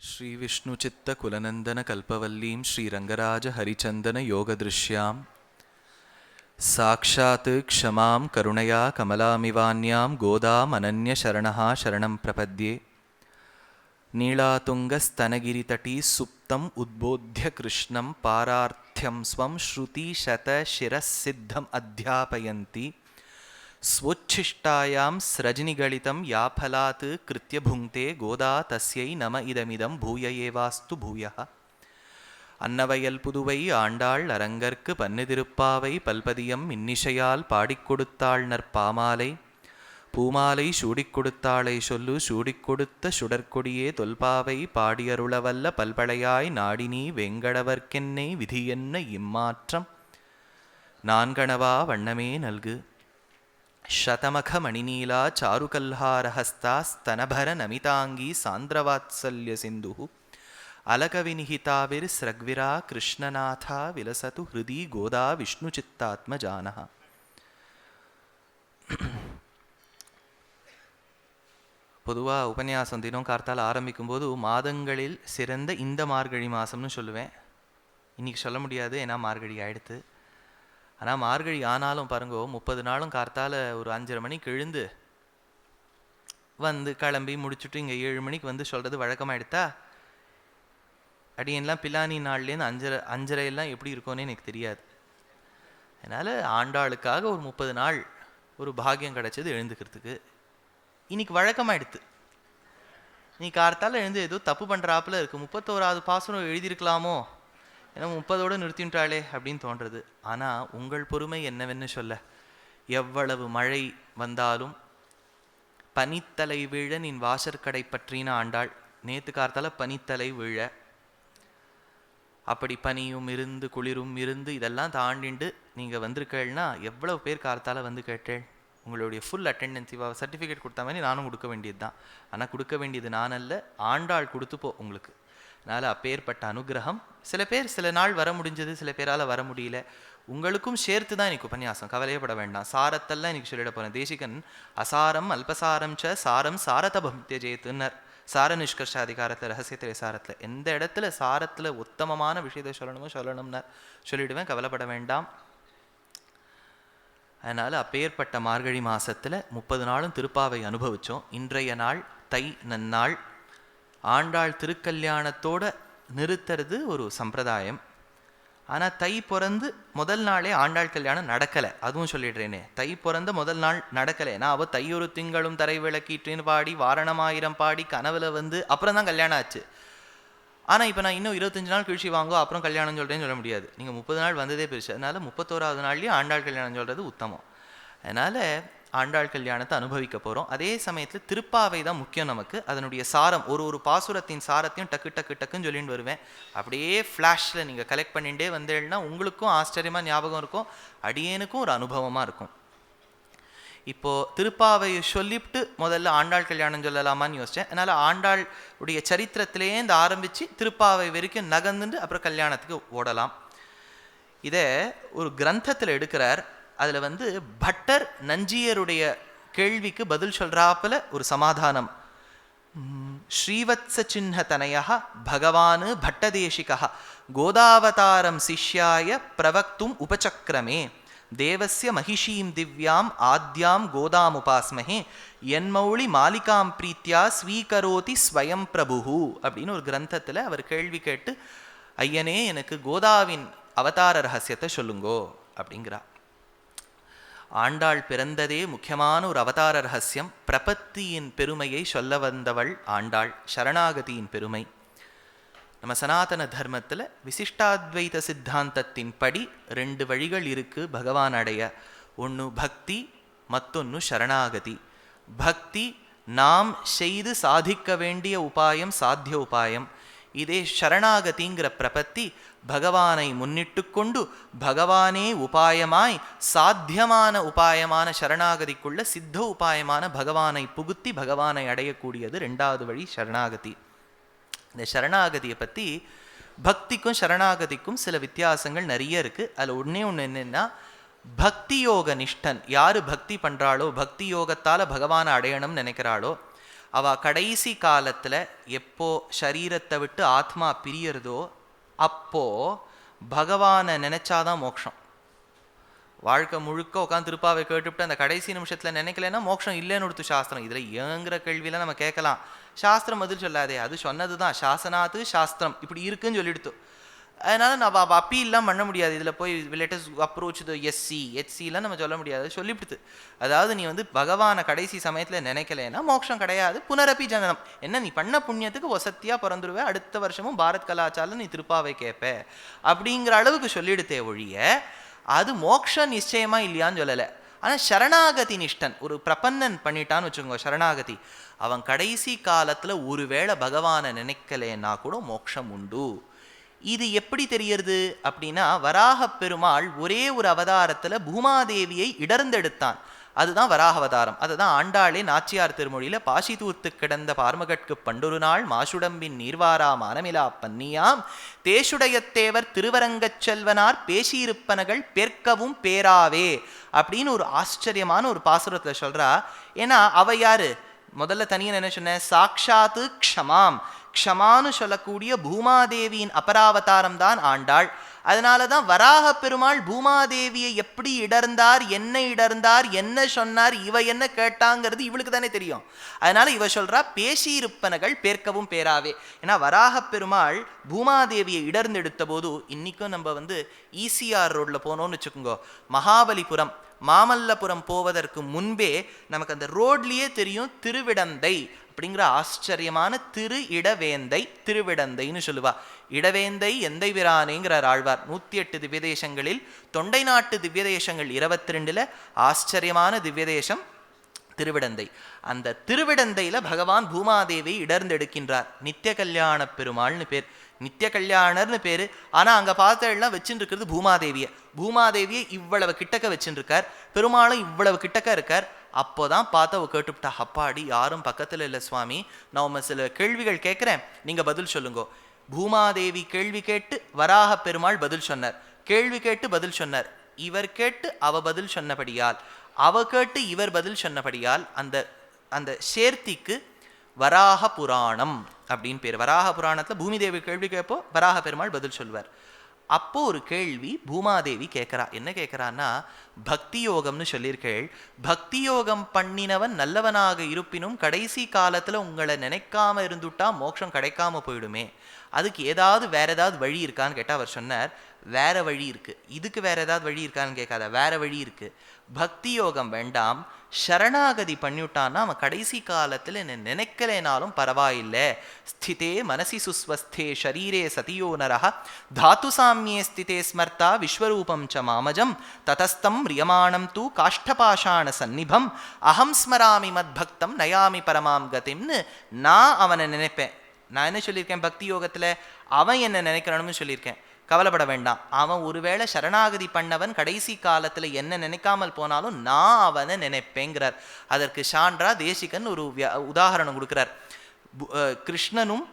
श्रीविष्णुचित्तकुलनन्दनकल्पवल्लीं श्रीरङ्गराजहरिचन्दनयोगदृश्यां साक्षात् क्षमां करुणया कमलामिवान्यां गोदामनन्यशरणः शरणं प्रपद्ये। नीलातुङ्गस्तनगिरितटी सुप्तम् उद्बोध्य कृष्णं पारार्थ्यं स्वं श्रुतिशतशिरःसिद्धम् अध्यापयन्ति स्वोच्छिष्टायां स्रजनिगलितं या फलात् कृत्य भुङ्क्ते गोदा तस्यै नम इदमिदं भूय एवास्तु भूयः। அன்னவயல் புதுவை ஆண்டாள் அரங்கற்கு பன்னிதிருப்பாவை பல்பதியம் இன்னிசையால் பாடிக் கொடுத்தாள் நற்பாமாலை பூமாலை சூடிக் கொடுத்தாளை சொல்லு சூடிக் கொடுத்த சுடற்கொடியே தொல்பாவை பாடியருளவல்ல பல்பளையாய் நாடினி வெங்கடவர்க்கென்னை விதியென்ன இம்மாற்றம் நான்கணவா வண்ணமே நல்கு. शतमख मणिनीला चारुकल्हारहस्ता स्तनभर नमितांगी सांद्रवात्सल्य सिंधु अलकविनिहिताविर्स्रग्विरा कृष्णनाथा विलसतु हृदि गोदा विष्णुचित्तात्मजानः. பொதுவாக உபன்யாசம் தினம் கார்த்தால் ஆரம்பிக்கும்போது மாதங்களில் சிறந்த இந்த மார்கழி மாதம்னு சொல்லுவேன். இன்றைக்கி சொல்ல முடியாது, ஏன்னா மார்கழி ஆயிடுத்து. ஆனால் மார்கழி ஆனாலும் பாருங்கோ, 30 நாளும் கார்த்தால் ஒரு 5:30 மணிக்கு எழுந்து வந்து கிளம்பி முடிச்சுட்டு இங்கே 7 மணிக்கு வந்து சொல்கிறது வழக்கமாகிடுத்தா. அடியெல்லாம் பிலானி நாள்லேருந்து 5:30 எல்லாம் எப்படி இருக்கும்னு எனக்கு தெரியாது. அதனால் ஆண்டாளுக்காக ஒரு 30 நாள் ஒரு பாக்கியம் கிடச்சது எழுந்துக்கிறதுக்கு. இன்னைக்கு வழக்கமாகிடுது. நீ கார்த்தால் எழுந்து ஏதோ தப்பு பண்ணுறாப்புல இருக்குது, 31வது பாசுரம் எழுதியிருக்கலாமோ, ஏன்னா 30ஓடு நிறுத்தின்றாளே அப்படின்னு தோன்றது. ஆனால் உங்கள் பொறுமை என்னவென்னு சொல்ல, எவ்வளவு மழை வந்தாலும் பனித்தலை வீழ நின் வாசற்கடை பற்றின ஆண்டாள். நேற்று கார்த்தால பனித்தலை வீழ, அப்படி பனியும் இருந்து குளிரும் இருந்து இதெல்லாம் தாண்டிண்டு நீங்கள் வந்திருக்கேள்னா எவ்வளவு பேர் கார்த்தால வந்து கேட்டேள். உங்களுடைய ஃபுல் அட்டெண்டன்ஸ் சர்டிஃபிகேட் கொடுத்த மாதிரி நானும் கொடுக்க வேண்டியது தான். ஆனால் கொடுக்க வேண்டியது நான் அல்ல, ஆண்டாள் கொடுத்துப்போ உங்களுக்கு. அதனால் அப்பேற்பட்ட அனுகிரகம். சில பேர் சில நாள் வர முடிஞ்சது, சில பேரால் வர முடியல. உங்களுக்கும் சேர்த்து தான் இன்னைக்கு உபன்யாசம், கவலையப்பட வேண்டாம். சாரத்தெல்லாம் இன்னைக்கு சொல்லிட போகிறேன். தேசிகன் அசாரம் அல்பசாரம் ச சாரம் சாரதபம்தியஜேத்துன்னர் சார நிஷ்கர்ஷாதிகாரத்தில் ரகசியத்திலே சாரத்தில் எந்த இடத்துல சாரத்தில் உத்தமமான விஷயத்தை சொல்லணுமோ சொல்லணும்னார் சொல்லிவிடுவேன், கவலைப்பட வேண்டாம். அதனால் அப்பேற்பட்ட மார்கழி மாதத்தில் 30 நாளும் திருப்பாவை அனுபவித்தோம். இன்றைய நாள் தை நன்னாள். ஆண்டாள் திருக்கல்யாணத்தோடு நிறுத்துறது ஒரு சம்பிரதாயம். ஆனால் தை பிறந்து முதல் நாளே ஆண்டாள் கல்யாணம் நடக்கலை, அதுவும் சொல்லிடுறேனே. தை பிறந்த முதல் நாள் நடக்கலை. நான் அவள் தையொரு திங்களும் தரை விளக்கீற்றின்னு பாடி வாரணமாயிரம் பாடி கனவுல வந்து அப்புறம் தான் கல்யாணம் ஆச்சு. ஆனால் இப்போ நான் இன்னும் 25 நாள் கழிச்சு வாங்கோ அப்புறம் கல்யாணம் சொல்கிறேன்னு சொல்ல முடியாது. நீங்கள் 30 நாள் வந்ததே பெருசு. அதனால் 31வது நாள்லேயும் ஆண்டாள் கல்யாணம் சொல்கிறது உத்தமம். அதனால் ஆண்டாள் கல்யாணத்தை அனுபவிக்க போகிறோம். அதே சமயத்தில் திருப்பாவை தான் முக்கியம் நமக்கு. அதனுடைய சாரம், ஒரு பாசுரத்தின் சாரத்தையும் டக்கு டக்கு டக்குன்னு சொல்லிட்டு வருவேன். அப்படியே ஃப்ளாஷில் நீங்கள் கலெக்ட் பண்ணிகிட்டே வந்தேன்னா உங்களுக்கும் ஆச்சரியமாக ஞாபகம் இருக்கும், அடியேனுக்கும் ஒரு அனுபவமாக இருக்கும். இப்போது திருப்பாவையை சொல்லிவிட்டு முதல்ல ஆண்டாள் கல்யாணம் சொல்லலாமான்னு யோசித்தேன். அதனால் ஆண்டாள் உடைய சரித்திரத்திலேருந்து ஆரம்பித்து திருப்பாவை வரைக்கும் நகர்ந்துட்டு அப்புறம் கல்யாணத்துக்கு ஓடலாம். இதை ஒரு கிரந்தத்தில் எடுக்கிறார். அதில் வந்து பட்டர் நஞ்சியருடைய கேள்விக்கு பதில் சொல்கிறாப்புல ஒரு சமாதானம். ஸ்ரீவத்ஸ சின்ன தனயா பகவான் பட்டதேசிகா கோதாவதாரம் சிஷ்யாய பிரவக்தும் உபசக்ரமே தேவஸ்ய மகிஷீம் திவ்யாம் ஆத்யாம் கோதாமுபாஸ்மஹே என்மௌளி மாலிகாம் பிரீத்யா ஸ்வீகரோதி ஸ்வயம் பிரபு அப்படின்னு ஒரு கிரந்தத்தில் அவர் கேள்வி கேட்டு, ஐயனே எனக்கு கோதாவின் அவதார ரகசியத்தை சொல்லுங்கோ அப்படிங்கிறார். ஆண்டாள் பிறந்ததே முக்கியமான ஒரு அவதார ரகசியம். பிரபத்தியின் பெருமையை சொல்ல வந்தவள் ஆண்டாள், சரணாகதியின் பெருமை. நம்ம சனாதன தர்மத்தில் விசிஷ்டாத்வைத சித்தாந்தத்தின் படி 2 வழிகள் இருக்குது பகவான் அடைய. ஒன்று பக்தி, மற்றொன்று சரணாகதி. பக்தி நாம் செய்து சாதிக்க வேண்டிய உபாயம், சாத்திய உபாயம். இதே சரணாகதிங்கிற பிரபத்தி பகவானை முன்னிட்டு கொண்டு பகவானே உபாயமாய் சாத்தியமான உபாயமான சரணாகதிக்குள்ள சித்த உபாயமான பகவானை புகுத்தி பகவானை அடையக்கூடியது 2வது வழி சரணாகதி. இந்த சரணாகதியை பற்றி பக்திக்கும் சரணாகதிக்கும் சில வித்தியாசங்கள் நிறைய இருக்குது. அதில் ஒன்று என்னென்னா, பக்தி யோக நிஷ்டன் யார் பக்தி பண்ணுறாளோ, பக்தி யோகத்தால் பகவானை அடையணும்னு நினைக்கிறாளோ அவள் கடைசி காலத்தில் எப்போ சரீரத்தை விட்டு ஆத்மா பிரியறதோ அப்போது பகவானை நினச்சாதான் மோட்சம். வாழ்க்கை முழுக்க உட்காந்து திருப்பாவை கேட்டுவிட்டு அந்த கடைசி நிமிஷத்தில் நினைக்கலன்னா மோட்சம் இல்லைன்னு கொடுத்து சாஸ்திரம். இதில் ஏங்கிற கேள்வியெல்லாம் நம்ம கேட்கலாம். சாஸ்திரம் பதில் சொல்லாதே, அது சொன்னது தான் சாசனாத்து சாஸ்திரம் இப்படி இருக்குன்னு சொல்லிடுத்து. அதனால் நம்ம அப்பீல்லாம் பண்ண முடியாது. இதில் போய் லேட்டஸ்ட் அப்ரோச் எஸ்சி ஹெச்சிலாம் நம்ம சொல்ல முடியாது, சொல்லிவிடுது. அதாவது நீ பகவானை கடைசி சமயத்தில் நினைக்கலைன்னா மோட்சம் கிடையாது, புனரப்பி ஜனனம். என்ன நீ பண்ண புண்ணியத்துக்கு வசத்தியாக பிறந்துருவே, அடுத்த வருஷமும் பாரத் கலாச்சாரம் நீ திருப்பாவை கேட்ப அப்படிங்கிற அளவுக்கு சொல்லிடுத்தே ஒழிய அது மோட்சம் நிச்சயமா இல்லையான்னு சொல்லலை. ஆனால் சரணாகதி நிஷ்டன் ஒரு பிரபன்னன் பண்ணிட்டான்னு வச்சுக்கோங்க, சரணாகதி, அவன் கடைசி காலத்தில் ஒருவேளை பகவானை நினைக்கலைன்னா கூட மோட்சம் உண்டு. இது எப்படி தெரியறது அப்படின்னா, வராக பெருமாள் ஒரே ஒரு அவதாரத்தில் பூமாதேவியை இடர்ந்தெடுத்தான். அதுதான் வராக அவதாரம். அதுதான் ஆண்டாளே நாச்சியார் திருமொழியில பாசி தூர்த்து கிடந்த பார்மகட்கு பண்டொரு நாள் மாசுடம்பின் நீர்வாரா மானமிலா பன்னியாம் தேசுடையத்தேவர் திருவரங்கச் செல்வனார் பேசியிருப்பனகள் பேர்க்கவும் பேராவே அப்படின்னு ஒரு ஆச்சரியமான ஒரு பாசுரத்தில் சொல்றா. ஏன்னா அவ யாரு? முதல்ல தனியாக என்ன சொன்ன? சாக்ஷாத்து க்ஷமாம், க்ஷமான்னு சொல்லக்கூடிய பூமாதேவியின் அபராவதாரம் தான் ஆண்டாள். அதனால தான் வராக பெருமாள் பூமாதேவியை எப்படி இடர்ந்தார், என்ன இடர்ந்தார், என்ன சொன்னார், இவ என்ன கேட்டாங்கிறது இவளுக்கு தானே தெரியும். அதனால இவ சொல்றா பேசியிருப்பனகள் பேர்க்கவும் பேராவே. ஏன்னா வராக பெருமாள் பூமாதேவியை இடர்ந்தெடுத்த போது, இன்னைக்கும் நம்ம ஈசிஆர் ரோட்ல போனோம்னு வச்சுக்கோங்க, மகாபலிபுரம் மாமல்லபுரம் போவதற்கு முன்பே நமக்கு அந்த ரோட்லயே தெரியும் திருவிடந்தை அப்படிங்கிற ஆச்சரியமான திரு இடவேந்தை, திருவிடந்தைன்னு சொல்லுவா. இடவேந்தை எந்தை விரானேங்கிறார் ஆழ்வார். 108 திவ்யதேசங்களில் தொண்டை நாட்டு திவ்யதேசங்கள் 22ல் ஆச்சரியமான திவ்யதேசம் திருவிடந்தை. அந்த திருவிடந்தையில பகவான் பூமாதேவி இடர்ந்தெடுக்கின்றார். நித்திய கல்யாண பெருமாள்னு பேர், நித்திய கல்யாணர்னு பேரு. ஆனா அங்க பார்த்தெல்லாம் வச்சுட்டு இருக்கிறது பூமாதேவியை. பூமாதேவியை இவ்வளவு கிட்டக்க வச்சுட்டு இருக்கார், பெருமாளும் இவ்வளவு கிட்டக்க இருக்கார். அப்போதான் பார்த்து அவ கேட்டுவிட்டா, அப்பாடி யாரும் பக்கத்துல இல்லை சுவாமி, நான் சில கேள்விகள் கேட்கிறேன், நீங்க பதில் சொல்லுங்க. பூமாதேவி கேள்வி கேட்டு வராக பெருமாள் பதில் சொன்னார், கேள்வி கேட்டு பதில் சொன்னார். இவர் கேட்டு அவ பதில் சொன்னபடியால், அவ கேட்டு இவர் பதில் சொன்னபடியால் அந்த அந்த சேர்த்திக்கு வராக புராணம் அப்படின்னு பேர். வராக புராணத்துல பூமிதேவி கேள்வி கேட்போ வராக பெருமாள் பதில் சொல்வார். அப்போ ஒரு கேள்வி பூமாதேவி கேட்கிறா. என்ன கேட்கிறான்னா, பக்தி யோகம்னு சொல்லியிருக்கேள், பக்தி யோகம் பண்ணினவன் நல்லவனாக இருப்பினும் கடைசி காலத்துல உங்களை நினைக்காம இருந்துட்டா மோட்சம் கிடைக்காம போயிடுமே, அதுக்கு ஏதாவது வேற ஏதாவது வழி இருக்கான்னு கேட்டா அவர் சொன்னார், வேற வழி இருக்கு. இதுக்கு வேற ஏதாவது வழி இருக்கான்னு கேட்காத, வேற வழி இருக்கு. பக்தி யோகம் வேண்டாம், சரணாகதி பண்ணிவிட்டான்னா அவன் கடைசி காலத்தில் என்ன நினைக்கலேனாலும் பரவாயில்லை. ஸ்திதே மனசி சுஸ்வஸ்தே ஷரீரே சதியோ நரஹ தாத்து சாமியே ஸ்திதே ஸ்மர்த்தா விஸ்வரூபம் ச மாமஜம் ததஸ்தம் ரியமாணம் தூ காஷ்டபாஷாண சந்நிபம் அகம் ஸ்மராமி மத் பக்தம் நயாமி பரமாம் கதிம்னு நான் அவனை நினைப்பேன். நான் என்ன சொல்லியிருக்கேன்? பக்தி யோகத்தில் அவன் என்ன நினைக்கணும்னு சொல்லியிருக்கேன். கவலைப்பட வேண்டாம், அவன் ஒருவேளை சரணாகதி பண்ணவன் கடைசி காலத்தில் என்ன நினைக்காமல் போனாலும் நான் அவனை நினைப்பேங்கிறார். அதற்கு சான்றா தேசிகன் ஒரு உதாரணம் கொடுக்குறார். கிருஷ்ணனும்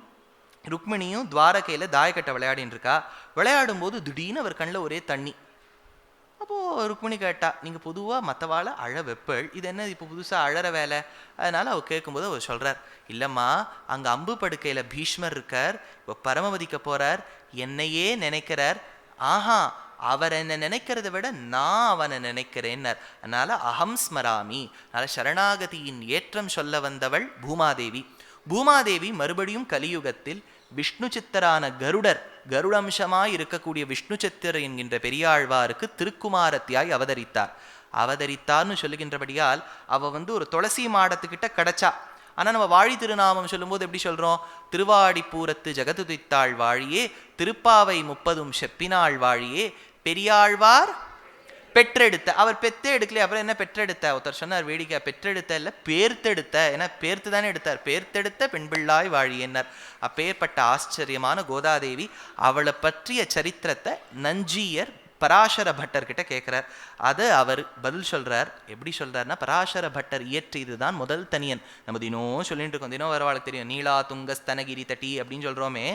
ருக்மிணியும் துவாரகையில் தாயக்கட்டை விளையாடின்னு இருக்கா. விளையாடும் போது திடீர்னு அவர் கண்ணில் ஒரே தண்ணி. அப்போது ருக்மிணி கேட்டா, நீங்கள் பொதுவாக மற்றவாளை அழ வெப்பள், இது என்ன இப்போ புதுசாக அழற வேலை? அதனால் அவர் கேட்கும்போது அவர் சொல்கிறார், இல்லைம்மா அங்கே அம்பு படுக்கையில் பீஷ்மர் இருக்கார், இப்போ பரமவதிக்க போகிறார், என்னையே நினைக்கிறார். ஆஹா, அவர் என்னை நினைக்கிறத விட நான் அவனை நினைக்கிறேன்னார். அதனால் அகம் ஸ்மராமி. அதனால் சரணாகதியின் ஏற்றம் சொல்ல வந்தவள் பூமாதேவி. பூமாதேவி மறுபடியும் கலியுகத்தில் விஷ்ணு சித்தரான கருடர், கருடம்சமாய் இருக்கக்கூடிய விஷ்ணு சித்தர் என்கின்ற பெரியாழ்வாருக்கு திருக்குமாரத்தியாய் அவதரித்தார்னு சொல்லுகின்றபடியால் அவ ஒரு துளசி மாடத்துக்கிட்ட கிடைச்சா. ஆனால் நம்ம வாழி திருநாமம் சொல்லும்போது எப்படி சொல்கிறோம்? திருவாடிப்பூரத்து ஜெகதுதித்தாள் வாழியே, திருப்பாவை 30 செப்பினாள் வாழியே, பெரியாழ்வார் பெற்றெடுத்த. அவர் பெத்தே எடுக்கலையே, அப்புறம் என்ன பெற்றெடுத்த? ஒருத்தர் சொன்னார் வேடிக்கை, பெற்றெடுத்த இல்லை பேர்த்தெடுத்த. ஏன்னா பேர்த்து தானே எடுத்தார், பேர்த்தெடுத்த பெண்பிள்ளாய் வாழியன்னார். அப்பேற்பட்ட ஆச்சரியமான கோதாதேவி, அவளை பற்றிய சரித்திரத்தை நஞ்சியர் பராசர பட்டர்கிட்ட கேட்குறார். அதை அவர் பதில் சொல்கிறார். எப்படி சொல்கிறார்னா, பராசர பட்டர் இயற்றியதுதான் முதல் தனியன். நம்ம தினம் சொல்லிட்டு இருக்கோம், தினம் வரவாளுக்கு தெரியும், நீலா துங்க ஸ்தனகிரி தட்டி அப்படின்னு சொல்கிறோமே,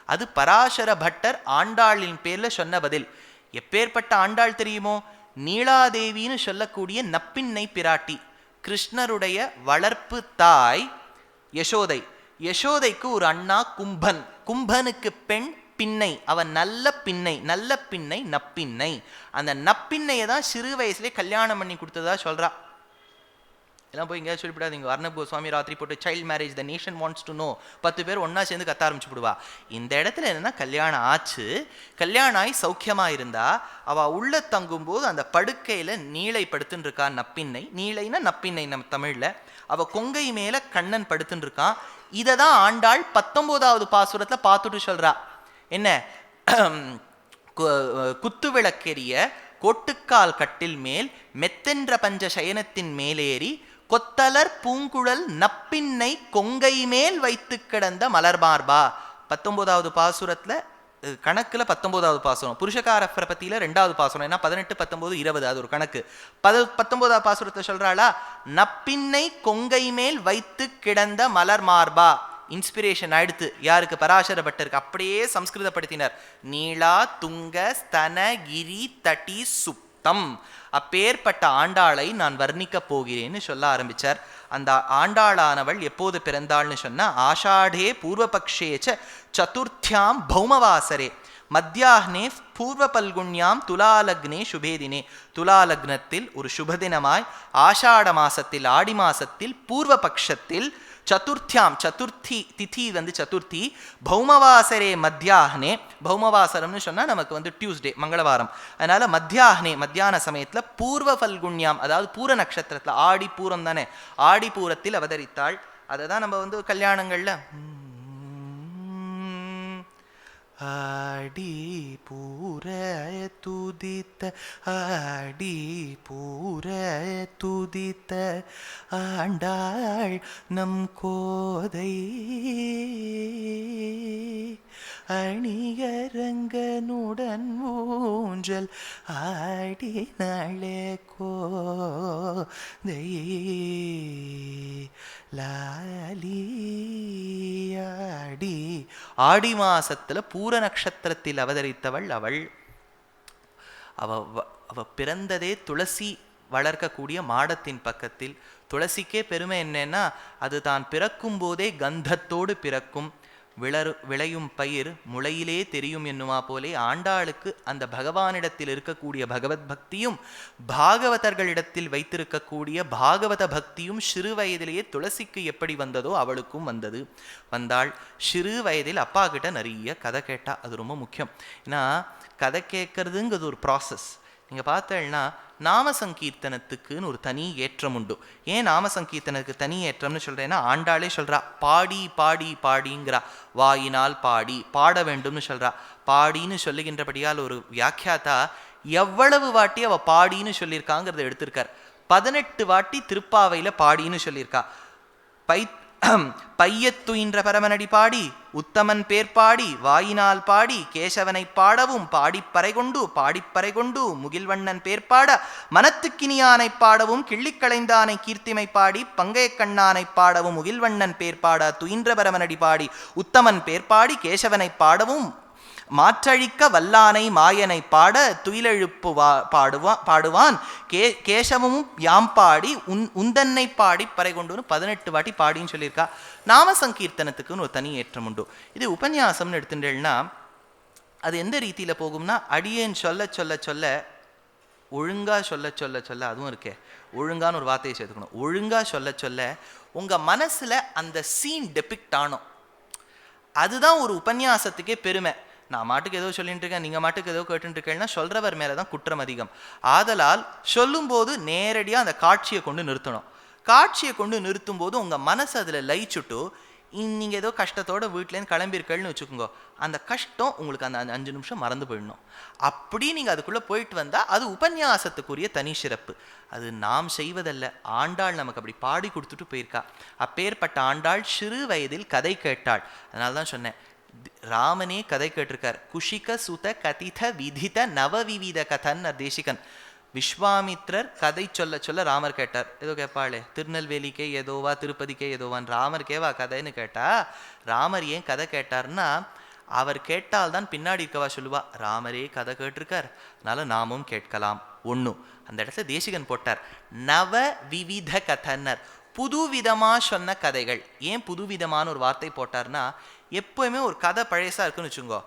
அது பராசர பட்டர் ஆண்டாளின் பேரில் சொன்ன பதில். எப்பேற்பட்ட ஆண்டாள் தெரியுமோ? நீலாதேவின்னு சொல்லக்கூடிய நப்பின்னை பிராட்டி, கிருஷ்ணருடைய வளர்ப்பு தாய், யசோதை. யசோதைக்கு ஒரு அண்ணா கும்பன். கும்பனுக்கு பெண் பின்னை. அவன் நல்ல பின்னை. நல்ல பின்னை நப்பின்னை. அந்த நப்பின்னையை தான் சிறு வயசுலேயே கல்யாணம் பண்ணி கொடுத்ததா சொல்றா. எல்லாம் போய் எங்கேயாவது சொல்லிவிடாதீங்க. அர்ணப் கோஸ்வாமி ராத்திரி போட்டு child marriage the nation wants to know 10 பேர் ஒன்றா சேர்ந்து கத்த ஆரம்பிச்சு விடுவா. இந்த இடத்துல என்னென்னா கல்யாணம் ஆச்சு, கல்யாணம் ஆகி சௌக்கியமாக இருந்தா அவள் உள்ள தங்கும்போது அந்த படுக்கையில் நீளை படுத்துன்னு இருக்கா நப்பின்னை. நீளைனா நப்பின்னை நம்ம தமிழில். அவள் கொங்கை மேலே கண்ணன் படுத்துன்னு இருக்கான். இதை தான் ஆண்டாள் 19வது பாசுரத்தில் பார்த்துட்டு சொல்கிறா. என்ன? குத்து விளக்கெரிய கோட்டுக்கால் கட்டில் மேல் மெத்தென்ற பஞ்ச சயனத்தின் மேலேறி கொத்தலர் பூங்குழல் நப்பின்னை கொங்கை மேல் வைத்து கிடந்த மலர்மார்பா. 19வது பாசுரத்தில் கணக்கில் 19வது பாசுரம். புருஷகார பிரபத்தியில் 2வது பாசுரம். ஏன்னா 18, 19, 20 அது ஒரு கணக்கு. 19வது பாசுரத்தை சொல்றாளா, நப்பின்னை கொங்கை மேல் வைத்து கிடந்த மலர்மார்பா. இன்ஸ்பிரேஷன் ஆயிடுத்து. யாருக்கு? பராசர பட்டருக்கு. அப்படியே சம்ஸ்கிருதப்படுத்தினார். நீளா துங்க ஸ்தன கிரி தட்டி சுப்தம். அப்பேற்பட்ட ஆண்டாளை நான் வர்ணிக்க போகிறேன்னு சொல்ல ஆரம்பிச்சார். அந்த ஆண்டாளானவள் எப்போது பிறந்தாள்னு சொன்னா, ஆஷாடே பூர்வபக்ஷேச்ச சதுர்த்தியாம் பௌமவாசரே மத்தியாஹ்னே பூர்வ பல்குண்யாம் துலாலக்னே சுபேதினே. துலாலக்னத்தில் ஒரு சுபதினமாய் ஆஷாட மாசத்தில் ஆடி மாசத்தில் பூர்வ பட்சத்தில் சதுர்த்தியாம், சதுர்த்தி திதி சதுர்த்தி, பௌமவாசரே மத்தியாஹ்னே. பௌமவாசரம்னு சொன்னால் நமக்கு டியூஸ்டே மங்களவாரம். அதனால மத்தியாஹ்னே மத்தியான சமயத்தில் பூர்வ பல்குண்யாம் அதாவது பூர நட்சத்திரத்தில், ஆடி பூரம் தானே, ஆடி பூரத்தில் அவதரித்தாள். அதை தான் நம்ம கல்யாணங்களில் ஆடி பூர துதித்த ஆடி பூர துதித்த ஆண்டாள் நம் கோதை அணியரங்கனுடன் ஊஞ்சல் ஆடினாளே கோதை லாலியாடி. ஆடி மாசத்துல பூர நட்சத்திரத்தில் அவதரித்தவள் அவள். அவ பிறந்ததே துளசி வளர்க்கக்கூடிய மாடத்தின் பக்கத்தில். துளசிக்கே பெருமை என்னன்னா, அது தான் பிறக்கும் போதே கந்தத்தோடு பிறக்கும். விளையும் பயிர் முளையிலே தெரியும் என்னுமா போலே ஆண்டாளுக்கு அந்த பகவானிடத்தில் இருக்கக்கூடிய பகவத் பக்தியும் பாகவதர்களிடத்தில் வைத்திருக்கக்கூடிய பாகவத பக்தியும் சிறு வயதிலேயே துளசிக்கு எப்படி வந்ததோ அவளுக்கும் வந்தாள். சிறு வயதில் அப்பா கிட்ட நிறைய கதை கேட்டா. அது ரொம்ப முக்கியம். ஏன்னா கதை கேட்கறதுங்கிறது ஒரு ப்ராசஸ். நீங்கள் பார்த்தேன்னா நாம சங்கீர்த்தனத்துக்குன்னு ஒரு தனி ஏற்றம் உண்டு. ஏன் நாம சங்கீர்த்தனத்துக்கு தனி ஏற்றம்னு சொல்கிறேன்னா, ஆண்டாளே சொல்கிறா பாடி பாடி பாடிங்கிறா. வாயினால் பாடி பாட வேண்டும்னு சொல்கிறா. பாடின்னு சொல்லுகின்றபடியால் ஒரு வியாக்கியாத்தா எவ்வளவு வாட்டி அவள் பாடின்னு சொல்லியிருக்காங்கிறத எடுத்திருக்கார். 18 வாட்டி திருப்பாவையில் பாடின்னு சொல்லியிருக்கா. பையத்துயின்ற பரமனடி பாடி உத்தமன் பேர் பாடி வாயினால் பாடி கேசவனை பாடவும் பாடிப்பறை கொண்டு முகில்வண்ணன் பேர் பாட மனத்துக்கினியானை பாடவும் கிள்ளிக்களைந்தானை கீர்த்திமை பாடி பங்கைய கண்ணானை பாடவும் முகில்வண்ணன் பேர் பாட துயின்ற பரமனடி பாடி உத்தமன் பேர் பாடி கேசவனை பாடவும் மாற்றழிக்க வல்லானை மாயனை பாட துயிலெழுப்பு பாடுவான் கேசவமும் யாம் பாடி உந்தன்னை பாடி பறை கொண்டுன்னு 18 வாட்டி பாடின்னு சொல்லியிருக்கா. நாம சங்கீர்த்தனத்துக்குன்னு ஒரு தனி ஏற்றம் உண்டு. இது உபன்யாசம்னு எடுத்துட்டேன்னா அது எந்த ரீதியில் போகும்னா, அடியேன் சொல்ல சொல்ல சொல்ல ஒழுங்கா சொல்ல சொல்ல சொல்ல, அதுவும் இருக்கே ஒழுங்கான்னு ஒரு வார்த்தையை சேர்த்துக்கணும். ஒழுங்கா சொல்ல சொல்ல உங்கள் மனசில் அந்த சீன் டெபிக்ட் ஆனோம். அதுதான் ஒரு உபன்யாசத்துக்கே பெருமை. நான் மாட்டுக்கு ஏதோ சொல்லிட்டு இருக்கேன், நீங்கள் மாட்டுக்கு ஏதோ கேட்டுட்டு இருக்கேன்னா சொல்கிறவர் மேலே தான் குற்றம் அதிகம். ஆதலால் சொல்லும்போது நேரடியாக அந்த காட்சியை கொண்டு நிறுத்தணும். காட்சியை கொண்டு நிறுத்தும் போது உங்கள் மனசு அதில் லயிச்சுட்டு நீங்கள் ஏதோ கஷ்டத்தோடு வீட்டிலேருந்து கிளம்பியிருக்கள்னு வச்சுக்கோங்க, அந்த கஷ்டம் உங்களுக்கு அந்த 5 நிமிஷம் மறந்து போயிடணும். அப்படி நீங்கள் அதுக்குள்ளே போயிட்டு வந்தால் அது உபன்யாசத்துக்குரிய தனி சிறப்பு. அது நாம் செய்வதல்ல, ஆண்டாள் நமக்கு அப்படி பாடி கொடுத்துட்டு போயிருக்கா. அப்பேற்பட்ட ஆண்டாள் சிறு வயதில் கதை கேட்டாள். அதனால தான் சொன்னேன், ராமனே கதை கேட்டிருக்கார். குஷிக சுத கதித விதித நவவிவித கதன் தேசிகன். விஸ்வாமித்ரர் கதை சொல்ல சொல்ல ராமர் கேட்டார். ஏதோ கேட்பாளே, திருநெல்வேலிக்கே ஏதோவா திருப்பதிக்கே ஏதோவான் ராமர் கேவா கதைன்னு கேட்டா. ராமர் ஏன் கதை கேட்டார்னா, அவர் கேட்டால்தான் பின்னாடி இருக்கவா சொல்லுவா ராமரே கதை கேட்டிருக்கார், அதனால நாமும் கேட்கலாம். ஒன்று அந்த இடத்துல தேசிகன் போட்டார் நவ விவித கதன்னர். புதுவிதமாக சொன்ன கதைகள். ஏன் புதுவிதமான ஒரு வார்த்தை போட்டார்னா, எப்போயுமே ஒரு கதை பழையசா இருக்குன்னு வச்சுக்கோ,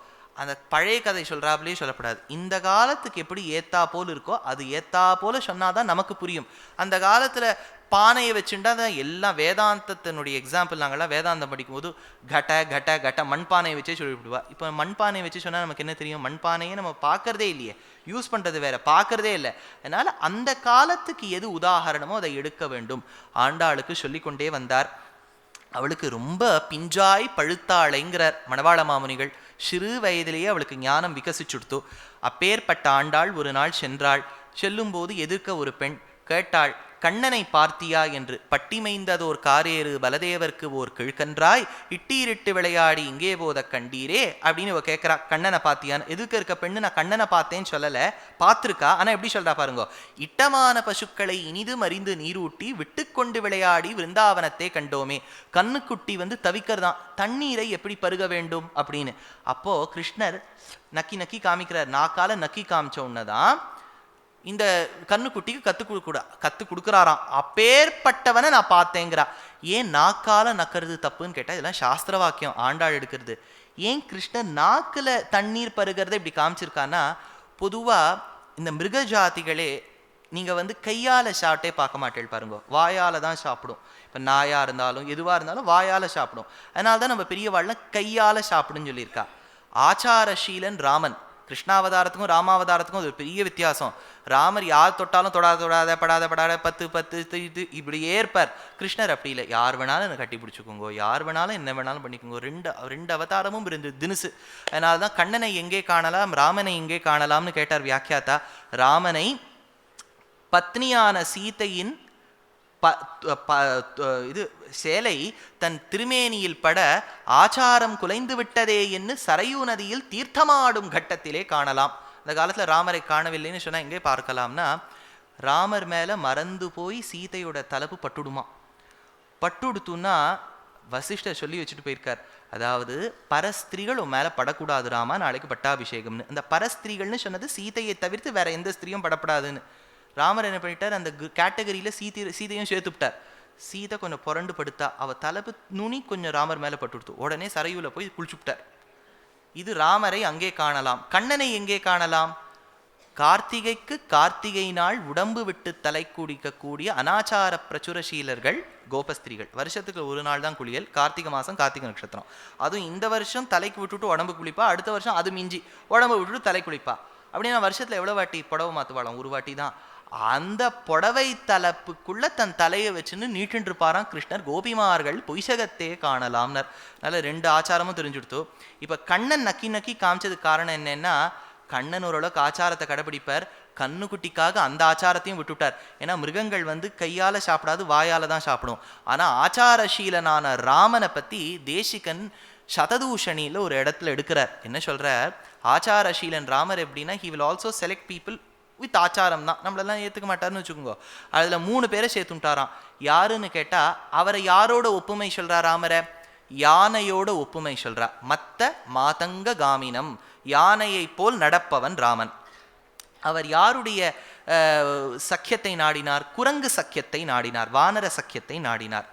அந்த பழைய கதை சொல்கிறாப்லேயே சொல்லப்படாது. இந்த காலத்துக்கு எப்படி ஏத்தா போல் இருக்கோ அது ஏத்தா போல சொன்னாதான் நமக்கு புரியும். அந்த காலத்தில் பானையை வச்சுட்டா தான் எல்லாம் வேதாந்தத்தினுடைய எக்ஸாம்பிள். நாங்கள்லாம் வேதாந்தம் படிக்கும்போது கட்ட கட்ட கட்ட மண்பானையை வச்சே சொல்லிவிடுவா. இப்போ மண்பானையை வச்சு சொன்னால் நமக்கு என்ன தெரியும்? மண்பானையே நம்ம பார்க்கறதே இல்லையே, யூஸ் பண்ணுறது வேற, பார்க்கறதே இல்லை. அதனால் அந்த காலத்துக்கு எது உதாரணமோ அதை எடுக்க வேண்டும். ஆண்டாளுக்கு சொல்லிக்கொண்டே வந்தார். அவளுக்கு ரொம்ப பிஞ்சாய் பழுத்தாளைங்கிறார் மணவாள மாமுனிகள். சிறு வயதிலேயே அவளுக்கு ஞானம் விகசிச்சுடுத்து. அப்பேற்பட்ட ஆண்டாள் ஒரு நாள் சென்றாள். செல்லும்போது எதிர்க்க ஒரு பெண் கேட்டாள், கண்ணனை பார்த்தியா என்று. பட்டிமைந்ததோர் காரேறு பலதேவர்க்கு ஓர் கிழ்கன்றாய் இட்டீரிட்டு விளையாடி இங்கே போத கண்டீரே அப்படின்னு இவ கேட்குறா. கண்ணனை பார்த்தியான்னு. எதுக்கு இருக்க பெண்ணு நான் கண்ணனை பார்த்தேன்னு சொல்லலை, பார்த்துருக்கா. ஆனால் எப்படி சொல்றா பாருங்க, இட்டமான பசுக்களை இனிது மறிந்து நீரூட்டி விட்டு கொண்டு விளையாடி விருந்தாவனத்தை கண்டோமே. கண்ணுக்குட்டி தவிக்கிறதான், தண்ணீரை எப்படி பருக வேண்டும் அப்படின்னு. அப்போ கிருஷ்ணர் நக்கி நக்கி காமிக்கிறார். நாக்கால நக்கி காமிச்ச உடனேதான் இந்த கண்ணுக்குட்டிக்கு கத்து கொடுக்குறாராம். அப்பேற்பட்டவனை நான் பார்த்தேங்கிறா. ஏன் நாக்கால நக்கிறது தப்புன்னு கேட்டால் இதெல்லாம் சாஸ்திர வாக்கியம், ஆண்டாள் எடுக்கிறது. ஏன் கிருஷ்ணர் நாக்கில் தண்ணீர் பருகிறத இப்படி காமிச்சிருக்கான்னா, பொதுவாக இந்த மிருக ஜாதிகளே நீங்கள் கையால் சாப்பிட்டே பார்க்க மாட்டேன் பாருங்க, வாயால் தான் சாப்பிடும். இப்போ நாயாக இருந்தாலும் எதுவாக இருந்தாலும் வாயால் சாப்பிடும். அதனால தான் நம்ம பெரியவாள்லாம் கையால் சாப்பிடுன்னு சொல்லியிருக்கா. ஆச்சாரஷீலன் ராமன். கிருஷ்ணாவதாரத்துக்கும் ராமாவதாரத்துக்கும் அது ஒரு பெரிய வித்தியாசம். ராமர் யார் தொட்டாலும் தொடாத படாத 10 இது இப்படியே இருப்பார். கிருஷ்ணர் அப்படி இல்லை, யார் வேணாலும் என்னை கட்டி பிடிச்சிக்கோங்க, யார் வேணாலும் என்ன வேணாலும் பண்ணிக்கோங்க. ரெண்டு அவதாரமும் இருந்து தினுசு. அதனால தான் கண்ணனை எங்கே காணலாம், ராமனை எங்கே காணலாம்னு கேட்டார் வியாக்கியாத்தா. ராமனை பத்னியான சீதையின் இது சேலை தன் திருமேனியில் பட ஆச்சாரம் குலைந்து விட்டதே என்று சரையூ நதியில் தீர்த்தமாடும் கட்டத்திலே காணலாம். அந்த காலத்தில் ராமரை காணவில்லைன்னு சொன்னால் எங்கே பார்க்கலாம்னா, ராமர் மேலே மறந்து போய் சீதையோட தலைப்பு பட்டுடுமா. பட்டுடுத்துன்னா வசிஷ்டர் சொல்லி வச்சுட்டு போயிருக்கார். அதாவது பரஸ்திரீகள் உன் மேலே படக்கூடாது ராமா, நாளைக்கு பட்டாபிஷேகம்னு. அந்த பரஸ்திரீகள்னு சொன்னது சீதையை தவிர்த்து வேற எந்த ஸ்திரீயும் படப்படாதுன்னு. ராமர் என்ன பண்ணிட்டார், அந்த கேட்டகரியில் சீதையும் சேர்த்துவிட்டார். சீதை கொஞ்சம் புரண்டு படுத்தா, அவள் தலைப்பு நுனி கொஞ்சம் ராமர் மேலே பட்டுடுத்து. உடனே சரையூல போய் குளிச்சுவிட்டார். இது ராமரை அங்கே காணலாம். கண்ணனை எங்கே காணலாம்? கார்த்திகைக்கு கார்த்திகை நாள் உடம்பு விட்டு தலை குடிக்கக்கூடிய அனாச்சார பிரச்சுரசீலர்கள் கோபஸ்திரீகள். வருஷத்துக்கு ஒரு நாள் தான் குளியல், கார்த்திகை மாதம் கார்த்திகை நட்சத்திரம். அதுவும் இந்த வருஷம் தலைக்கு விட்டுட்டு உடம்பு குளிப்பா, அடுத்த வருஷம் அது மிஞ்சி உடம்பு விட்டுட்டு தலை குளிப்பா. அப்படின்னா வருஷத்தில் எவ்வளோ வாட்டி புடவை மாற்றுவாளாம்? ஒரு வாட்டி தான். அந்த புடவை தலைப்புக்குள்ள தன் தலையை வச்சுன்னு நீட்டு இருப்பாராம் கிருஷ்ணர். கோபிமார்கள் பொய்சகத்தே காணலாம்னர். அதனால ரெண்டு ஆச்சாரமும் தெரிஞ்சுடுத்து. இப்போ கண்ணன் நக்கி நக்கி காமிச்சதுக்கு காரணம் என்னன்னா, கண்ணன் ஓரளவுக்கு ஆச்சாரத்தை கடைபிடிப்பார். கண்ணுக்குட்டிக்காக அந்த ஆச்சாரத்தையும் விட்டுட்டார். ஏன்னா மிருகங்கள் கையால் சாப்பிடாது, வாயால் தான் சாப்பிடும். ஆனால் ஆச்சாரசீலனான ராமனை பற்றி தேசிகன் சததூஷணியில் ஒரு இடத்துல எடுக்கிறார். என்ன சொல்கிறார்? ஆச்சாரசீலன் ராமர் எப்படின்னா, he will also select people with ஆச்சாரம் தான். நம்மளெல்லாம் ஏற்றுக்க மாட்டார்னு வச்சுக்கோங்க. அதில் 3 பேரை சேர்த்துட்டாராம். யாருன்னு கேட்டால், அவரை யாரோட ஒப்புமை சொல்கிறா? ராமரை யானையோட ஒப்புமை சொல்கிறா. மத்த மாதங்க காமினம், யானையை போல் நடப்பவன் ராமன். அவர் யாருடைய சக்கியத்தை நாடினார்? குரங்கு சக்கியத்தை நாடினார், வானர சக்கியத்தை நாடினார்.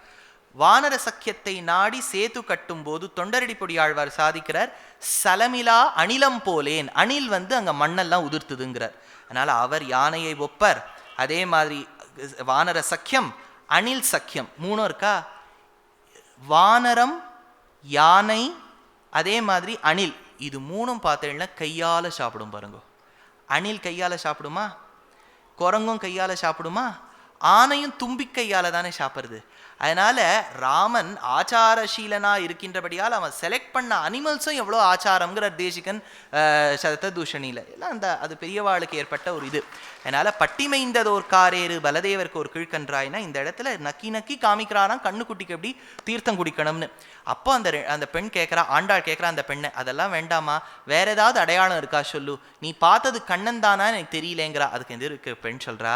வானர சக்கியத்தை நாடி சேது கட்டும் போது தொண்டரடி பொடியாழ்வார் சாதிக்கிறார், சலமிலா அணிலம் போலேன். அணில் அங்கே மண்ணெல்லாம் உதிர்த்துதுங்கிறார். அதனால் அவர் யானையை ஒப்பர். அதே மாதிரி வானர சக்கியம், அணில் சக்கியம் 3 இருக்கா? வானரம், யானை, அதே மாதிரி அணில். இது 3ம் பார்த்தீங்கன்னா கையால் சாப்பிடும் பாருங்க. அணில் கையால் சாப்பிடுமா? குரங்கும் கையால் சாப்பிடுமா? ஆனையும் தும்பிக்கையால் தானே சாப்பிட்றது. அதனால் ராமன் ஆச்சாரசீலனா இருக்கின்றபடியால் அவன் செலக்ட் பண்ண அனிமல்ஸும் எவ்வளோ ஆச்சாரங்கிற தேசிகன் சததூஷணியில் எல்லாம் அது பெரியவாளுக்கு ஏற்பட்ட ஒரு இது. அதனால் பட்டிமைந்ததோர் காரேறு பலதேவருக்கு ஒரு கிழ்கன்றாய்னா இந்த இடத்துல நக்கி நக்கி காமிக்கிறாராம் கண்ணுக்குட்டிக்கு எப்படி தீர்த்தம் குடிக்கணும்னு. அப்போ அந்த பெண் கேட்குறா, ஆண்டாள் கேட்குறா அந்த பெண்ணை, அதெல்லாம் வேண்டாமா, வேற ஏதாவது அடையாளம் இருக்கா சொல்லு, நீ பார்த்தது கண்ணன் தானா எனக்கு தெரியலேங்கிறா. அதுக்கு எது இருக்கு? பெண் சொல்கிறா,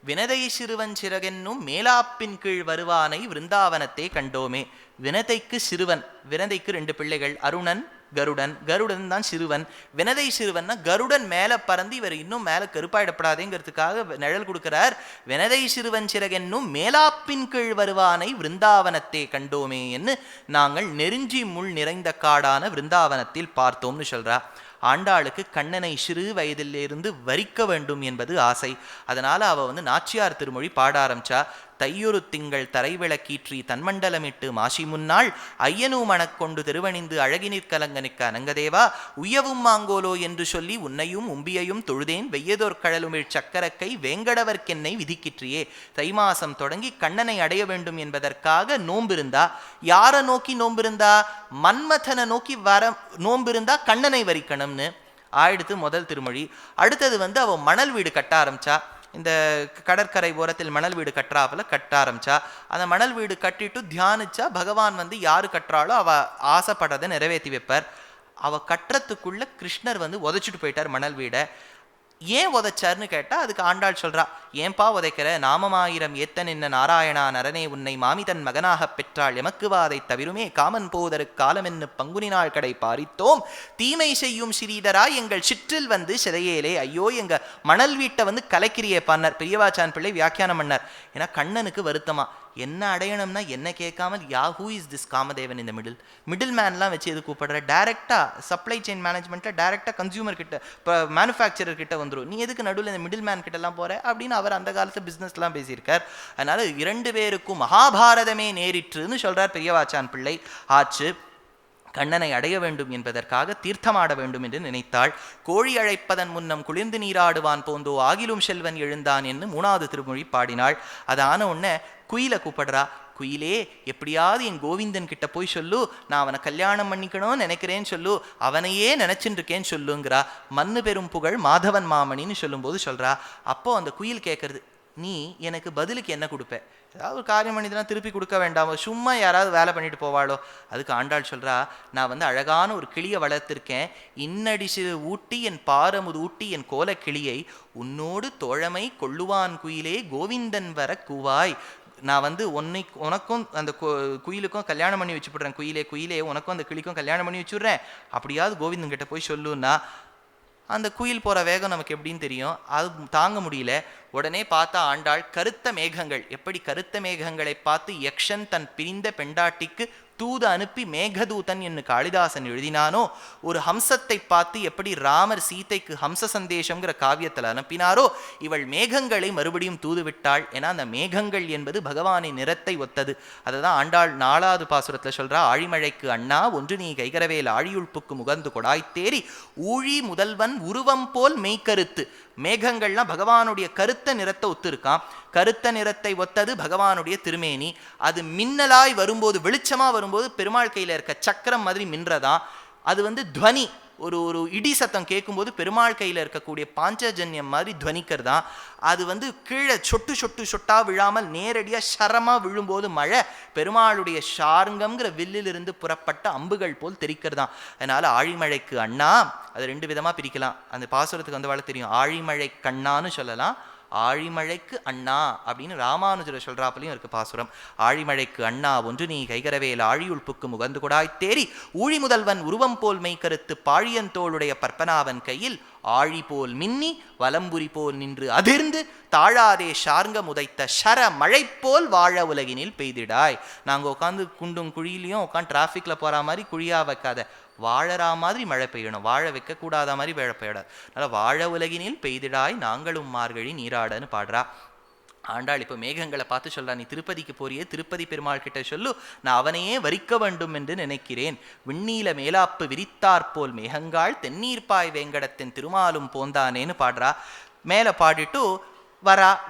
வினதை சிறுவன் சிறகென்னும் மேலாப்பின் கீழ் வருவானை விருந்தாவனத்தை கண்டோமே. வினதைக்கு சிறுவன், வினதைக்கு 2 பிள்ளைகள், அருணன் கருடன், கருடன் தான் சிறுவன். வினதை சிறுவன்னா கருடன் மேலே பறந்து இவர் இன்னும் மேலே கருப்பாயிடப்படாதேங்கிறதுக்காக நிழல் கொடுக்கிறார். வினதை சிறுவன் சிறகென்னும் மேலாப்பின் கீழ் வருவானை விருந்தாவனத்தே கண்டோமே என்று நாங்கள் நெருஞ்சி முள் நிறைந்த காடான விருந்தாவனத்தில் பார்த்தோம்னு சொல்றா. ஆண்டாளுக்கு கண்ணனை சிறு வயதிலிருந்து வரிக்க வேண்டும் என்பது ஆசை. அதனால அவ நாச்சியார் திருமொழி பாட ஆரம்பிச்சா. தையொரு திங்கள் தரைவிளக்கீற்றி தன்மண்டலமிட்டு மாசி முன்னாள் ஐயனு மணக்கொண்டு திருவணிந்து அழகினிற் கலங்கனுக்கு அனங்கதேவா உய்யவும் மாங்கோலோ என்று சொல்லி உன்னையும் உம்பியையும் தொழுதேன் வெய்யதோர் கழலுமிழ் சக்கரக்கை வேங்கடவர்க்கென்னை விதிக்கிற்றியே. தை மாசம் தொடங்கி கண்ணனை அடைய வேண்டும் என்பதற்காக நோம்பிருந்தா. யாரை நோக்கி நோம்பிருந்தா? மன்மதனை நோக்கி வர நோம்பிருந்தா கண்ணனை வரிக்கணும்னு ஆயிடுத்து முதல் திருமொழி. அடுத்தது அவ மணல் வீடு கட்ட ஆரம்பிச்சா. இந்த கடற்கரை ஓரத்தில் மணல் வீடு கட்டுறாப்புல கட்ட ஆரம்பிச்சா. அந்த மணல் வீடு கட்டிட்டு தியானிச்சா பகவான் யாரு கட்டுறாளோ அவ ஆசைப்படுறதை நிறைவேற்றி வைப்பார். அவ கட்டுறதுக்குள்ள கிருஷ்ணர் உதைச்சிட்டு போயிட்டார் மணல் வீடை. ஏன் உதைச்சார்னு கேட்டா அதுக்கு ஆண்டாள் சொல்றா, ஏன்பா உதைக்கிற? நாமமாயிரம் ஏத்தன் என்ன நாராயணா நரனே உன்னை மாமிதன் மகனாக பெற்றாள் எமக்குவாதை தவிருமே காமன் போதருக்கு காலமென்னு பங்குனி நாள் கடை பாரித்தோம் தீமை செய்யும் ஸ்ரீதரா எங்கள் சிற்றில் சிதையேலே. ஐயோ எங்க மணல் வீட்டை கலைக்கிறியே பண்ணார் பெரியவாச்சான் பிள்ளை வியாக்கியானம் பண்ணார். ஏன்னா கண்ணனுக்கு வருத்தமா என்ன அடையணும்னா என்ன கேட்காமல் ஹூ இஸ் திஸ் காமதேவன் இந்த மிடில் மேன்லாம் வச்சு எது கூப்பிடுற? டைரக்டாக சப்ளை செயின் மேனேஜ்மெண்ட்டில் டைரக்டாக கன்சியூமர் கிட்ட இப்போ மேனுஃபேக்சரர் கிட்ட வந்துடும். நீ எதுக்கு நடுவில் இந்த மிடில் மேன் கிட்டலாம் போகிற அப்படின்னு அவர் அந்த காலத்தில் பிஸ்னஸ்லாம் பேசியிருக்கார். அதனால் 2 பேருக்கும் மகாபாரதமே நேரிற்றுன்னு சொல்கிறார் பெரியவாச்சான் பிள்ளை. ஆச்சு கண்ணனை அடைய வேண்டும் என்பதற்காக தீர்த்தமாட வேண்டும் என்று நினைத்தாள். கோழி அழைப்பதன் முன்னம் குளிர்ந்து நீராடுவான் போந்தோ ஆகிலும் செல்வன் எழுந்தான் என்று 3வது திருமொழி பாடினாள். அதான உடனே குயிலை கூப்பிடுறா. குயிலே எப்படியாவது என் கோவிந்தன் கிட்ட போய் சொல்லு, நான் அவனை கல்யாணம் பண்ணிக்கணும்னு நினைக்கிறேன்னு சொல்லு, அவனையே நினைச்சுட்டு இருக்கேன்னு சொல்லுங்கிறா. மண்ணு பெரும் புகழ் மாதவன் மாமணின்னு சொல்லும்போது சொல்றா. அப்போ அந்த குயில் கேட்கறது, நீ எனக்கு பதிலுக்கு என்ன கொடுப்ப? ஏதாவது ஒரு காரியம் பண்ணிதான் திருப்பி கொடுக்க வேண்டாமோ, சும்மா யாராவது வேலை பண்ணிட்டு போவாளோ? அதுக்கு ஆண்டாள் சொல்றா, நான் அழகான ஒரு கிளியை வளர்த்திருக்கேன். இன்னடி சிறு ஊட்டி என் பாரமுது ஊட்டி என் கோல கிளியை உன்னோடு தோழமை கொள்ளுவான் குயிலே கோவிந்தன் வர கூவாய். நான் உனக்கும் அந்த குயிலுக்கும் கல்யாணம் பண்ணி வச்சுப்படுறேன். குயிலே குயிலே உனக்கும் அந்த கிளிக்கும் கல்யாணம் பண்ணி வச்சுடுறேன், அப்படியாவது கோவிந்தன் கிட்ட போய் சொல்லுன்னா. அந்த குயில் போகிற வேகம் நமக்கு எப்படின்னு தெரியும். அது தாங்க முடியல. உடனே பார்த்தா ஆண்டாள் கருத்த மேகங்கள், எப்படி கருத்த மேகங்களை பார்த்து யக்ஷன் தன் பிரிந்த பெண்டாட்டிக்கு தூது அனுப்பி மேகதூதன் என்று காளிதாசன் எழுதினானோ, ஒரு ஹம்சத்தை பார்த்து எப்படி ராமர் சீதைக்கு ஹம்ச சந்தேசம்ங்கிற காவியத்தில் அனுப்பினாரோ, இவள் மேகங்களை மறுபடியும் தூது விட்டாள். ஏன்னா அந்த மேகங்கள் என்பது பகவானின் நிறத்தை ஒத்தது. அதை தான் ஆண்டாள் 4வது பாசுரத்தில் சொல்றா. ஆழிமழைக்கு அண்ணா ஒன்று நீ கைகரவேல் ஆழியுள்புக்கு முகந்து கொடாய்த்தேரி ஊழி முதல்வன் உருவம் போல் மெய்கருத்து. மேகங்கள்லாம் பகவானுடைய கருத்த நிறத்தை ஒத்து இருக்கான். கருத்த நிறத்தை ஒத்தது பகவானுடைய திருமேனி. அது மின்னலாய் வரும்போது, வெளிச்சமா வரும்போது பெருமாள் கையில இருக்க சக்கரம் மாதிரி மின்றதான். அது துவனி, ஒரு இடி சத்தம் கேட்கும்போது பெருமாள் கையில் இருக்கக்கூடிய பாஞ்சஜன்யம் மாதிரி துவனிக்கிறதான். அது கீழே சொட்டு சொட்டு சொட்டா விழாமல் நேரடியாக சரமாக விழும்போது மழை பெருமாளுடைய ஷார்ங்கம்ங்கிற வில்லிலிருந்து புறப்பட்ட அம்புகள் போல் தெரிக்கிறதான். அதனால் ஆழிமழைக்கு அண்ணா, அது 2 விதமாக பிரிக்கலாம். அந்த பாசுரத்துக்கு வாழ தெரியும். ஆழிமழை கண்ணான்னு சொல்லலாம், ஆழிமழைக்கு அண்ணா அப்படின்னு ராமானுஜரை சொல்றாப்புலையும் இருக்கு பாசுரம். ஆழிமழைக்கு அண்ணா ஒன்று நீ கைகரவேல் ஆழியுள்புக்கு முகந்து கொடாய்த்தேரி ஊழி முதல்வன் உருவம் போல் மெய்கருத்து பாழியந்தோளுடைய பற்பனாவன் கையில் ஆழி போல் மின்னி வலம்புரி போல் நின்று அதிர்ந்து தாழாதே ஷார்ங்க முதைத்த ஷர மழை போல் வாழ உலகினில் பெய்திடாய். நாங்கள் உட்காந்து குண்டும் குழியிலையும் உட்காந்து டிராஃபிக்கில் போகிற மாதிரி குழியா வைக்காத, வாழறா மாதிரி மழை பெய்யணும், வாழ வைக்கக்கூடாத மாதிரி மழை பெய்யடாது. அதனால் வாழ உலகினில் பெய்திடாய் நாங்களும் மார்கழி நீராடன்னு பாடுறா. ஆண்டாள் இப்போ மேகங்களை பார்த்து சொல்றா, நீ திருப்பதிக்கு போறியே, திருப்பதி பெருமாள் கிட்ட சொல்லு, நான் அவனையே வரிக்க வேண்டும் என்று நினைக்கிறேன். விண்ணீல மேலாப்பு விரித்தாற்போல் மேகங்காள் தென்னீர்ப்பாய் வேங்கடத்தின் திருமாலும் போந்தானேன்னு பாடுறா. மேலே பாடிட்டு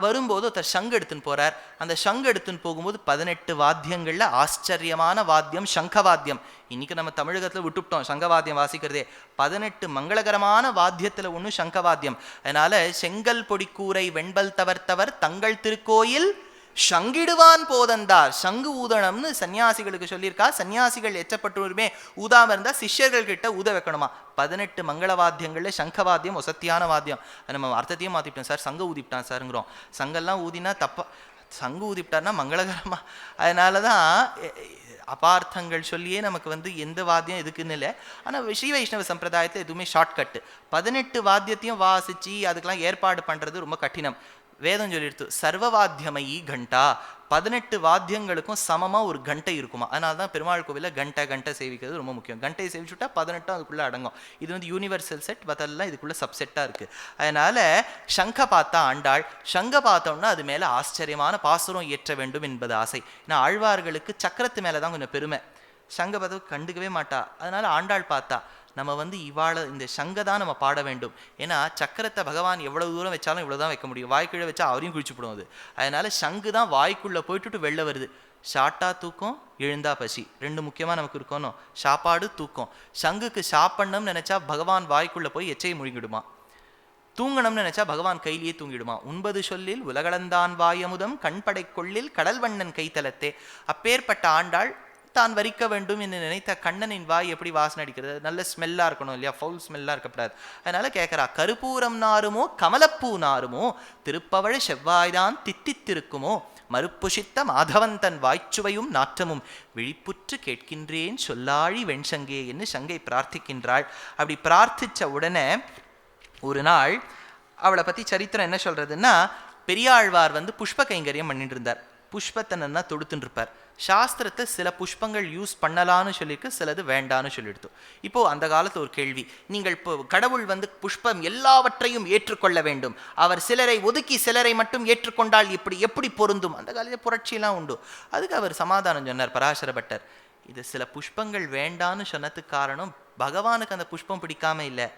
வரும்போது ஒருத்தர் சங்கு எடுத்துன்னு போறார். அந்த சங்கு எடுத்துன்னு போகும்போது 18 வாத்தியங்கள்ல ஆச்சரியமான வாத்தியம் சங்கவாத்தியம். இன்னைக்கு நம்ம தமிழகத்தில் விட்டுவிட்டோம் சங்கவாத்தியம் வாசிக்கிறதே. 18 மங்களகரமான வாத்தியத்தில் ஒன்று சங்கவாத்தியம். அதனால செங்கல் பொடிக்கூரை வெண்பல் தவர்த்தவர் தங்கள் திருக்கோயில் சங்கிடுவான் போதந்தார். சங்கு ஊதனம்னு சன்னியாசிகளுக்கு சொல்லியிருக்கா. சன்னியாசிகள் எச்சப்பட்டுமே ஊதாம இருந்தா சிஷ்யர்கள் கிட்ட ஊத வைக்கணுமா. 18 மங்கள வாத்தியங்கள்ல சங்கவாத்தியம் ஒசத்தியான வாத்தியம். நம்ம அர்த்தத்தையும் மாத்திட்டோம் சார், சங்க ஊதிவிட்டான் சாருங்கிறோம். சங்கெல்லாம் ஊதினா தப்பா, சங்கு ஊதிவிட்டார்னா மங்களகரமாக. அதனால தான் அபார்த்தங்கள் சொல்லியே நமக்கு எந்த வாத்தியம் எதுக்குன்னு இல்லை. ஆனால் ஸ்ரீ வைஷ்ணவ சம்பிரதாயத்தில் எதுவுமே ஷார்ட்கட்டு. 18 வாத்தியத்தையும் வாசித்து அதுக்கெல்லாம் ஏற்பாடு பண்ணுறது ரொம்ப கடினம். வேதம் சொல்லிடுத்து சர்வவாத்தியமயி கண்டா, 18 வாத்தியங்களுக்கும் சமமாக ஒரு கண்டை இருக்குமா. அதனால தான் பெருமாள் கோவிலில் கண்டை சேவிக்கிறது ரொம்ப முக்கியம். கண்டையை சேவிச்சுட்டா 18 அதுக்குள்ளே அடங்கும். இது யூனிவர்சல் செட், அதெல்லாம் இதுக்குள்ளே சப்செட்டாக இருக்குது. அதனால் சங்க பார்த்தா ஆண்டாள், சங்க பார்த்தோம்னா அது மேலே ஆச்சரியமான பாசுரம் ஏற்ற வேண்டும் என்பது ஆசை. ஏன்னா ஆழ்வார்களுக்கு சக்கரத்து மேலே தான் கொஞ்சம் பெருமை, சங்க பார்த்து கண்டுக்கவே மாட்டா. அதனால் ஆண்டாள் பார்த்தா நம்ம இவாள இந்த சங்க தான் நம்ம பாட வேண்டும். ஏன்னா சக்கரத்தை பகவான் எவ்வளவு தூரம் வச்சாலும் இவ்வளோ தான் வைக்க முடியும், வாய்க்குள்ளே வச்சா அவரையும் குளிச்சுப்படும் அது. அதனால சங்கு தான் வாய்க்குள்ளே போயிட்டு வெளில வருது. ஷாட்டா தூக்கம், எழுந்தா பசி, ரெண்டு முக்கியமாக நமக்கு இருக்கணும். சாப்பாடு தூக்கம். சங்குக்கு சாப்பிடணும்னு நினச்சா பகவான் வாய்க்குள்ளே போய் எச்சையை முழுங்கிடுமா, தூங்கணும்னு நினச்சா பகவான் கையிலேயே தூங்கிடுமா. 9 சொல்லில் உலகளந்தான் வாயமுதம் கண்படை கொள்ளில் கடல்வண்ணன் கைத்தலத்தே. அப்பேற்பட்ட ஆண்டாள் தான் வரிக்க வேண்டும் என்று நினைத்த கண்ணனின் வாய் எப்படி வாசனை அடிக்கிறது, நல்ல ஸ்மெல்லாக இருக்கணும் இல்லையா, ஃபவுல் ஸ்மெல்லாக இருக்கக்கூடாது. அதனால கேட்குறா, கருப்பூரம் நாருமோ கமலப்பூ நாருமோ திருப்பவழ செவ்வாய்தான் தித்தித்திருக்குமோ மறுப்புஷித்த மாதவந்தன் வாய்ச்சுவையும் நாற்றமும் விழிப்புற்று கேட்கின்றேன் சொல்லாழி வெண்சங்கே என்று சங்கை பிரார்த்திக்கின்றாள். அப்படி பிரார்த்தித்த உடனே ஒரு நாள் அவளை பற்றி சரித்திரம் என்ன சொல்கிறதுன்னா, பெரியாழ்வார் புஷ்ப கைங்கரியம் பண்ணிட்டு இருந்தார். புஷ்பத்தை நல்லா தொடுத்துட்டு இருப்பார். சாஸ்திரத்தை சில புஷ்பங்கள் யூஸ் பண்ணலான்னு சொல்லியிருக்கு, சிலது வேண்டான்னு சொல்லிடுத்து. இப்போது அந்த காலத்தில் ஒரு கேள்வி, நீங்கள் இப்போ கடவுள் புஷ்பம் எல்லாவற்றையும் ஏற்றுக்கொள்ள வேண்டும், அவர் சிலரை ஒதுக்கி சிலரை மட்டும் ஏற்றுக்கொண்டால் எப்படி பொருந்தும்? அந்த காலத்தில் புரட்சியெல்லாம் உண்டு. அதுக்கு அவர் சமாதானம் சொன்னார் பராசர பட்டர். இது சில புஷ்பங்கள் வேண்டான்னு சொன்னதுக்கு காரணம் பகவானுக்கு அந்த புஷ்பம் பிடிக்காம இல்லை,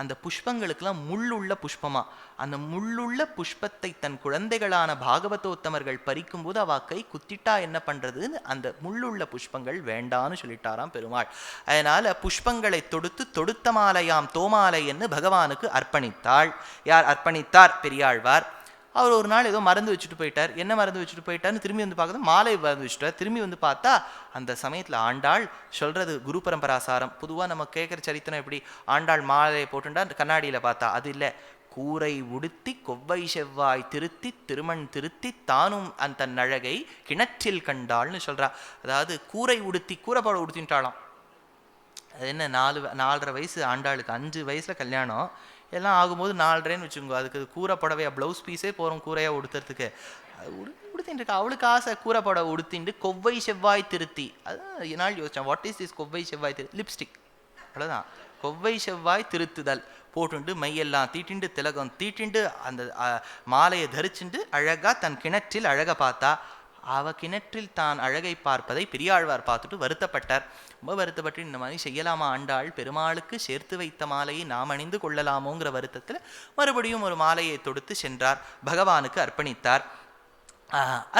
அந்த புஷ்பங்களுக்கெல்லாம் முள்ளுள்ள புஷ்பமா. அந்த முள்ளுள்ள புஷ்பத்தை தன் குழந்தைகளான பாகவதோத்தமர்கள் பறிக்கும்போது அவ கை குத்திட்டா என்ன பண்றதுன்னு அந்த முள்ளுள்ள புஷ்பங்கள் வேண்டான்னு சொல்லிட்டாராம் பெருமாள். அதனால புஷ்பங்களை தொடுத்த மாலையாம் தோமாலை என்று பகவானுக்கு அர்ப்பணித்தாள். யார் அர்ப்பணித்தார்? பெரியாழ்வார். அவர் ஒரு நாள் ஏதோ மறந்து வச்சுட்டு போயிட்டார். என்ன மறந்து வச்சுட்டு போயிட்டார்னு திரும்பி பார்க்குறது மாலை மறந்து வச்சுட்டார். திரும்பி பார்த்தா அந்த சமயத்தில் ஆண்டாள் சொல்கிறது குரு பரம்பராசாரம். பொதுவாக நம்ம கேட்குற சரித்திரம் எப்படி, ஆண்டாள் மாலையை போட்டுண்டா கண்ணாடியில் பார்த்தா அது இல்லை, கூரை உடுத்தி கொவ்வை செவ்வாய் திருத்தி திருமண் திருத்தி தானும் அந்த நழகை கிணற்றில் கண்டாள்னு சொல்கிறா. அதாவது கூரை உடுத்தி கூரைப்பாட உடுத்தின்ட்டாளாம். அது என்ன 4.5 வயசு ஆண்டாளுக்கு, 5 வயசில் கல்யாணம், எல்லாம் ஆகும்போது 4.5ன்னு வச்சுக்கோங்க. அதுக்கு கூரை புடவையா ப்ளவுஸ் பீஸே போகிறோம் கூரையாக உடுத்துறதுக்கு. உடுத்தின்னு இருக்கா. அவளுக்கு ஆசை கூரை புடவை உடுத்திட்டு கொவ்வை செவ்வாய் திருத்தி. அதுதான் என்னால் யோசித்தேன், வாட் இஸ் திஸ் கொவ்வை செவ்வாய் லிப்ஸ்டிக், அவ்வளோதான். கொவ்வை செவ்வாய் திருத்துதல் போட்டுண்டு மையெல்லாம் தீட்டிண்டு திலகம் தீட்டிண்டு அந்த மாலையை தரிச்சுண்டு அழகாக தன் கிணற்றில் அழகை பார்த்தா. அவ கிணற்றில் தான் அழகை பார்ப்பதை பெரியாழ்வார் பார்த்துட்டு வருத்தப்பட்டார். ரொம்ப வருத்தப்பட்டு இந்த மாதிரி செய்யலாமா ஆண்டாள், பெருமாளுக்கு சேர்த்து வைத்த மாலையை நாம் அணிந்து கொள்ளலாமோங்கிற வருத்தத்தில் மறுபடியும் ஒரு மாலையை தொடுத்து சென்றார், பகவானுக்கு அர்ப்பணித்தார்.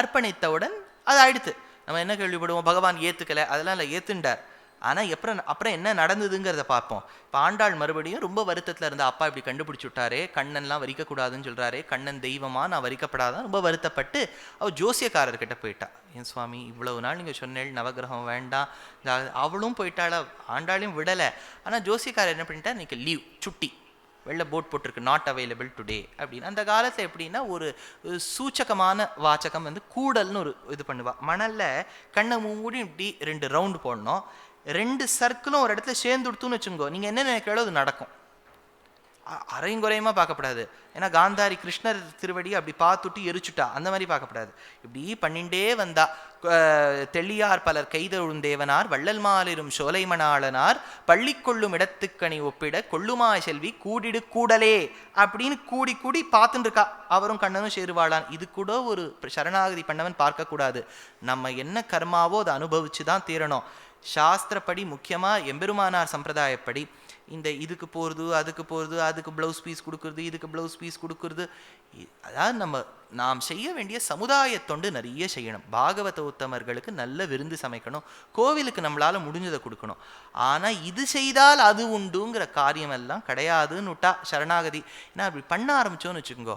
அர்ப்பணித்தவுடன் அது ஆயிடுத்து. நம்ம என்ன கேள்விப்படுவோம், பகவான் ஏற்றுக்கலை, அதெல்லாம் இல்லை, ஏற்றுண்டார். ஆனால் அப்புறம் என்ன நடந்ததுங்கிறத பார்ப்போம். இப்போ ஆண்டாள் மறுபடியும் ரொம்ப வருத்தத்தில் இருந்தா, அப்பா இப்படி கண்டுபிடிச்சி விட்டாரே, கண்ணன்லாம் வரிக்கக்கூடாதுன்னு சொல்கிறாரே, கண்ணன் தெய்வமா, நான் வரிக்கப்படாதான் ரொம்ப வருத்தப்பட்டு அவள் ஜோசியக்காரர்கிட்ட போயிட்டா. என் சுவாமி இவ்வளவு நாள் நீங்கள் சொன்னேள் நவகிரகம் வேண்டாம், அவளும் போயிட்டாள, ஆண்டாளையும் விடலை. ஆனால் ஜோசியக்காரர் என்ன பண்ணிட்டா, இன்னைக்கு லீவ் சுட்டி, வெளில போட் போட்டிருக்கு, நாட் அவைலபிள் டுடே அப்படின்னு. அந்த காலத்தில் எப்படின்னா ஒரு சூச்சகமான வாச்சகம் கூடல்னு ஒரு இது பண்ணுவா. மணலில் கண்ணை மூடி இப்படி 2 ரவுண்டு போடணும், 2 சர்க்கிளும் ஒரு இடத்துல சேர்ந்து கொடுத்துன்னு வச்சுங்கோ, நீங்கள் என்ன நினைக்கிறோ அது நடக்கும். அரையும் குறையுமா பார்க்கப்படாது. ஏன்னா காந்தாரி கிருஷ்ணர் திருவடி அப்படி பார்த்துட்டு எரிச்சுட்டா, அந்த மாதிரி பார்க்கப்படாது. இப்படி பண்ணிண்டே வந்தா. தெள்ளியார் பலர் கைதொழுந்தேவனார் வள்ளல் மாலிரும் சோலைமணாளனார் பள்ளி கொள்ளும் இடத்துக்கணி ஒப்பிட கொள்ளுமாய் செல்வி கூடிடு கூடலே அப்படின்னு கூடி கூடி பார்த்துட்டு இருக்கா. அவரும் கண்ணனும் சேருவாளான். இது கூட ஒரு சரணாகதி பண்ணவன் பார்க்கக்கூடாது. நம்ம என்ன கர்மாவோ அதை அனுபவிச்சு தான் தீரணும். சாஸ்திரப்படி முக்கியமாக எம்பெருமானார் சம்பிரதாயப்படி இந்த இதுக்கு போகிறது அதுக்கு போகிறது, அதுக்கு ப்ளவுஸ் பீஸ் கொடுக்குறது, இதுக்கு ப்ளவுஸ் பீஸ் கொடுக்குறது, அதாவது நாம் செய்ய வேண்டிய சமுதாய தொண்டு நிறைய செய்யணும். பாகவத உத்தமர்களுக்கு நல்ல விருந்து சமைக்கணும், கோவிலுக்கு நம்மளால் முடிஞ்சதை கொடுக்கணும். ஆனால் இது செய்தால் அது உண்டுங்கிற காரியம் எல்லாம் கிடையாதுன்னு விட்டா சரணாகதி. ஏன்னா அப்படி பண்ண ஆரம்பித்தோன்னு வச்சுக்கோங்க,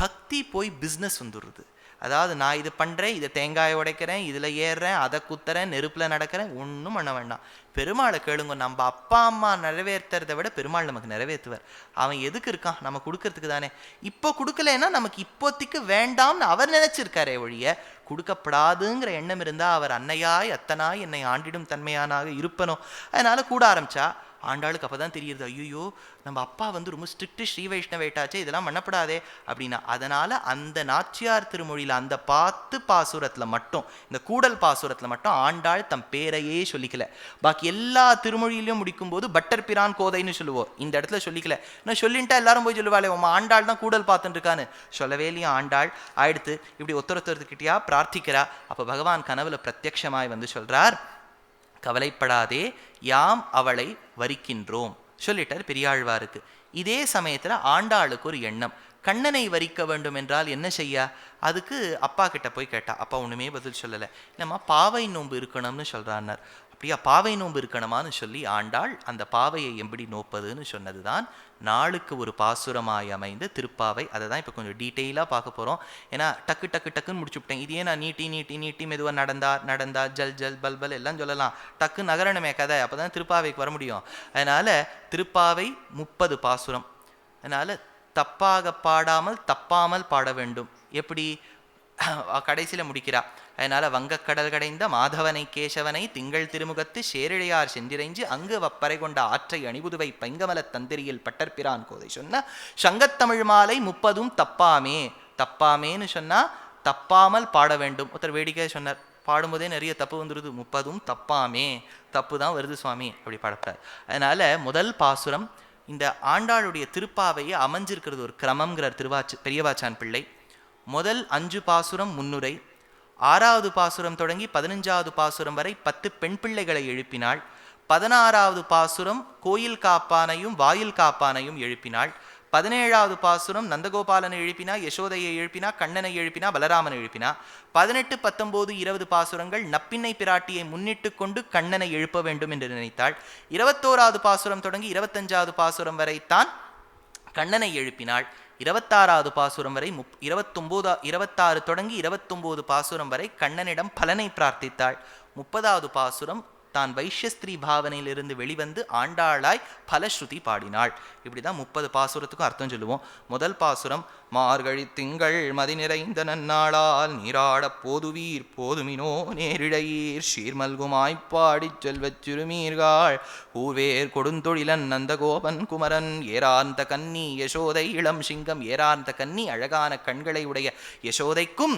பக்தி போய் பிஸ்னஸ் வந்துடுறது. அதாவது நான் இது பண்ணுறேன், இதை தேங்காயை உடைக்கிறேன், இதில் ஏறுறேன், அதை குத்துறேன், நெருப்பில் நடக்கிறேன், ஒன்றும் பண்ண வேண்டாம். பெருமாளை கேளுங்க. நம்ம அப்பா அம்மா நிறைவேற்றுறதை விட பெருமாள் நமக்கு நிறைவேற்றுவார். அவன் எதுக்கு இருக்கான்? நம்ம கொடுக்கறதுக்கு தானே. இப்போ கொடுக்கலன்னா நமக்கு இப்போதைக்கு வேண்டாம்னு அவர் நினைச்சிருக்காரே ஒழிய, கொடுக்கப்படாதுங்கிற எண்ணம் இருந்தால் அவர் அன்னையாய் அத்தனாய் என்னை ஆண்டிடும் தன்மையானாக இருப்பனோ. அதனால கூட ஆரம்பிச்சா ஆண்டாளுக்கு அப்போ தான் தெரியுது, ஐயோ நம்ம அப்பா வந்து ரொம்ப ஸ்ட்ரிக்ட் ஸ்ரீ வைஷ்ணவேட்டாச்சே, இதெல்லாம் பண்ணப்படாதே அப்படின்னா. அதனால் அந்த நாச்சியார் திருமொழியில் அந்த 10 பாசுரத்தில் மட்டும், இந்த கூடல் பாசுரத்தில் மட்டும் ஆண்டாள் தம் பேரையே சொல்லிக்கல. பாக்கி எல்லா திருமொழியிலையும் முடிக்கும்போது பட்டர் பிரான் கோதைன்னு சொல்லுவோம், இந்த இடத்துல சொல்லிக்கல. இன்னும் சொல்லிட்டா எல்லாரும் போய் சொல்லுவாளே உமா ஆண்டாள் தான் கூடல் பார்த்துட்டு இருக்கான்னு. சொல்லவே இல்லையா ஆண்டாள். ஆயிடுத்து இப்படி ஒருத்தருக்கிட்டையா பிரார்த்திக்கிறா. அப்போ பகவான் கனவுல பிரத்யக்ஷமாய் வந்து சொல்றார், கவலைப்படாதே, யாம் அவளை வரிக்கின்றோம் சொல்லிட்டார் பெரியாழ்வாருக்கு. இதே சமயத்தில் ஆண்டாளுக்கு ஒரு எண்ணம், கண்ணனை வரிக்க வேண்டும் என்றால் என்ன செய்ய? அதுக்கு அப்பா கிட்ட போய் கேட்டா. அப்பா ஒன்றுமே பதில் சொல்லலை. இல்லைம்மா பாவை நோன்பு இருக்கணும்னு சொல்கிறான்னார். அப்படியா, பாவை நோன்பு இருக்கணுமான்னு சொல்லி ஆண்டாள் அந்த பாவையை எப்படி நோப்பதுன்னு சொன்னது தான் நாளுக்கு ஒரு பாசுரமாய் அமைந்த திருப்பாவை. அதை தான் இப்போ கொஞ்சம் டீட்டெயிலாக பார்க்க போகிறோம். ஏன்னா டக்குன்னு முடிச்சுவிட்டேன். இதையே நான் நீட்டி மெதுவாக நடந்தா ஜல் ஜல் பல்பல் எல்லாம் சொல்லலாம். டக்கு நகரணமே கதை, அப்போ தான் திருப்பாவைக்கு வர முடியும். அதனால் திருப்பாவை 30 பாசுரம். அதனால் தப்பாக பாடாமல் தப்பாமல் பாட வேண்டும். எப்படி? கடைசியில் முடிக்கிறா. அதனால வங்கக்கடல் கடைந்த மாதவனை கேசவனை திங்கள் திருமுகத்து சேரிழையார் சென்றிரைஞ்சு அங்கு வப்பறை கொண்ட ஆற்றை அணிபுதுவை பைங்கமல தந்திரியில் பட்டர்பிரான் கோதை சொன்ன சங்கத்தமிழ் மாலை 30 தப்பாமே. தப்பாமேன்னு சொன்னா தப்பாமல் பாட வேண்டும். ஒருத்தர் வேடிக்கை சொன்னார், பாடும்போதே நிறைய தப்பு வந்துடுது, 30 தப்பாமே, தப்பு தான் வருது சுவாமி, அப்படி பாடப்படாது. அதனால முதல் பாசுரம் இந்த ஆண்டாளுடைய திருப்பாவையை அமைஞ்சிருக்கிறது ஒரு கிரமம்ங்கிறார் பெரியவாச்சான் பிள்ளை. முதல் 5 பாசுரம் முன்னுரை, 6வது பாசுரம் தொடங்கி 15வது பாசுரம் வரை 10 பெண் பிள்ளைகளை எழுப்பினாள். 16வது பாசுரம் கோயில் காப்பானையும் வாயில் காப்பானையும் எழுப்பினாள். 17வது பாசுரம் நந்தகோபாலனை எழுப்பினா, யசோதையை எழுப்பினா, கண்ணனை எழுப்பினா, பலராமனை எழுப்பினா. 18, 19, 20 பாசுரங்கள் நப்பின்னை பிராட்டியை முன்னிட்டு கொண்டு கண்ணனை எழுப்ப வேண்டும் என்று நினைத்தாள். 21வது பாசுரம் தொடங்கி 25வது பாசுரம் வரைத்தான் கண்ணனை எழுப்பினாள். 26வது பாசுரம் வரை 26 தொடங்கி 29 பாசுரம் வரை கண்ணனிடம் பலனை பிரார்த்தித்தாள். 30வது பாசுரம் தான் வைஷ்யஸ்திரீ பாவனையிலிருந்து வெளிவந்து ஆண்டாளாய் பலஸ்ருதி பாடினாள். இப்படிதான் 30 பாசுரத்துக்கும் அர்த்தம் சொல்லுவோம். முதல் பாசுரம், மார்கழி திங்கள் மதி நிறைந்த நன்னாளால் நீராட போதுவீர் போதுமினோ நேரிழையீர் ஷீர்மல்குமாய்ப்பாடி செல்வச் சிறுமீர்கள் ஊர்வேர் கொடுந்தொழிலன் நந்தகோபன் குமரன் ஏரார்ந்த கன்னி யசோதை இளம் சிங்கம். ஏரார்ந்த கன்னி அழகான கண்களை உடைய யசோதைக்கும்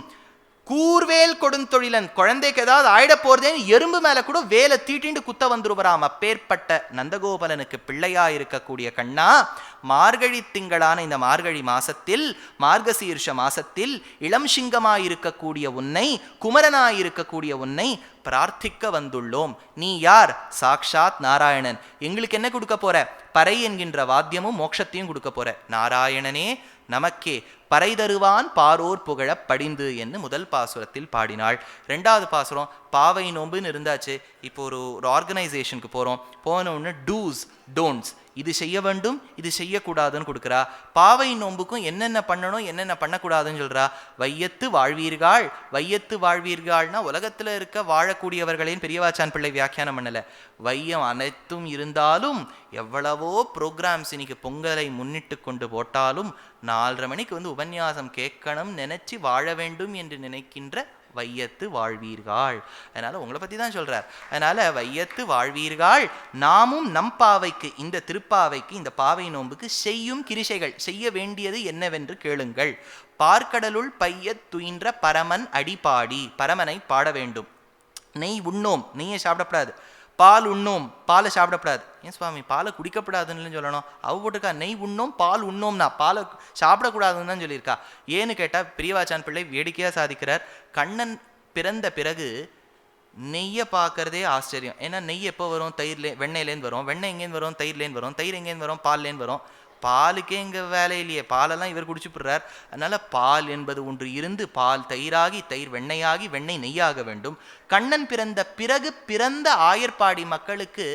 கூர்வேல் கொடுந்தொழிலன் குழந்தைக்கு ஏதாவது ஆயிட போறதேன்னு எறும்பு மேல கூட வேலை தீட்டிண்டு குத்த வந்துருவராம். அப்பேற்பட்ட நந்தகோபலனுக்கு பிள்ளையா இருக்கக்கூடிய கண்ணா, மார்கழி திங்களான இந்த மார்கழி மாசத்தில், மார்கசீர்ஷ மாசத்தில் இளம் சிங்கமாயிருக்கக்கூடிய உன்னை, குமரனாயிருக்கக்கூடிய உன்னை பிரார்த்திக்க வந்துள்ளோம். நீ யார்? சாக்ஷாத் நாராயணன். எங்களுக்கு என்ன கொடுக்க போற? பறை என்கின்ற வாத்தியமும் மோட்சத்தையும் கொடுக்க போற. நாராயணனே நமக்கே பறை தருவான் பாரோர் புகழ படிந்து என்று முதல் பாசுரத்தில் பாடினாள். 2வது பாசுரம் பாவை நோம்புன்னு இருந்தாச்சு. இப்போ ஒரு ஆர்கனைசேஷனுக்கு போகிறோம். போன உடனே டூஸ் டோன்ட்ஸ், இது செய்ய வேண்டும் இது செய்யக்கூடாதுன்னு கொடுக்குறா. பாவை நோம்புக்கும் என்னென்ன பண்ணணும் என்னென்ன பண்ணக்கூடாதுன்னு சொல்கிறா. வையத்து வாழ்வீர்கள், வையத்து வாழ்வீர்கள்னா உலகத்தில் இருக்க வாழக்கூடியவர்களேன்னு பெரியவாச்சான் பிள்ளை வியாக்கியானம் பண்ணலை. வையம் அனைத்தும் இருந்தாலும் எவ்வளவோ ப்ரோக்ராம்ஸ் இன்னைக்கு பொங்கலை முன்னிட்டு கொண்டு போட்டாலும் 4:30 மணிக்கு வந்து உபன்யாசம் கேட்கணும் நினைச்சு வாழ வேண்டும் என்று நினைக்கின்ற வையத்து வாழ்வீர்கள். அதனால உங்களை பத்தி தான் சொல்றார். அதனால வையத்து வாழ்வீர்கள், நாமும் நம் பாவைக்கு, இந்த திருப்பாவைக்கு, இந்த பாவை நோன்புக்கு செய்யும் கிரிசைகள், செய்ய வேண்டியது என்னவென்று கேளுங்கள். பார்க்கடலுள் பையத் துயின்ற பரமன் அடிபாடி, பரமனை பாட வேண்டும். நெய் உண்ணோம், நெய்யை சாப்பிடப்படாது. பால் உண்ணோம், பாலை சாப்பிடப்படாது. ஏன் சுவாமி பாலை குடிக்கப்படாதுன்னு சொல்லணும்? அவ போட்டுக்கா நெய் உண்ணோம் பால் உண்ணோம்னா பாலை சாப்பிடக்கூடாதுன்னு தான் சொல்லியிருக்கா. ஏன்னு கேட்டால் பெரியவாச்சான் பிள்ளை வேடிக்கையாக சாதிக்கிறார். கண்ணன் பிறந்த பிறகு நெய்யை பார்க்கறதே ஆச்சரியம். ஏன்னா நெய் எப்போ வரும்? வெண்ணெயிலேருந்து வரும். வெண்ணெய் எங்கேருந்து வரும்? தயிர்லேருந்து வரும். தயிர் எங்கேருந்து வரும்? பால்லேருந்து வரும். பாலுக்கே இங்கே வேலை இல்லையே, பாலெல்லாம் இவர் குடிச்சுப்படுறார். அதனால பால் என்பது ஒன்று இருந்து பால் தயிராகி, தயிர் வெண்ணெயாகி, வெண்ணெய் நெய்யாக வேண்டும். கண்ணன் பிறந்த பிறகு பிறந்த ஆயர்பாடி மக்களுக்கு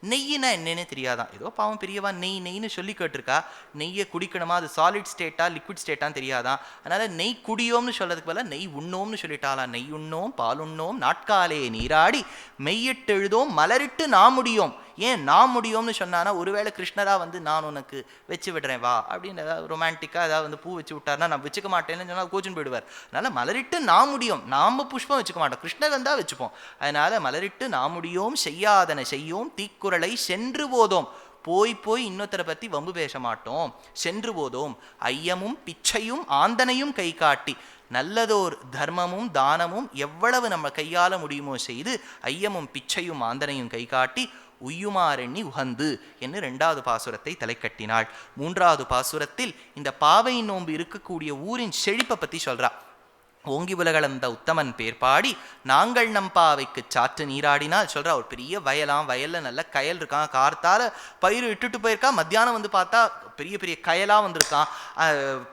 நெய்யினா என்னன்னு தெரியாதான். ஏதோ பாவம் பெரியவா நெய்ன்னு சொல்லி கேட்டிருக்கா. நெய்யை குடிக்கணுமா, அது சாலிட் ஸ்டேட்டா லிக்விட் ஸ்டேட்டான்னு தெரியாதான். அதனால நெய் குடியோம்னு சொல்றதுக்கு பதிலாக நெய் உண்ணோம்னு சொல்லிட்டாலாம். நெய் உண்ணோம் பால் உண்ணோம் நாட்காலே நீராடி மெய்யிட்டு எழுதோம் மலரிட்டு நான் முடியோம். ஏன் நான் முடியும்னு சொன்னான்னா, ஒருவேளை கிருஷ்ணரா வந்து நான் உனக்கு வச்சு விடுறேன் வா அப்படின்னு ஏதாவது ரொமான்டிக்காக ஏதாவது வந்து பூ வச்சு விட்டார்னா நான் வச்சுக்க மாட்டேன்னு சொன்னால் கோச்சுன்னு போயிடுவார். அதனால் மலரிட்டு நான் முடியும், நாம் புஷ்பம் வச்சுக்க மாட்டோம், கிருஷ்ணர் வந்தால் வச்சுப்போம். அதனால் மலரிட்டு நான் முடியோம் செய்யாதன செய்யோம் தீக்குறளை சென்று போதோம். போய் போய் இன்னொருத்தரை பற்றி வம்பு பேச மாட்டோம். சென்று போதோம் ஐயமும் பிச்சையும் ஆந்தனையும் கை காட்டி, நல்லதோர் தர்மமும் தானமும் எவ்வளவு நம்ம கையாள முடியுமோ செய்து ஐயமும் பிச்சையும் ஆந்தனையும் கை காட்டி உய்யுமாறெண்ணி உகந்து என்று 2வது பாசுரத்தை தலை கட்டினாள். 3வது பாசுரத்தில் இந்த பாவை நோன்பு இருக்கக்கூடிய ஊரின் செழிப்பை பற்றி சொல்றா. ஓங்கி உலகளந்த உத்தமன் பேர் பாடி நாங்கள் நம்பாவைக்கு சாற்று நீராடினால் சொல்றா. ஒரு பெரிய வயலாம், வயல்ல நல்ல கயல் இருக்கான், கார்த்தால பயிர் இட்டுட்டு போயிருக்கா, மத்தியானம் வந்து பார்த்தா பெரிய பெரிய கயலாக வந்திருக்கான்,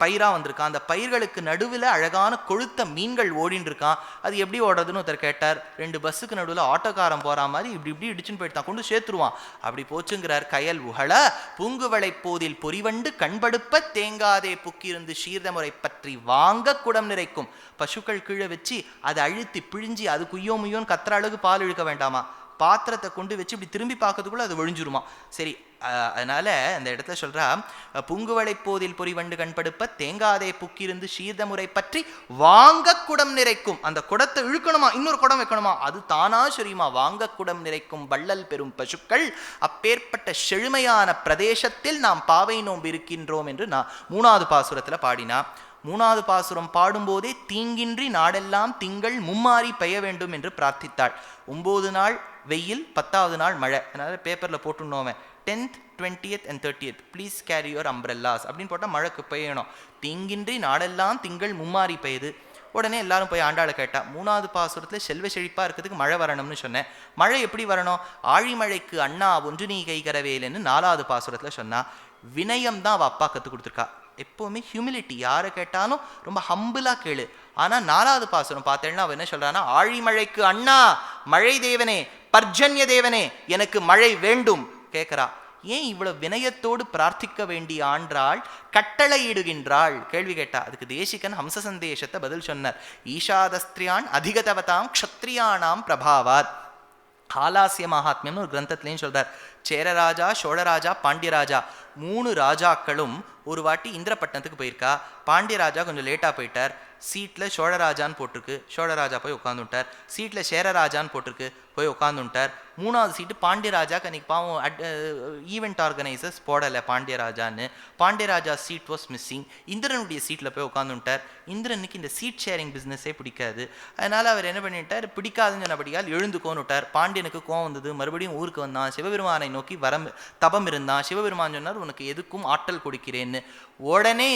பயிராக வந்திருக்கான். அந்த பயிர்களுக்கு நடுவில் அழகான கொழுத்த மீன்கள் ஓடின்னு இருக்கான். அது எப்படி ஓடுறதுன்னு ஒருத்தர் கேட்டார். 2 பஸ்ஸுக்கு நடுவில் ஆட்டோக்காரன் போகிற மாதிரி இப்படி இப்படி இடிச்சுன்னு போயிட்டான், கொண்டு சேர்த்துருவான். அப்படி போச்சுங்கிறார். கயல் உகள பூங்குவளை போதில் பொறிவண்டு கண்படுப்ப தேங்காதே புக்கிருந்து சீர்தமுறை பற்றி வாங்க குடம் நிறைக்கும். பசுக்கள் கீழே வச்சு அதை அழுத்தி பிழிஞ்சி அது குய்யோ முய்யோன்னு கத்துற அளவுக்கு பால் இழுக்க வேண்டாமா, பாத்திரத்தை கொண்டு வச்சு இப்படி திரும்பி பார்க்கறதுக்குள்ள அது ஒழிஞ்சிருமா. சரி, அதனால அந்த இடத்துல சொல்றா, புங்குவளை போதில் பொறிவண்டு கண்படுப்ப தேங்காதே புக்கிருந்து சீர்தமுறை பற்றி வாங்க குடம் நிறைக்கும். அந்த குடத்தை இழுக்கணுமா, இன்னொரு குடம் வைக்கணுமா, அது தானா சரியுமா. வாங்க குடம் நிறைக்கும் வள்ளல் பெரும் பசுக்கள் அப்பேற்பட்ட செழுமையான பிரதேசத்தில் நாம் பாவை நோன்பு இருக்கின்றோம் என்று நான் 3வது பாசுரத்துல பாடினா. 3வது பாசுரம் பாடும்போதே தீங்கின்றி நாடெல்லாம் திங்கள் மும்மாறி பெய்ய வேண்டும் என்று பிரார்த்தித்தாள். 9 நாள் வெயில், 10வது நாள் மழை. அதனால பேப்பர்ல போட்டுனோமே 10th 20th and 30th please carry your umbrellas அப்படின்னு போட்டால் மழைக்கு பெய்யணும். தீங்கின்றி நாடெல்லாம் திங்கள் மும்மாறி பெய்யுது. உடனே எல்லாரும் போய் ஆண்டாளை கேட்டா. 3வது பாசுரத்தில் செல்வ செழிப்பாக இருக்கிறதுக்கு மழை வரணும்னு சொன்னேன். மழை எப்படி வரணும்? ஆழிமழைக்கு அண்ணா ஒன்று நீ கைகரவேலன்னு 4வது பாசுரத்தில் சொன்னா. வினயம் தான் அவள் அப்பா கற்றுக் கொடுத்துருக்கா. எப்போவுமே ஹியூமிலிட்டி, யாரை கேட்டாலும் ரொம்ப ஹம்பிளாக கேளு. ஆனால் 4வது பாசுரம் பார்த்தேன்னா அவன் என்ன சொல்றான்னா, ஆழிமழைக்கு அண்ணா மழை தேவனே பர்ஜன்ய தேவனே எனக்கு மழை வேண்டும் கேட்கிறா. ஏன் இவ்வளவு வினயத்தோடு பிரார்த்திக்க வேண்டிய ஆண்டாள் கட்டளையிடுகின்றாள்? கேள்வி கேட்டா. அதுக்கு தேசிகன் ஹம்ச சந்தேசத்தை பதில் சொன்னார். ஈஷாதஸ்திரியான் அதிகதவதாம் க்ஷத்ரியானாம் பிரபாவாத். ஹாலாசிய மகாத்மியம்னு ஒரு கிரந்தத்திலையும் சொல்றார். சேரராஜா, சோழராஜா, பாண்டியராஜா 3 ராஜாக்களும் ஒரு வாட்டி இந்திரப்பட்டினத்துக்கு போயிருக்கா. பாண்டியராஜா கொஞ்சம் லேட்டாக போயிட்டார். சீட்டில் சோழராஜான்னு போட்டிருக்கு, சோழராஜா போய் உட்காந்துட்டார். சீட்டில் சேரராஜான்னு போட்டிருக்கு, போய் உட்காந்துட்டார். 3வது சீட்டு பாண்டியராஜாக்கு அன்றைக்கி பாவம் ஈவெண்ட் ஆர்கனைசர்ஸ் போடலை பாண்டியராஜான்னு. Pandiyaraja seat was missing. இந்திரனுடைய சீட்டில் போய் உட்காந்துட்டார். இந்திரனுக்கு இந்த சீட் ஷேரிங் பிஸ்னஸே பிடிக்காது. அதனால் அவர் என்ன பண்ணிட்டார், பிடிக்காதுன்னு சொன்னபடியால் எழுந்துக்கோன்னு விட்டார். பாண்டியனுக்கு கோவம் வந்தது. மறுபடியும் ஊருக்கு வந்தான். சிவபெருமானை நோக்கி தபம் இருந்தான். சிவபெருமான் சொன்னார், உனக்கு எதுக்கும் ஆற்றல் கொடுக்கிறேன்னு. உடனே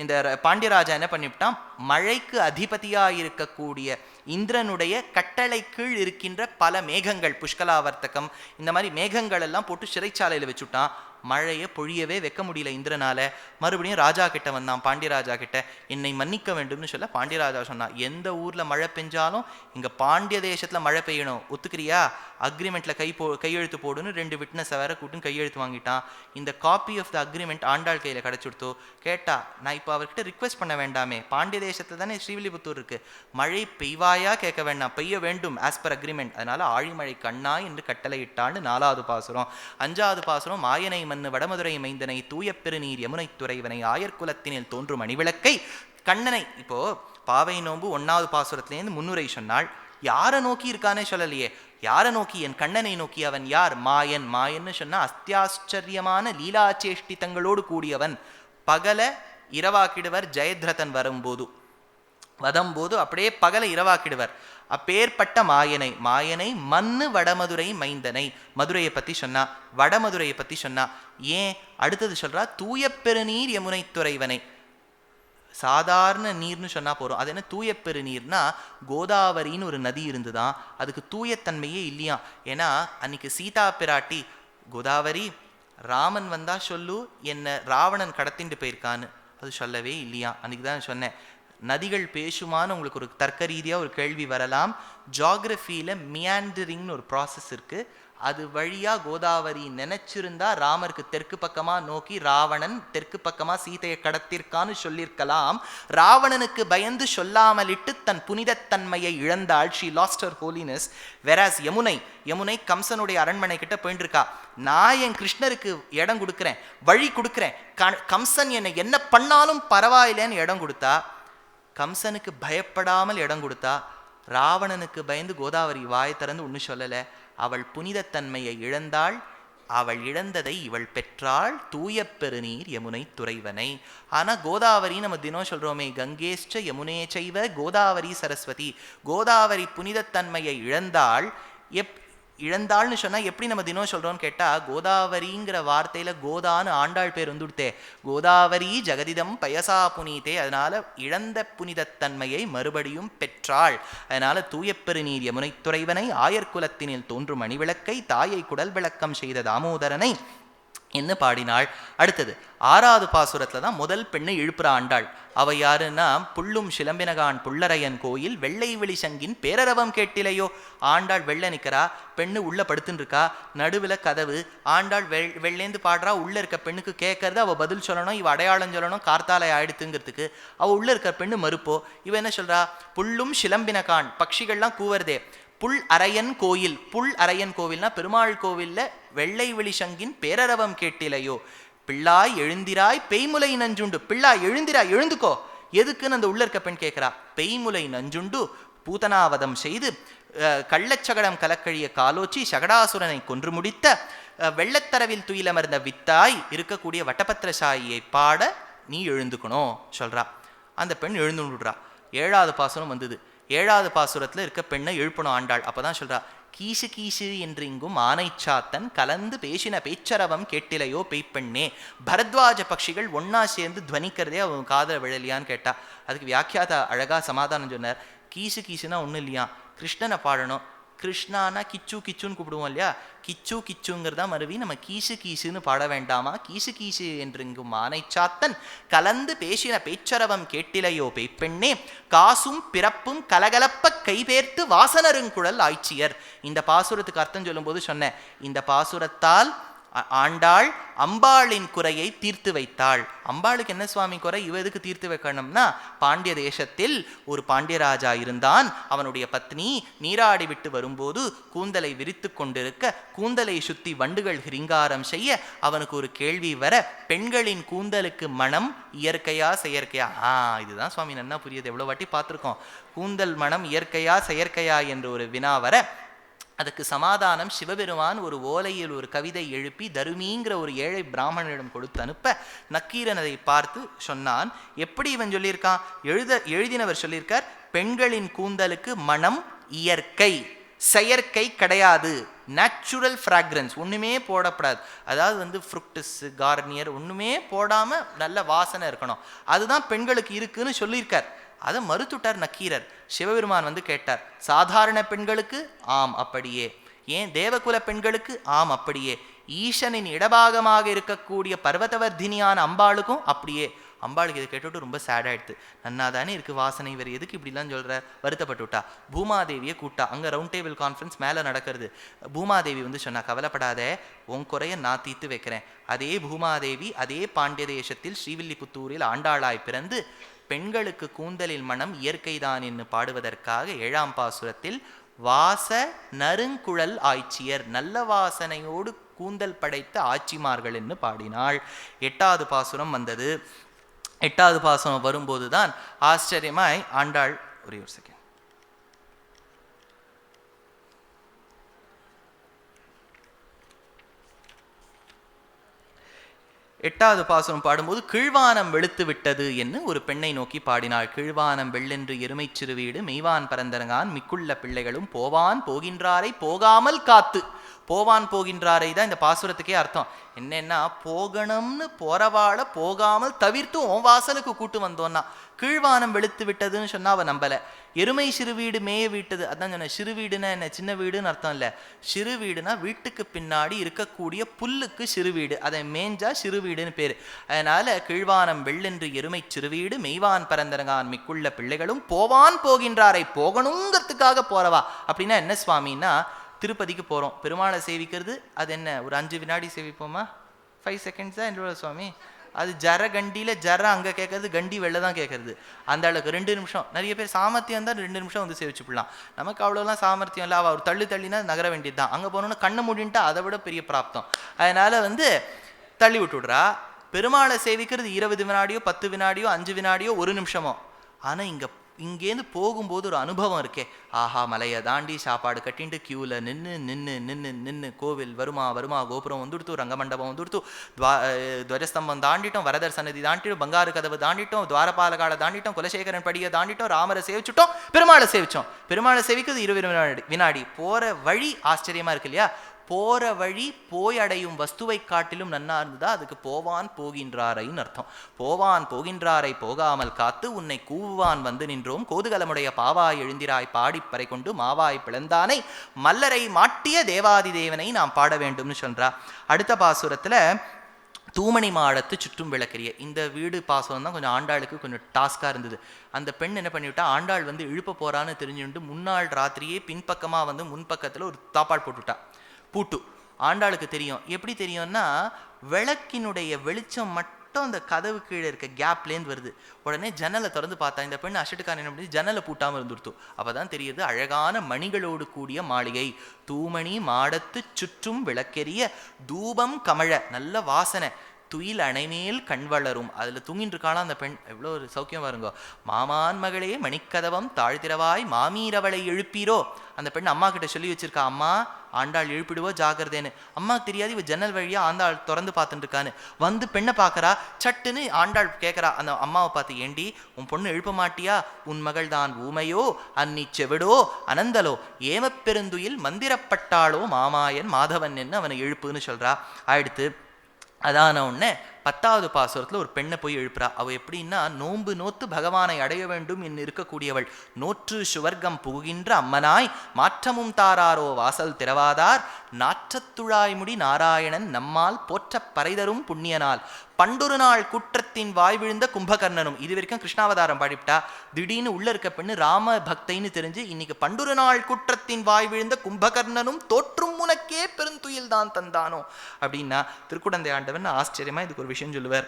இந்த பாண்டியராஜா என்ன பண்ணிவிட்டான், மழைக்கு அதிபதியாக இருக்கக்கூடிய இந்திரனுடைய கட்டளை கீழ் இருக்கின்ற பல மேகங்கள், புஷ்கலாவர்த்தகம், இந்த மாதிரி மேகங்கள் எல்லாம் போட்டு சிறைச்சாலையில் வச்சுட்டான். மழையை பொழியவே வைக்க முடியல இந்திரனால. மறுபடியும் ராஜா கிட்ட வந்தான், பாண்டியராஜா கிட்ட. என்னை மன்னிக்க வேண்டும்னு சொல்ல பாண்டியராஜா சொன்னான், எந்த ஊரில் மழை பெஞ்சாலும் இங்கே பாண்டிய தேசத்தில் மழை பெய்யணும், ஒத்துக்கிறியா? அக்ரிமெண்ட்டில் கையெழுத்து போடுன்னு 2 விட்னஸை வேற கூட்டுன்னு கையெழுத்து வாங்கிட்டான். இந்த copy of the agreement Andal கையில் கிடச்சிடுத்தோ. கேட்டா, நான் இப்போ அவர்கிட்ட ரிக்வெஸ்ட் பண்ண வேண்டாமே, பாண்டிய தேசத்தில் தானே ஸ்ரீவில்லிபுத்தூர் இருக்கு, மழை பெய்வாயா கேட்க வேண்டாம், பெய்ய வேண்டும் ஆஸ் பர் அக்ரிமெண்ட். அதனால ஆழிமழை கண்ணா என்று கட்டளையிட்டான்னு 4வது பாசுரம். 5வது பாசுரம், மாயனை மண்ணு வடமதுரை மைந்தனை தூய பெருநீர் யமுனை துறைவனை ஆயர்குலத்தினில் தோன்றும் மணிவிளக்கை கண்ணனை. இப்போ பாவை நோன்பு 1வது பாசுரத்திலேருந்து முன்னுரை சொன்னாள். யாரை நோக்கி இருக்கானே சொல்லலையே. யாரை நோக்கி? என் கண்ணனை நோக்கி. அவன் யார்? மாயன். மாயன்னு சொன்னா அத்தியாச்சரியமான லீலாச்சேஷ்டிதங்களோடு கூடியவன். பகல இரவாக்கிடுவர் ஜெயத்ரதன் வதம்போது அப்படியே பகலை இரவாக்கிடுவர். அப்பேற்பட்ட மாயனை, மாயனை மண்ணு வடமதுரை மைந்தனை, மதுரையை பற்றி சொன்னா, வடமதுரையை பற்றி சொன்னா. ஏன் அடுத்தது சொல்றா, தூய பெருநீர் யமுனை துறைவனை. சாதாரண நீர்னு சொன்னா போறோம், அது என்ன தூய பெருநீர்னா, கோதாவரின்னு ஒரு நதி இருந்துதான், அதுக்கு தூயத்தன்மையே இல்லையா. ஏன்னா அன்னைக்கு சீதா பிராட்டி, கோதாவரி ராமன் வந்தா சொல்லு என்ன ராவணன் கடத்திட்டு போயிருக்கான்னு, அது சொல்லவே இல்லையா. அன்னைக்கு தான் சொன்னேன், நதிகள் பேசுமான்னு உங்களுக்கு ஒரு தர்க்க ரீதியாக ஒரு கேள்வி வரலாம். ஜியாகிரஃபியில் மியாண்டரிங்னு ஒரு ப்ராசஸ் இருக்குது. அது வழியா கோதாவரி நினைச்சிருந்தா ராமருக்கு தெற்கு பக்கமா நோக்கி ராவணன் தெற்கு பக்கமா சீதையை கடத்திற்கான்னு சொல்லியிருக்கலாம். ராவணனுக்கு பயந்து சொல்லாமலிட்டு தன் புனிதத்தன்மையை இழந்தாள். She lost her holiness. Whereas Yamuna கம்சனுடைய அரண்மனை கிட்ட போயிட்டு இருக்கா. நான் என் கிருஷ்ணருக்கு இடம் கொடுக்குறேன், வழி கொடுக்குறேன், கம்சன் என்னை என்ன பண்ணாலும் பரவாயில்லைன்னு இடம் கொடுத்தா. கம்சனுக்கு பயப்படாமல் இடம் கொடுத்தா. ராவணனுக்கு பயந்து கோதாவரி வாய் திறந்து ஒன்றும் சொல்லலை. அவள் புனிதத்தன்மையை இழந்தாள். அவள் இழந்ததை இவள் பெற்றாள். தூய பெருநீர் யமுனை துறைவனை. ஆனால் கோதாவரி நம்ம தினம் சொல்கிறோமே, கங்கேஷ்ட யமுனே சைவ கோதாவரி சரஸ்வதி. கோதாவரி புனிதத்தன்மையை இழந்தாள். இழந்தாள்னு சொன்னால் எப்படி நம்ம தினம் சொல்கிறோன்னு கேட்டால், கோதாவரிங்கிற வார்த்தையில் கோதான்னு ஆண்டாள் பேர் வந்துடுத்தே. கோதாவரி ஜெகதிதம் பயசா புனிதே. அதனால் இழந்த புனிதத்தன்மையை மறுபடியும் பெற்றாள். அதனால் தூயப்பெருநீர் யமுனை துறைவனை, ஆயர்குலத்தினில் தோன்றும் மணிவிளக்கை, தாயை குடல் விளக்கம் செய்த தாமோதரனை என்ன பாடினாள். அடுத்தது 6வது பாசுரத்தில் தான் முதல் பெண்ணை இழுப்புற ஆண்டாள். அவ யாருன்னா, புள்ளும் சிலம்பினகான் புள்ளரையன் கோயில் வெள்ளை வெளிசங்கின் பேரரவம் கேட்டிலையோ. ஆண்டாள் வெள்ளை நிற்கிறா, பெண்ணு உள்ள படுத்துன்னு இருக்கா, நடுவில் கதவு. ஆண்டாள் வெள்ளேந்து பாடுறா. உள்ள இருக்க பெண்ணுக்கு கேட்கறது, அவள் பதில் சொல்லணும், இவ அடையாளம் சொல்லணும், கார்த்தாலை ஆயிடுத்துங்கிறதுக்கு. அவள் உள்ள இருக்க பெண்ணு மறுப்போ. இவ என்ன சொல்றா, புள்ளும் சிலம்பினகான், பட்சிகள்லாம் கூவருதே. புல் அரையன் கோயில், புல் அரையன் கோவில்னா பெருமாள் கோவில்ல வெள்ளை வெளிசங்கின் பேரரவம் கேட்டிலையோ. பிள்ளாய் எழுந்திராய் பெய்முலை நஞ்சுண்டு. பிள்ளாய் எழுந்திராய், எழுந்துக்கோ. எதுக்குன்னு அந்த உள்ள இருக்க பெண் கேட்கிறா. பெய்முலை நஞ்சுண்டு பூதனாவதம் செய்து கள்ளச்சகடம் கலக்கழிய காலோச்சி சகடாசுரனை கொன்று முடித்த வெள்ளத்தரவில் துயிலமர்ந்த வித்தாய் இருக்கக்கூடிய வட்டபத்திரசாயியை பாட நீ எழுந்துக்கணும் சொல்றா. அந்த பெண் எழுந்து விடுறா. 7வது பாசுரம் வந்தது. 7வது பாசுரத்தில் இருக்க பெண்ணை எழுப்பணும் ஆண்டாள். அப்பதான் சொல்றா, கீசு கீசு என்று இங்கும் ஆனைச்சாத்தன் கலந்து பேசின பேச்சரவம் கேட்டிலையோ பெய்ப்பெண்ணே. பரத்வாஜ பட்சிகள் ஒன்னா சேர்ந்து துவனிக்கிறதே அவன் காதல விழலியான்னு கேட்டா. அதுக்கு வியாக்கியாதா அழகா சமாதானம் சொன்னார். கீசு கீசுனா ஒன்றும் இல்லையா, கிருஷ்ணனை பாடணும். கிருஷ்ணானா கிச்சு கிச்சுன்னு கூப்பிடுவோம் இல்லையா, கிச்சு கிச்சுங்கிறதா மறுவி நம்ம கீசு கீசுன்னு பாட வேண்டாமா. கீசு கீசு என்றுங்கும் ஆனைச்சாத்தன் கலந்து பேசின பேச்சரவம் கேட்டிலையோ பெய்ப்பெண்ணே. காசும் பிறப்பும் கலகலப்ப கைபேர்த்து வாசனருங்குழல் ஆய்ச்சியர். இந்த பாசுரத்துக்கு அர்த்தம் சொல்லும்போது சொன்னேன், இந்த பாசுரத்தால் ஆண்டாள் அம்பாளின் குறையை தீர்த்து வைத்தாள். அம்பாளுக்கு என்ன சுவாமி குறை, இவ எதுக்கு தீர்த்து வைக்கணும்னா, பாண்டிய தேசத்தில் ஒரு பாண்டியராஜா இருந்தான். அவனுடைய பத்னி நீராடி விட்டு வரும்போது கூந்தலை விரித்து கொண்டிருக்க, கூந்தலை சுத்தி வண்டுகள் ஹிரிங்காரம் செய்ய அவனுக்கு ஒரு கேள்வி வர, பெண்களின் கூந்தலுக்கு மனம் இயற்கையா செயற்கையா? இதுதான் சுவாமி நன்னா புரியுது, எவ்வளவு வாட்டி பார்த்துருக்கோம். கூந்தல் மனம் இயற்கையா செயற்கையா என்று ஒரு வினா வர, அதுக்கு சமாதானம் சிவபெருமான் ஒரு ஓலையில் ஒரு கவிதை எழுப்பி தருமிங்கிற ஒரு ஏழை பிராமணனிடம் கொடுத்து அனுப்ப, நக்கீரன் அதை பார்த்து சொன்னான். எப்படி இவன் சொல்லியிருக்கான், எழுதினவர் சொல்லியிருக்கார், பெண்களின் கூந்தலுக்கு மனம் இயற்கை, செயற்கை கிடையாது. நேச்சுரல் ஃப்ராக்ரன்ஸ் ஒன்றுமே போடப்படாது. அதாவது ஃப்ருக்டஸ் கார்னியர் ஒன்றுமே போடாமல் நல்ல வாசனை இருக்கணும். அதுதான் பெண்களுக்கு இருக்குன்னு சொல்லியிருக்கார். அதை மறுத்துட்டார் நக்கீரர். சிவபெருமான் கேட்டார், சாதாரண பெண்களுக்கு ஆம் அப்படியே, ஏன் தேவகுல பெண்களுக்கு ஆம் அப்படியே, ஈசனின் இடபாகமாக இருக்கக்கூடிய பர்வதவர்தினியான அம்பாளுக்கும் அப்படியே. அம்பாளுக்கு இதை கேட்டுவிட்டு ரொம்ப சேட் ஆயிடுது. நன்னாதானே இருக்கு வாசனை, வேறு எதுக்கு இப்படிலாம் சொல்ற, வருத்தப்பட்டு விட்டா. பூமாதேவியை கூட்டா. அங்கே ரவுண்ட் டேபிள் கான்ஃபரன்ஸ் மேலே நடக்கிறது. பூமாதேவி சொன்னா, கவலைப்படாத, உன் குறைய நான் தீர்த்து வைக்கிறேன். அதே பூமாதேவி அதே பாண்டிய தேசத்தில் ஸ்ரீவில்லிபுத்தூரில் ஆண்டாளாய் பிறந்து பெண்களுக்கு கூந்தலில் மனம் இயற்கைதான் என்று பாடுவதற்காக 7ஆம் பாசுரத்தில் வாச நறுங்குழல் ஆய்ச்சியர், நல்ல வாசனையோடு கூந்தல் படைத்த ஆட்சிமார்கள் என்று பாடினாள். 8வது பாசுரம் வந்தது. 8வது பாசுரம் வரும்போதுதான் ஆச்சரியமாய் ஆண்டாள், ஒரே ஒரு செகண்ட், எட்டாவது பாசுரம் பாடும்போது கீழ்வானம் வெளுத்து விட்டது என்று ஒரு பெண்ணை நோக்கி பாடினாள். கீழ்வானம் வெள்ளென்று எருமை சிறுவீடு மெய்வான் பரந்தரங்கான் மிக்குள்ள பிள்ளைகளும் போவான் போகின்றாரை போகாமல் காத்து. போவான் போகின்றாரை தான் இந்த பாசுரத்துக்கே அர்த்தம். என்னன்னா, போகணும்னு போறவாளை போகாமல் தவிர்த்து உன் வாசலுக்கு கூட்டு வந்தோன்னா. கீழ்வானம் வெளுத்து விட்டதுன்னு சொன்னா அவ நம்பல. எருமை சிறு வீடு மேய வீட்டது, அதான் சொன்ன. சிறு வீடுன்னா என்ன, சின்ன வீடுன்னு அர்த்தம் இல்லை. சிறு வீடுனா வீட்டுக்கு பின்னாடி இருக்கக்கூடிய புல்லுக்கு சிறு வீடு, அதை மேஞ்சா சிறு வீடுன்னு பேரு. அதனால கீழ்வானம் வெள்ளென்று எருமை சிறுவீடு மெய்வான் பரந்தரங்கான் மிக்குள்ள பிள்ளைகளும் போவான் போகின்றாரை, போகணுங்கிறதுக்காக போறவா. அப்படின்னா என்ன சுவாமின்னா, திருப்பதிக்கு போகிறோம், பெருமாளை சேவிக்கிறது அது என்ன ஒரு 5 வினாடி சேவிப்போமா? 5 செகண்ட்ஸ் தான் என்னோட சுவாமி. அது ஜர கண்டியில் ஜர அங்கே கேட்கறது, கண்டி வெளில தான் கேட்கறது. அந்த அளவுக்கு 2 நிமிஷம். நிறைய பேர் சாமர்த்தியம் தான் 2 நிமிஷம் வந்து சேவிச்சுப்பிடலாம். நமக்கு அவ்வளோலாம் சாமர்த்தியம் இல்லை. அவர் தள்ளினா நகர வேண்டியது தான். அங்கே போனோன்னு கண்ணை மூடின்ட்டா அதை விட பெரிய பிராப்தம். அதனால் வந்து தள்ளி விட்டுடுறா. பெருமாளை சேவிக்கிறது 20 வினாடியோ 10 வினாடியோ 5 வினாடியோ 1 நிமிஷமோ. ஆனால் இங்கேருந்து போகும்போது ஒரு அனுபவம் இருக்கே, ஆஹா மலையை தாண்டி சாப்பாடு கட்டின்ட்டு க்யூவில் நின்று கோவில் வருமா கோபுரம் வந்துடுத்து, ரங்கமண்டபம் வந்துடுத்து, துவஜஸ்தம்பம் தாண்டிட்டோம், வரதர் சன்னதி தாண்டிட்டோம், பங்காரு கதவு தாண்டிட்டோம், துவாரபாலகாலை தாண்டிட்டோம், குலசேகரன் படியை தாண்டிட்டோம், ராமரை சேவிச்சுட்டோம், பெருமாளை சேவிச்சோம். பெருமாளை சேவிக்கிறது 20 வினாடி. போகிற வழி ஆச்சரியமாக இருக்கு இல்லையா? போகிற வழி போய் அடையும் வஸ்துவை காட்டிலும் நன்னா இருந்ததா அதுக்கு போவான் போகின்றாரைன்னு அர்த்தம். போவான் போகின்றாரை போகாமல் காத்து உன்னை கூவான் வந்து நின்றோம், கோதுகலமுடைய பாவாய் எழுந்திராய் பாடிப்பறை கொண்டு மாவாய் பிளந்தானை மல்லரை மாட்டிய தேவாதி தேவனை நாம் பாட வேண்டும்னு சொல்றா. அடுத்த பாசுரத்தில் தூமணி மாடத்து சுற்றும் விளக்கரிய இந்த வீடு பாசனம் தான் கொஞ்சம் ஆண்டாளுக்கு கொஞ்சம் டாஸ்காக இருந்தது. அந்த பெண் என்ன பண்ணிவிட்டா, ஆண்டாள் வந்து இழுப்ப போகிறான்னு தெரிஞ்சுட்டு முன்னாள் ராத்திரியே பின்பக்கமாக வந்து முன்பக்கத்தில் ஒரு தாப்பால் போட்டுவிட்டா, பூட்டு. ஆண்டாளுக்கு தெரியும். எப்படி தெரியும்னா, விளக்கினுடைய வெளிச்சம் மட்டும் அந்த கதவு கீழே இருக்க கேப்லேருந்து வருது. உடனே ஜன்னலை திறந்து பார்த்தா இந்த பெண் அஷட்டுக்காரன் என்ன பண்ணி ஜன்னலை பூட்டாமல் இருந்துடுத்து. அப்போ தான் தெரியுது அழகான மணிகளோடு கூடிய மாளிகை. தூமணி மாடத்து சுற்றும் விளக்கெரிய தூபம் கமழ, நல்ல வாசனை, துயில் அணைமேல் கண் வளரும். அதில் தூங்கின்னு இருக்கானா அந்த பெண், எவ்வளோ ஒரு சௌக்கியம் பாருங்க. மாமான் மகளே மணிக்கதவம் தாழ்த்திரவாய் மாமீரவளை எழுப்பீரோ. அந்த பெண் அம்மா கிட்ட சொல்லி வச்சிருக்கா, அம்மா ஆண்டாள் எழுப்பிடுவோ ஜாகிரதேன்னு. அம்மாவுக்கு தெரியாது இவ ஜன்னல் வழியா ஆண்டாள் திறந்து பார்த்துட்டு இருக்கான்னு. வந்து பெண்ணை பார்க்கறா, சட்டுன்னு ஆண்டாள் கேட்கறா அந்த அம்மாவை பார்த்து, ஏண்டி உன் பொண்ணு எழுப்ப மாட்டியா? உன் மகள் தான் ஊமையோ அன்னி செவிடோ அனந்தலோ ஏமப்பெருந்துயில் மந்திரப்பட்டாளோ மாமாயன் மாதவன் என்று அவனை எழுப்புன்னு சொல்றா. அடுத்து அதான உடனே 10வது பாசுரத்தில் ஒரு பெண்ணை போய் எழுப்புறா. அவள் எப்படின்னா, நோன்பு நோத்து பகவானை அடைய வேண்டும் என்று இருக்கக்கூடியவள். நோற்று சுவர்க்கம் புகுகின்ற அம்மனாய் மாற்றமும் தாராரோ வாசல் திறவாதார் நாற்றத்துழாய்முடி நாராயணன் நம்மால் போற்ற பறைதரும் புண்ணியனால் பண்டொரு நாள் குற்றத்தின் வாய் விழுந்த கும்பகர்ணனும். இது வரைக்கும் கிருஷ்ணாவதாரம் பாடிவிட்டா, திடீர்னு உள்ள இருக்க பெண்ணு ராம பக்தைன்னு தெரிஞ்சு இன்னைக்கு பண்டொரு நாள் குற்றத்தின் வாய் விழுந்த கும்பகர்ணனும் தோற்றும் உனக்கே பெருந்துயில் தான் தந்தானோ அப்படின்னா, திருக்குடந்தை ஆண்டவன் ஆச்சரியமா இதுக்கு ஒரு விஷயம் சொல்லுவார்.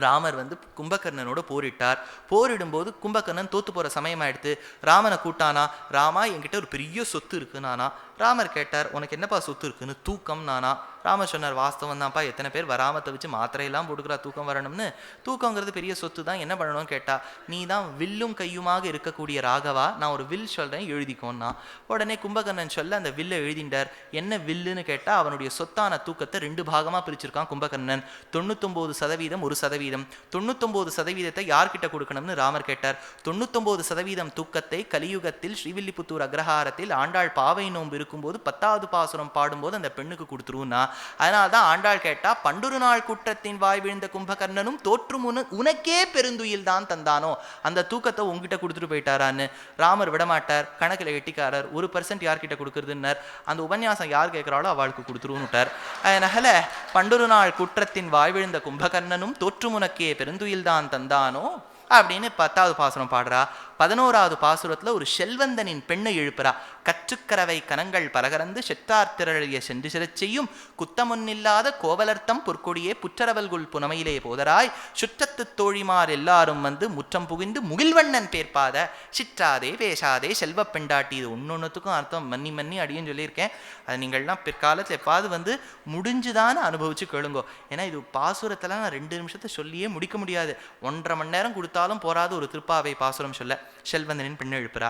ராமர் வந்து கும்பகர்ணனோட போரிட்டார். போரிடும்போது கும்பகர்ணன் தோத்து போகிற சமயமாயிடுத்து. ராமனை கூட்டானா, ராமா என்கிட்ட ஒரு பெரிய சொத்து இருக்குனானா. ராமர் கேட்டார், உனக்கு என்னப்பா சொத்து இருக்குன்னு? தூக்கம் நானா. ராமர் சொன்னார், வாஸ்தவம் தான்ப்பா, எத்தனை பேர் வராமத்தை வச்சு மாத்திரையெல்லாம் போட்டுக்கிறா தூக்கம் வரணும்னு. தூக்கங்கிறது பெரிய சொத்து தான், என்ன பண்ணணும்னு கேட்டா, நீ தான் வில்லும் கையுமாக இருக்கக்கூடிய ராகவா, நான் ஒரு வில் சொல்கிறேன் எழுதிக்கோன்னா. உடனே கும்பகர்ணன் சொல்ல அந்த வில்லை எழுதிண்டார். என்ன வில்லுன்னு கேட்டால், அவனுடைய சொத்தான தூக்கத்தை 2 பாகமாக பிரிச்சிருக்கான் கும்பகர்ணன். 99% 1%. 99% யார்கிட்ட கொடுக்கணும்னு ராமர் கேட்டார். 99% தூக்கத்தை கலியுகத்தில் ஸ்ரீவில்லிபுத்தூர் அக்ரஹாரத்தில் ஆண்டாள் பாவை நோன்பு இருக்கும்போது 10வது பாசுரம் பாடும்போது அந்த பெண்ணுக்கு கொடுத்துருன்னா. அதனால தான் ஆண்டாள் கேட்டா, பண்டொரு நாள் குற்றத்தின் வாய் விழுந்த கும்பகர்ணனும் தோற்றும் உனக்கே பெருந்துயில் தான் தந்தானோ. அந்த தூக்கத்தை உங்ககிட்ட கொடுத்துட்டு போயிட்டாரான்னு. ராமர் விடமாட்டார், கணக்கில் எட்டிக்காரர். 1% யார்கிட்ட கொடுக்குறதுன்னார். அந்த உபன்யாசம் யார் கேட்கிறாளோ அவளுக்கு கொடுத்துருன்னுட்டார். அதனால பண்டொரு நாள் குற்றத்தின் வாய் விழுந்த கும்பகர்ணனும் தோற்றும் உனக்கே பெருந்துயில் தான் தந்தானோ அப்படின்னு 10வது பாசுரம் பாடுறா. 11வது பாசுரத்தில் ஒரு செல்வந்தனின் பெண்ணை எழுப்புறா. கற்றுக்கரவை கனங்கள் பலகரந்து செற்றார் திரழிய சென்று சிறச் செய்யும் குத்தமுன்னில்லாத கோவலர்த்தம் பொற்கொடியே புற்றரவல்குள் புனமையிலே போதராய் சுற்றத்து தோழிமார் எல்லாரும் வந்து முற்றம் புகுந்து முகில்வண்ணன் பேர்பாத சிற்றாதே பேசாதே செல்வ பெண்டாட்டி. இது ஒன்னொன்னுத்துக்கும் அர்த்தம் மன்னி மன்னி அடின்னு சொல்லியிருக்கேன். அது நீங்கள்லாம் பிற்காலத்தில் எப்பாவது வந்து முடிஞ்சுதானே அனுபவிச்சு கேளுங்கோ. ஏன்னா இது பாசுரத்தெல்லாம் நான் 2 நிமிஷத்தை சொல்லியே முடிக்க முடியாது. 1.5 மணி நேரம் கொடுத்தாலும் போராது ஒரு திருப்பாவை பாசுரம் சொல்ல. செல்வந்தனின் பெண்ணை எழுப்புறா.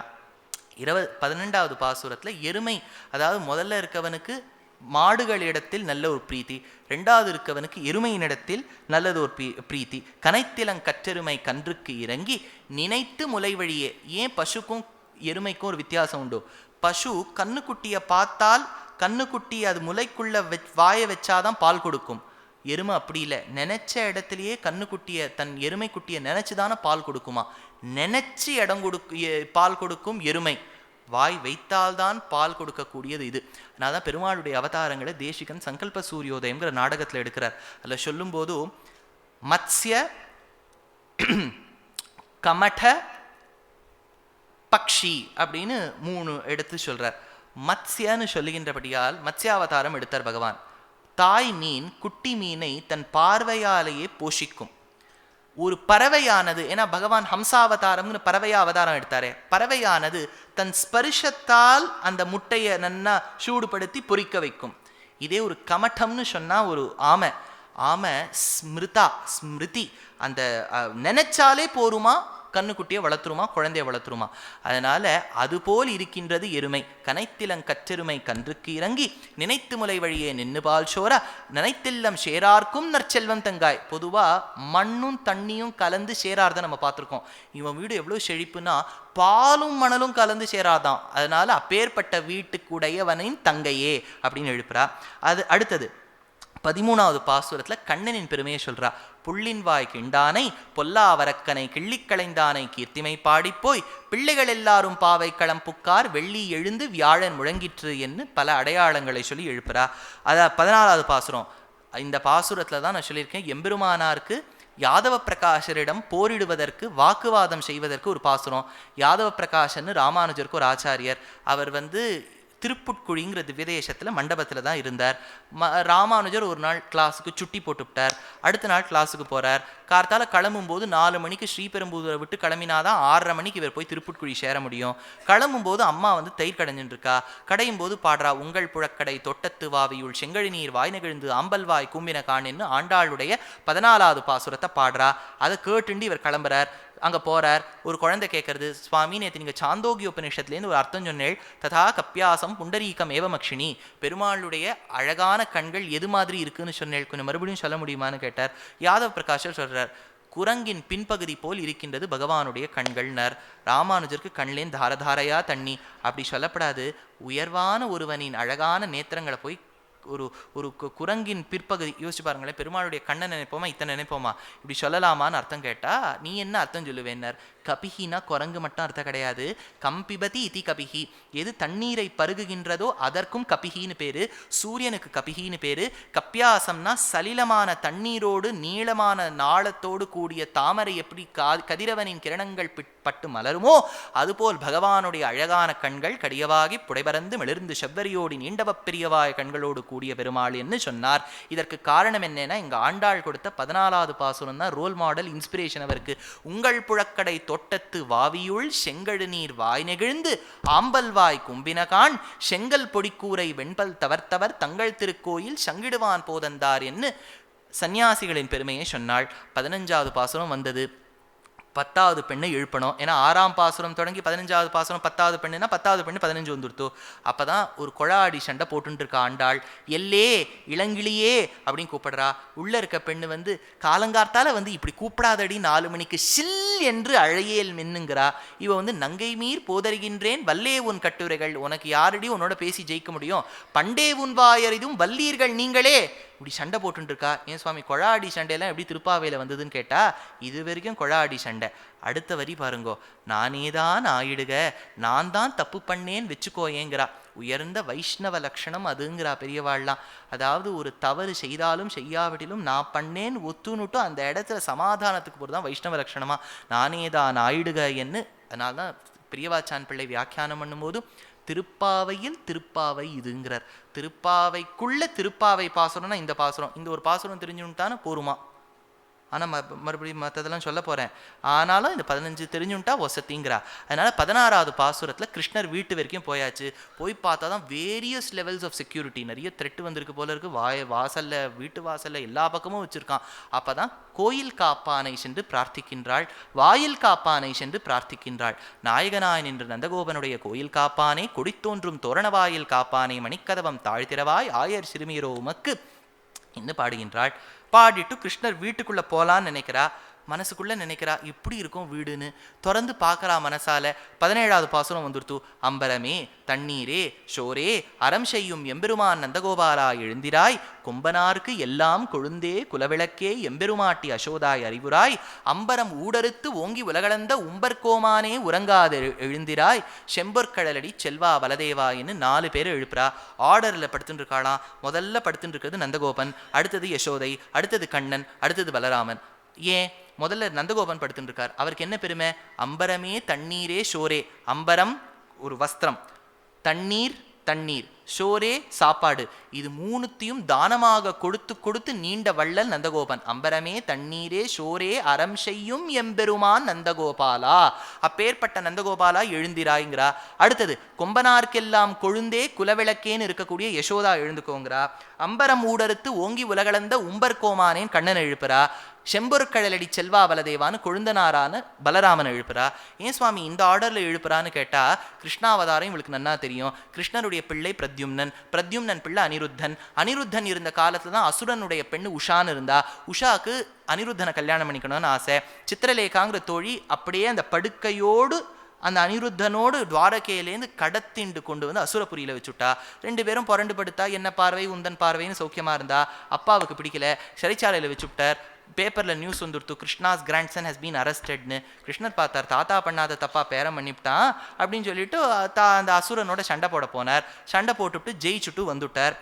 12வது பாசுரத்தில் எருமை, அதாவது முதல்ல இருக்கவனுக்கு மாடுகளிடத்தில் நல்ல ஒரு பிரீத்தி, 2வது இருக்கவனுக்கு எருமையினிடத்தில் நல்லது ஒரு பிரீத்தி. கனைத்திலங் கற்றெருமை கன்றுக்கு இறங்கி நினைத்து முலை வழியே. ஏன் பசுக்கும் எருமைக்கும் ஒரு வித்தியாசம் உண்டு? பசு கண்ணுக்குட்டியை பார்த்தால் கண்ணுக்குட்டி அது முளைக்குள்ள வாயை வச்சாதான் பால் கொடுக்கும். எருமை அப்படி இல்லை, நினைச்ச இடத்துலையே கண்ணுக்குட்டியை தன் எருமை குட்டியை நினைச்சுதானே பால் கொடுக்குமா. நினைச்சு இடம் பால் கொடுக்கும் எருமை, வாய் வைத்தால்தான் பால் கொடுக்கக்கூடியது இது. அதனால தான் பெருமாளுடைய அவதாரங்களை தேசிகன் சங்கல்ப சூரியோதயம்ங்கிற நாடகத்தில் எடுக்கிறார். அதில் சொல்லும்போது மத்ஸ்ய கமட பக்ஷி அப்படின்னு 3 எடுத்து சொல்றார். மத்ஸ்யன்னு சொல்லுகின்றபடியால் மத்ஸ்யாவதாரம் எடுத்தார் பகவான். தாய் மீன் குட்டி மீனை தன் பார்வையாலேயே போஷிக்கும். ஒரு பறவையானது, ஏன்னா பகவான் ஹம்சாவதாரம்னு பறவையா அவதாரம் எடுத்தாரே, பறவையானது தன் ஸ்பரிசத்தால் அந்த முட்டையை நன்னா சூடுபடுத்தி பொறிக்க வைக்கும். இதே ஒரு கமட்டம்னு சொன்னா ஒரு ஆமை, ஆமை ஸ்மிருதி, அந்த நினைச்சாலே போருமா கண்ணுக்குட்டியை வளர்த்துருமா, குழந்தைய வளர்த்துருமா. அதனால அதுபோல் இருக்கின்றது எருமை. கனைத்திலங்கற்றெருமை கன்றுக்கு இறங்கி நினைத்து முலை வழியே நின்று பால் சோர நினைத்தில்லம் சேரார்க்கும் நற்செல்வம் தங்காய். பொதுவா மண்ணும் தண்ணியும் கலந்து சேரார்தான் நம்ம பார்த்துருக்கோம். இவன் வீடு எவ்வளவு செழிப்புனா பாலும் மணலும் கலந்து சேராதான். அதனால அப்பேற்பட்ட வீட்டுக்குடையவனின் தங்கையே அப்படின்னு எழுப்புறா. அது அடுத்தது 13வது பாசுரத்துல கண்ணனின் பெருமையை சொல்றா. புள்ளின் வாய் கிண்டானை பொல்லாவரக்கனை கிள்ளிக்களைந்தானை கீர்த்திமை பாடிப்போய் பிள்ளைகள் எல்லாரும் பாவை களம் புக்கார் வெள்ளி எழுந்து வியாழன் முழங்கிற்று என்று பல அடையாளங்களை சொல்லி எழுப்புறா. அத 14வது பாசுரம். இந்த பாசுரத்துல தான் நான் சொல்லியிருக்கேன், எம்பெருமானாருக்கு யாதவ பிரகாஷரிடம் போரிடுவதற்கு வாக்குவாதம் செய்வதற்கு ஒரு பாசுரம். யாதவ பிரகாஷன்னு ராமானுஜருக்கு ஒரு ஆச்சாரியர். அவர் திருப்புட்குழிங்கிற திவ்யதேசத்தில் மண்டபத்தில் தான் இருந்தார். ராமானுஜர் ஒரு நாள் கிளாஸுக்கு சுட்டி போட்டுவிட்டார். அடுத்த நாள் கிளாஸுக்கு போகிறார். கார்த்தால கிளம்பும்போது 4 மணிக்கு ஸ்ரீபெரும்புதூரை விட்டு கிளம்பினாதான் 6:30 மணிக்கு இவர் போய் திருப்புட்குழி சேர முடியும். கிளம்பும்போது அம்மா தயிர் கடைஞ்சுட்டு இருக்கா. கடையும் போது பாடுறா, உங்கள் புழக்கடை தொட்டத்து வாவியுள் செங்கழி நீர் வாய் நெகிழ்ந்து ஆம்பல்வாய் கூம்பின காணின்னு ஆண்டாளுடைய 14வது பாசுரத்தை பாடுறா. அதை கேட்டுண்டு இவர் கிளம்புறார். அங்கே போகிறார். ஒரு குழந்தை கேட்கறது, சுவாமி நேற்று நீங்கள் சாந்தோக்கிய உபநிஷத்துலேருந்து ஒரு அர்த்தம் சொன்னேள், ததா கப்பியாசம் புண்டரீகம் ஏவமக்ஷினி, பெருமாளுடைய அழகான கண்கள் எது மாதிரி இருக்குன்னு சொன்னேள், கொஞ்சம் மறுபடியும் சொல்ல முடியுமான்னு கேட்டார். யாதவ பிரகாஷர் சொல்கிறார், குரங்கின் பின்பகுதி போல் இருக்கின்றது பகவானுடைய கண்கள்னர். ராமானுஜருக்கு கண்லேன் தாரதாரையா தண்ணி அப்படி சொல்லப்படாது. உயர்வான ஒருவனின் அழகான நேத்திரங்களை போய் ஒரு ஒரு குரங்கின் பிற்பகுதி யோசிச்சு பாருங்களேன். பெருமாளுடைய கண்ணை நினைப்போமா, இத்தனை நினைப்போமா, இப்படி சொல்லலாமான்னு அர்த்தம் கேட்டா நீ என்ன அர்த்தம் சொல்லுவேன்னர். கபிஹினா குரங்கு மட்டும் அர்த்தம் கிடையாது. கம்பிபதி இதி கபிஹி, எது தண்ணீரை பருகுகின்றதோ அதற்கும் கபிஹின்னு பேரு. சூரியனுக்கு கபிஹின்னு பேரு. கப்பியாசம்னா சலிலமான தண்ணீரோடு நீளமான நாளத்தோடு கூடிய தாமரை எப்படி கதிரவனின் கிரணங்கள் பட்டு மலருமோ அதுபோல் பகவானுடைய அழகான கண்கள் கடியவாகி புடைபறந்து மிளிர்ந்து செவ்வரியோடு நீண்டவ பெரியவாய கண்களோடு கூடிய பெருமாள் என்று சொன்னார். இதற்கு காரணம் என்னன்னா, இங்க ஆண்டாள் கொடுத்த 14வது பாசுரம் தான் ரோல் மாடல், இன்ஸ்பிரேஷன் அவருக்கு. உங்கள் புழக்கடை தொட்டத்து வாவியுள் செங்கழு நீர் வாய் நெகிழ்ந்து ஆம்பல்வாய் கும்பினகான் செங்கல் பொடிக்கூரை வெண்பல் தவர்த்தவர் தங்கள் திருக்கோயில் சங்கிடுவான் போதந்தார் என்று சன்னியாசிகளின் பெருமையை சொன்னாள். 15வது பாசுரம் வந்தது. 10வது பெண்ணை எழுப்பணும். ஏன்னா 6ஆம் பாசுரம் தொடங்கி 15வது பாசுரம் 10வது பெண்ணுன்னா 10வது பெண்ணு 15 வந்துடுத்தோ. அப்பதான் ஒரு கொழாடி சண்டை போட்டுட்டு இருக்கா ஆண்டாள். எல்லே இளங்கிளியே அப்படின்னு கூப்பிடுறா. உள்ள இருக்க பெண்ணு காலங்கார்த்தால இப்படி கூப்பிடாதடி 4 மணிக்கு சில் என்று அழையேல் மின்னுங்கிறா. இவ நங்கை மீர் போதருகின்றேன் வல்லே உன் கட்டுரைகள், உனக்கு யாரடி உன்னோட பேசி ஜெயிக்க முடியும், பண்டே உன் வாயறிதும் வல்லீர்கள் நீங்களே, இப்படி சண்டை போட்டு இருக்கா. ஏன் சுவாமி கொழாடி சண்டையெல்லாம் எப்படி திருப்பாவையில் வந்ததுன்னு கேட்டா, இது வரைக்கும் கொழாடி சண்டை. அடுத்த வரி பாருங்கோ, நானேதான் ஆயிடுக, நான் தான் தப்பு பண்ணேன்னு வச்சுக்கோயேங்கிறா. உயர்ந்த வைஷ்ணவ லட்சணம் அதுங்கிறா பெரியவாள்லாம். அதாவது ஒரு தவறு செய்தாலும் செய்யாவிட்டிலும் நான் பண்ணேன்னு ஒத்துனுட்டும் அந்த இடத்துல சமாதானத்துக்கு போகிறதான் வைஷ்ணவ லட்சணமா. நானேதான் ஆயிடுக என்று. அதனால்தான் பெரியவாச்சான் பிள்ளை வியாக்கியானம் பண்ணும்போது திருப்பாவையில் திருப்பாவை இதுங்கிறார். திருப்பாவைக்குள்ள திருப்பாவை பாசுரம்னா இந்த பாசுரம், இந்த ஒரு பாசுரம் தெரிஞ்சுட்டான போருமா. ஆனால் மறுபடியும் மற்றதெல்லாம் சொல்ல போகிறேன். ஆனாலும் இந்த 15 தெரிஞ்சுட்டா ஒசத்திங்கிறா. அதனால் 16வது பாசுரத்தில் கிருஷ்ணர் வீட்டு வரைக்கும் போயாச்சு. போய் பார்த்தா தான் வேரியஸ் லெவல்ஸ் ஆஃப் செக்யூரிட்டி, நிறைய த்ரெட்டு வந்திருக்கு போல இருக்கு. வாசலில் வீட்டு வாசலில் எல்லா பக்கமும் வச்சுருக்கான். அப்போ தான் கோயில் காப்பானை சென்று பிரார்த்திக்கின்றாள், வாயில் காப்பானை சென்று பிரார்த்திக்கின்றாள். நாயகனாய் நின்று நந்தகோபனுடைய கோயில் காப்பானே, கொடித்தோன்றும் தோரணவாயில் காப்பானே, மணிக்கதவம் தாழ்த்திரவாய் ஆயர் சிறுமியரோ உமக்கு என்று பாடுகின்றாள். பாடிட்டு கிருஷ்ணர் வீட்டுக்குள்ள போலான்னு நினைக்கிறா. மனசுக்குள்ள நினைக்கிறா இப்படி இருக்கும் வீடுன்னு. திறந்து பார்க்கறா மனசால. 17வது பாசுரம் வந்துடுத்து. அம்பரமே தண்ணீரே ஷோரே அறம் செய்யும் எம்பெருமான் நந்தகோபாலா எழுந்திராய், கொம்பனார்க்கு எல்லாம் கொழுந்தே குலவிளக்கே எம்பெருமாட்டி அசோதாய் அறிவுராய், அம்பரம் ஊடறுத்து ஓங்கி உலகளந்த உம்பர்கோமானே உறங்காது எழுந்திராய், செம்பொற்கடலடி செல்வா பலதேவா என்று 4 பேரை எழுப்புறா. ஆர்டரில் படுத்துட்டு இருக்காளாம். முதல்ல படுத்துட்டு இருக்கிறது நந்தகோபன், அடுத்தது யசோதை, அடுத்தது கண்ணன், அடுத்தது பலராமன். ஏன் முதல்ல நந்தகோபன் படுத்துட்டு இருக்கார். அவருக்கு என்ன பெருமை? அம்பரமே தண்ணீரே ஷோரே. அம்பரம் ஒரு வஸ்திரம், தண்ணீர் தண்ணீர், ஷோரே சாப்பாடு, இது மூணுத்தையும் தானமாக கொடுத்து கொடுத்து நீண்ட வள்ளல் நந்தகோபன். அம்பரமே தண்ணீரே ஷோரே அறம் செய்யும் எம்பெருமான் நந்தகோபாலா, அப்பேற்பட்ட நந்தகோபாலா எழுந்திராய்ங்கிறா. அடுத்தது கொம்பனார்க்கெல்லாம் கொழுந்தே குலவிளக்கேன்னு இருக்கக்கூடிய யசோதா எழுந்துக்கோங்கிறா. அம்பரம் ஊடறுத்து ஓங்கி உலகளந்த உம்பர் கோமானேன் கண்ணன் எழுப்புறா. செம்பொருக்கழலடி செல்வா பலதேவான்னு கொழுந்தனாரான பலராமன் எழுப்புறா. ஏன் சுவாமி இந்த ஆர்டர்ல எழுப்புறான்னு கேட்டா, கிருஷ்ணாவதாரம் இவளுக்கு நன்னா தெரியும். கிருஷ்ணருடைய பிள்ளை பிரத்யும்னன், பிரத்யும்னன் பிள்ளை அனிருத்தன். அனிருத்தன் இருந்த காலத்துல தான் அசுரனுடைய பெண்ணு உஷான்னு இருந்தா. உஷாக்கு அனிருத்தனை கல்யாணம் பண்ணிக்கணும்னு ஆசை. சித்திரலேகாங்கிற தோழி அப்படியே அந்த படுக்கையோடு அந்த அனிருத்தனோடு துவாரகையிலேருந்து கடத்திண்டு கொண்டு வந்து அசுரபுரியில வச்சுட்டா. 2 பேரும் புரண்டு படுத்தா. என்ன பார்வை உந்தன் பார்வைன்னு சௌக்கியமா இருந்தா. அப்பாவுக்கு பிடிக்கல, சிறைச்சாலையில வச்சுட்டார். பேப்பரில் நியூஸ் வந்துடுத்து, கிருஷ்ணாஸ் கிராண்ட்சன் ஹஸ் பீன் அரெஸ்டட்னு. கிருஷ்ணர் பார்த்தார், தாத்தா பண்ணாத தப்பா பேரம் பண்ணிவிட்டான் அப்படின்னு சொல்லிட்டு அந்த அசுரனோட சண்டை போட போனார். சண்டை போட்டுவிட்டு ஜெயிச்சுட்டு வந்துட்டார்.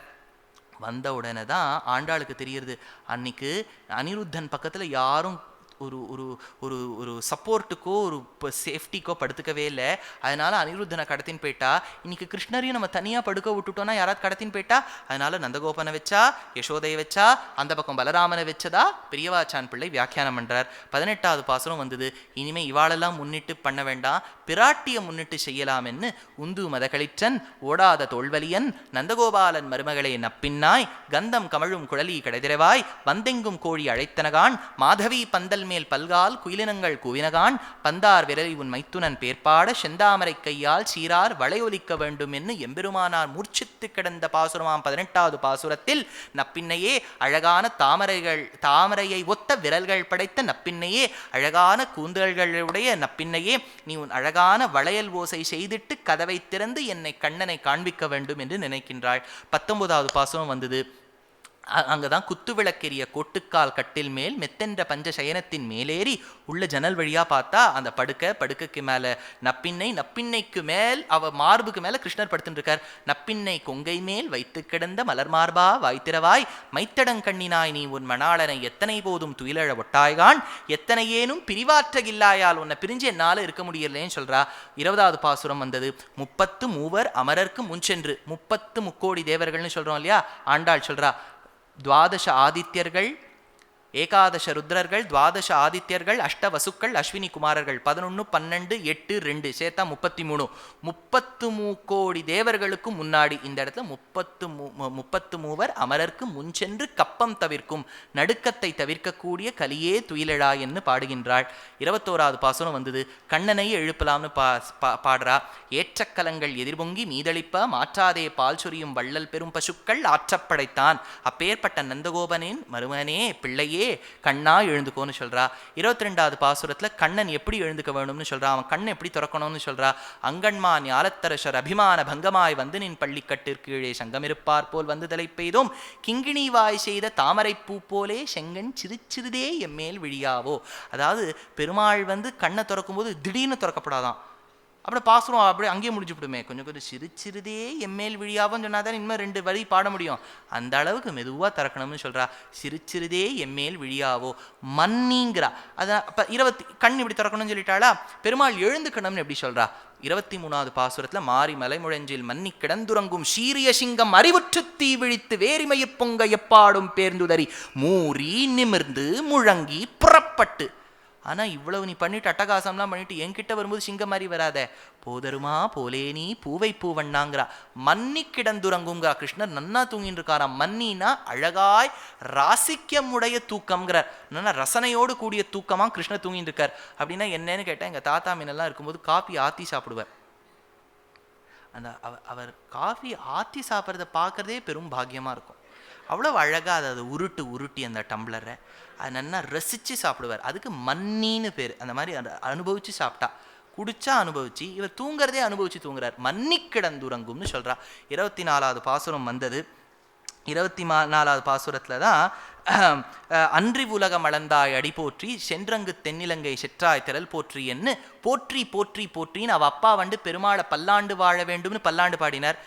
வந்த உடனே தான் ஆண்டாளுக்கு தெரியுது, அன்னைக்கு அனிருத்தன் பக்கத்தில் யாரும் ஒரு ஒரு ஒரு ஒரு சப்போர்ட்டுக்கோ ஒரு சேஃப்டிக்கோ படுத்துக்கவே இல்லை. அதனால அனிருத்தனை கடத்தின்னு போயிட்டா. இன்னைக்கு கிருஷ்ணரையும் நம்ம தனியாக படுக்க விட்டுட்டோம்னா யாராவது கடத்தின்னு போயிட்டா. அதனால நந்தகோபனை வச்சா, யசோதையை வச்சா, அந்த பக்கம் பலராமனை வச்சதா பெரியவாச்சான் பிள்ளை வியாக்கியானம் பண்றார். 18வது பாசுரம் வந்தது. இனிமே இவாளெல்லாம் முன்னிட்டு பண்ண வேண்டாம், பிராட்டியை முன்னிட்டு செய்யலாமென்னு உந்து மதகளிற்றன் ஓடாத தோல்வலியன் நந்தகோபாலன் மருமகளே நப்பின்னாய் கந்தம் கமழும் குழலி கடைதிரவாய் வந்தெங்கும் கோழி அழைத்தனகான் மாதவி பந்தல் மேல் பல்கால் குயிலினங்கள் கூவினகான் பந்தார் விரலி உன் மைத்துனன் பேர்பாட செந்தாமரை கையால் சீரார் வளையொலிக்க வேண்டும் என்று எம்பெருமானார் மூர்ச்சித்து கிடந்த பாசுரமாம் 18வது பாசுரத்தில் நப்பின்னையே அழகான தாமரையை ஒத்த விரல்கள் படைத்த நப்பின்னையே அழகான கூந்தல்களுடைய நப்பின்னையே நீ உன் அழகான வளையல் ஓசை செய்திட்டு கதவை திறந்து என்னை கண்ணனை காண்பிக்க வேண்டும் என்று நினைக்கின்றாள். 19வது பாசுரம் வந்தது. அங்கதான் குத்து விளக்கெரிய கோட்டுக்கால் கட்டில் மேல் மெத்தென்ற பஞ்ச சயனத்தின் மேலேறி உள்ள ஜன்னல் வழியா பார்த்தா அந்த படுக்கைக்கு மேல நப்பின்னை, நப்பின்னைக்கு மேல் அவ மார்புக்கு மேல கிருஷ்ணர் படுத்துட்டு இருக்கார். நப்பின்னை கொங்கை மேல் வைத்து கிடந்த மலர் மார்பா வாய்த்திரவாய் மைத்தடங்கண்ணினாய் நீ உன் மணாளனை எத்தனை போதும் துயிலழ ஒட்டாய்கான் எத்தனையேனும் பிரிவாற்ற இல்லாயால் உன்னை பிரிஞ்சு என்னால இருக்க முடியலன்னு சொல்றா. 20வது பாசுரம் வந்தது. 30 மூவர் அமரர்க்கு முன்சென்று, 30 முக்கோடி தேவர்கள்னு சொல்றோம் இல்லையா, ஆண்டாள் சொல்றா. 12 ஆதித்யர்கள், 11 ருத்ரர்கள், 12 ஆதித்யர்கள், 8 வசுக்கள், அஸ்வினி குமாரர்கள், 11, 12, 8, 2 சேர்த்தா 33. 33 கோடி தேவர்களுக்கு முன்னாடி இந்த இடத்துல 30 மூவர் அமரர்க்கு முன்சென்று கப்பம் தவிர்க்கும் நடுக்கத்தை தவிர்க்கக்கூடிய கலியே துயிலழா என்று பாடுகின்றாள். 21வது பாசுரம் வந்தது. கண்ணனை எழுப்பலாம்னு பாடுறா. ஏற்றக்கலங்கள் எதிர்பொங்கி மீதளிப்ப மாற்றாதே பால் சொரியும் வள்ளல் பெரும் பசுக்கள் ஆற்றப்படைத்தான். அப்பேற்பட்ட நந்தகோபனின் மருமனே பிள்ளையே கண்ணா எழுந்துக்கோன்னு சொல்றா. 22வது பாசுரத்துல கண்ணன் எப்படி எழுந்துக்க வேணும்னு சொல்றா. அவன் கண்ணை எப்படி திறக்கணும்னு சொல்றா. அங்கன்மான் யாலத்தரசர் அபிமான பங்கமாய் வந்து நின் பள்ளிக்கட்டிற்கு கீழே சங்கம் இருப்பார் போல் வந்து தலை பெய்தோம் கிங்கிணி வாய் செய்த தாமரை பூ போலே செங்கன் சிறுச்சிறுதே எம்மேல் விழியாவோ. அதாவது பெருமாள் வந்து கண்ணை திறக்கும் போது திடீர்னு திறக்கப்படாதான். அப்புறம் பாசுரம் அப்படியே அங்கேயே முடிச்சுவிடுமே. கொஞ்சம் கொஞ்சம் சிறுச்சிறுதே எம்மேல் விழியாவோன்னு சொன்னாதான் இனிமேல் 2 வரி பாட முடியும். அந்த அளவுக்கு மெதுவாக திறக்கணும்னு சொல்றா. சிறுச்சிறுதே எம்மேல் விழியாவோ மன்னிங்கிறா. அதான் அப்போ கண் இப்படி திறக்கணும்னு சொல்லிட்டாளா. பெருமாள் எழுந்துக்கணும்னு எப்படி சொல்றா. 23வது பாசுரத்துல மாறி மலைமுழஞ்சில் மன்னி கிடந்துறங்கும் சீரிய சிங்கம் அறிவுற்று தீ விழித்து வேரிமயிர் பொங்க எப்பாடும் பேர்ந்துதறி மூறி நிமிர்ந்து முழங்கி புறப்பட்டு. ஆனா இவ்வளவு நீ பண்ணிட்டு அட்டகாசம்லாம் பண்ணிட்டு என்கிட்ட வரும்போது சிங்கம் மாதிரி வராத, போதருமா போலே நீ பூவை பூவண்ணாங்கிறா. மன்னி கிடந்துறங்குங்கிறா. கிருஷ்ணர் நன்னா தூங்கிட்டு இருக்காராம். மன்னினா அழகாய் ராசிக்கமுடைய தூக்கம்ங்கிறார். என்னன்னா ரசனையோடு கூடிய தூக்கமா கிருஷ்ணர் தூங்கிட்டு இருக்கார். அப்படின்னா என்னன்னு கேட்டா, எங்க தாத்தா மீனெல்லாம் இருக்கும்போது காஃபி ஆத்தி சாப்பிடுவார். அந்த அவர் காஃபி ஆத்தி சாப்பிட்றத பார்க்கறதே பெரும் பாக்கியமா இருக்கும். அவ்வளவு அழகா அதை உருட்டி அந்த டம்ளரை அது நல்லா ரசிச்சு சாப்பிடுவார். அதுக்கு மன்னின்னு பேர். அந்த மாதிரி அனுபவிச்சு சாப்பிட்டா, குடிச்சா அனுபவிச்சு, இவர் தூங்குறதே அனுபவிச்சு தூங்குறார். மன்னி கிடந்துறங்கும்னு சொல்றா. 24வது பாசுரம் வந்தது. 24வது பாசுரத்துல தான் அன்றி உலகம் அளந்தாய் அடி போற்றி சென்றங்கு தென்னிலங்கை செற்றாய் திரள் போற்றி என்று போற்றி போற்றி போற்றின்னு அவ அப்பா வந்து பெருமாளை பல்லாண்டு வாழ வேண்டும்னு பல்லாண்டு பாடினார்.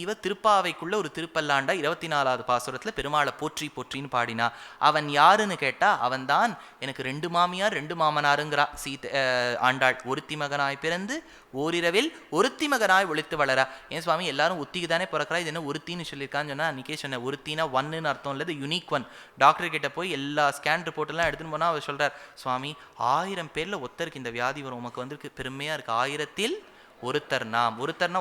இவ திருப்பாவைக்குள்ள ஒரு திருப்பல்லாண்டா 24வது பாசுரத்துல பெருமாளை போற்றி போற்றின்னு பாடினா. அவன் யாருன்னு கேட்டா அவன் தான் எனக்கு 2 மாமியார் 2 மாமனாருங்கிறா ஆண்டாள். ஒருத்தி மகனாய் பிறந்து ஓரிரவில் ஒருத்தி மகனாய் ஒழித்து வளரா. ஏன் சுவாமி எல்லாரும் ஒத்திக்கு தானே பிறக்கிறா, இது என்ன ஒருத்தின்னு சொல்லியிருக்கான்னு சொன்னா அன்னைக்கே சொன்னேன். ஒருத்தினா ஒன்னு அர்த்தம் இல்லை, யூனிக் ஒன். டாக்டர் கிட்ட போய் எல்லா ஸ்கேன் ரிப்போர்ட் எல்லாம் எடுத்துன்னு போனா அவர் சொல்றார், சுவாமி 1000 பேர்ல ஒருத்தருக்கு இந்த வியாதி வரும், உமக்கு வந்திருக்கு, பெருமையா இருக்கு. 1000ல் ஒருத்தர்னா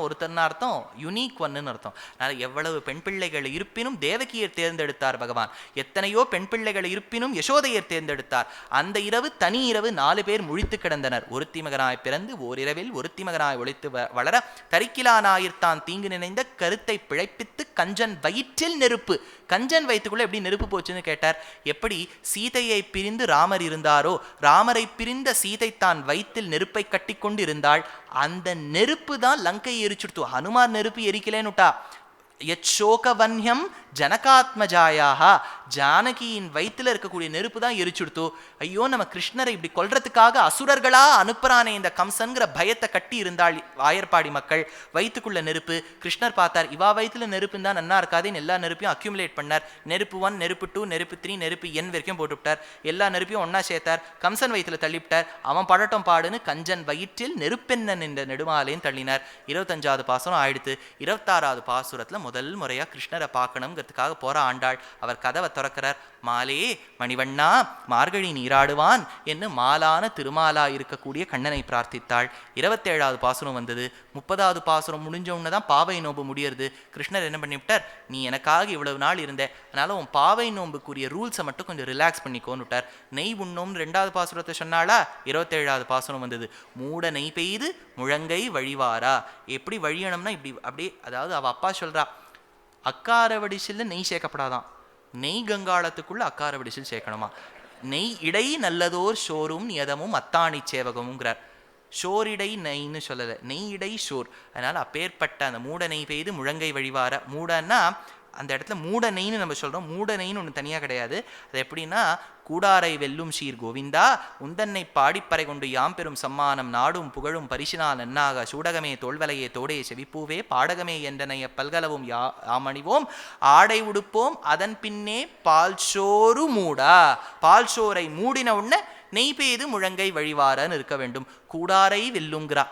ஒருத்தர்னா அர்த்தம் யூனிக் ஒன்னு அர்த்தம். அதனால எவ்வளவு பெண் பிள்ளைகள் இருப்பினும் தேவகியர் தேர்ந்தெடுத்தார் பகவான். எத்தனையோ பெண் பிள்ளைகள் இருப்பினும் யசோதையர் தேர்ந்தெடுத்தார். அந்த இரவு தனி இரவு 4 பேர் முழித்து கிடந்தனர். ஒருத்தி மகனாய் பிறந்து ஓரிரவில் ஒருத்தி மகனாய் ஒழித்து வளர தரிக்கிலானாயிர்தான் தீங்கு நினைந்த கருத்தை பிழைப்பித்து கஞ்சன் வயிற்றில் நெருப்பு. கஞ்சன் வயிற்றுக்குள்ள எப்படி நெருப்பு போச்சுன்னு கேட்டார். எப்படி சீதையை பிரிந்து ராமர் இருந்தாரோ, ராமரை பிரிந்த சீதை தான் வயிற்றில் நெருப்பை கட்டி கொண்டு இருந்தாள். அந்த நெருப்பு தான் லங்கை எரிச்சுடுத்து. ஹனுமான் நெருப்பு எரிக்கலேன்னுட்டா. யச்சோகவன்யம் ஜனகாத்மஜாயாக, ஜானகியின் வயிற்றுல இருக்கக்கூடிய நெருப்பு தான் எரிச்சுடுத்து. ஐயோ நம்ம கிருஷ்ணரை இப்படி கொல்றதுக்காக அசுரர்களா அனுப்புறானே இந்த கம்சன்கிற பயத்தை கட்டி இருந்தாள் ஆயர்பாடி மக்கள். வயிற்றுக்குள்ள நெருப்பு. கிருஷ்ணர் பார்த்தார், இவா வயிற்றுல நெருப்பு தான் நன்னா இருக்காதுன்னு எல்லா நெருப்பையும் அக்யூமுலேட் பண்ணார். நெருப்பு 1, நெருப்பு 2, நெருப்பு 3, நெருப்பு N வரைக்கும் போட்டுவிட்டார். எல்லா நெருப்பையும் ஒன்னா சேர்த்தார். கம்சன் வயிற்றுல தள்ளிவிட்டார். அவன் படட்டம் பாடுன்னு கஞ்சன் வயிற்றில் நெருப்பெண்ணன் என்ற நெடுமாலையும் தள்ளினார். 25வது பாசுரம் ஆயிடுத்து. 26வது பாசுரத்துல முதல் முறையா கிருஷ்ணரை பார்க்கணுங்கிறதுக்காக போற ஆண்டாள். அவர் கதவை திறக்கிறார். மாலே மணிவண்ணா மார்கழி நீராடுவான் என்று மாலான திருமாலா இருக்கக்கூடிய கண்ணனை பிரார்த்தித்தாள். 27வது பாசுரம் வந்தது. 30வது பாசுரம் முடிஞ்ச உடனேதான் பாவை நோம்பு முடியறது. கிருஷ்ணர் என்ன பண்ணிவிட்டார், நீ எனக்காக இவ்வளவு நாள் இருந்த, அதனால உன் பாவை நோம்புக்குரிய ரூல்ஸை மட்டும் கொஞ்சம் ரிலாக்ஸ் பண்ணிக்கோன்னு விட்டார். நெய் உண்ணும் 2வது பாசுரத்தை சொன்னாளா. 27வது பாசுரம் வந்தது. மூட நெய் பெய்து முழங்கை வழிவாரா. எப்படி வழியணும்னா இப்படி அப்படியே, அதாவது அவ அப்பா சொல்றா, அக்கார வடிசில் நெய் சேர்க்கப்படாதான், நெய் கங்காளத்துக்குள்ள அக்கார வடிசில் சேர்க்கணுமா. நெய் இடை நல்லதோர் ஷோரும் நியதமும் அத்தாணி சேவகமுங்கிறார். ஷோரிடை நெய்ன்னு சொல்லலை, நெய் இடை ஷோர். அதனால அப்பேற்பட்ட அந்த மூட நெய் பெய்து முழங்கை வழிவார. மூடன்னா அந்த இடத்துல மூட நெய்ன்னு நம்ம சொல்றோம். மூட நெய்ன்னு ஒன்று தனியா கிடையாது. அது எப்படின்னா, கூடாரை வெல்லும் சீர் கோவிந்தா உந்தன்னை பாடிப்பறை கொண்டு யாம் பெரும் சம்மானம் நாடும் புகழும் பரிசினால் நன்னாக சூடகமே தோல்வலையே தோடே செவிப்பூவே பாடகமே என்றனைய பல்கலவும் யாமணிவோம் ஆடை உடுப்போம் அதன் பின்னே பால் சோறு மூடா. பால் சோரை மூடின உடனே நெய் பெய்து முழங்கை வழிவாரன்னு இருக்க வேண்டும். கூடாரை வெல்லுங்கிறா.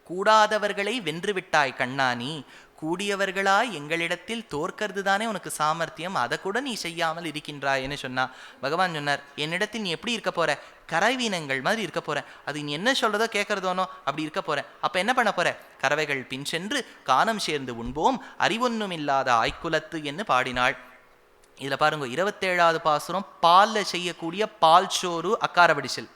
கூடாதவர்களை வென்றுவிட்டாய் கண்ணானி, கூடியவர்களாய் எங்களிடத்தில் தோற்கிறது தானே உனக்கு சாமர்த்தியம், அதை கூட நீ செய்யாமல் இருக்கின்றாய்ன்னு சொன்னா. பகவான் சொன்னார், என்னிடத்தில் நீ எப்படி இருக்க போற, கரைவீனங்கள் மாதிரி இருக்க போற. அது நீ என்ன சொல்றதோ கேட்கறதோனோ அப்படி இருக்க போற. அப்ப என்ன பண்ண போற, கறவைகள் பின் சென்று கானம் சேர்ந்து உண்போம் அறிவொன்னும் இல்லாத ஆய்க்குலத்து என்று பாடினாள். இதுல பாருங்க, 27வது பாசுரம் பால்ல செய்யக்கூடிய பால் சோறு அக்காரவடிசல்.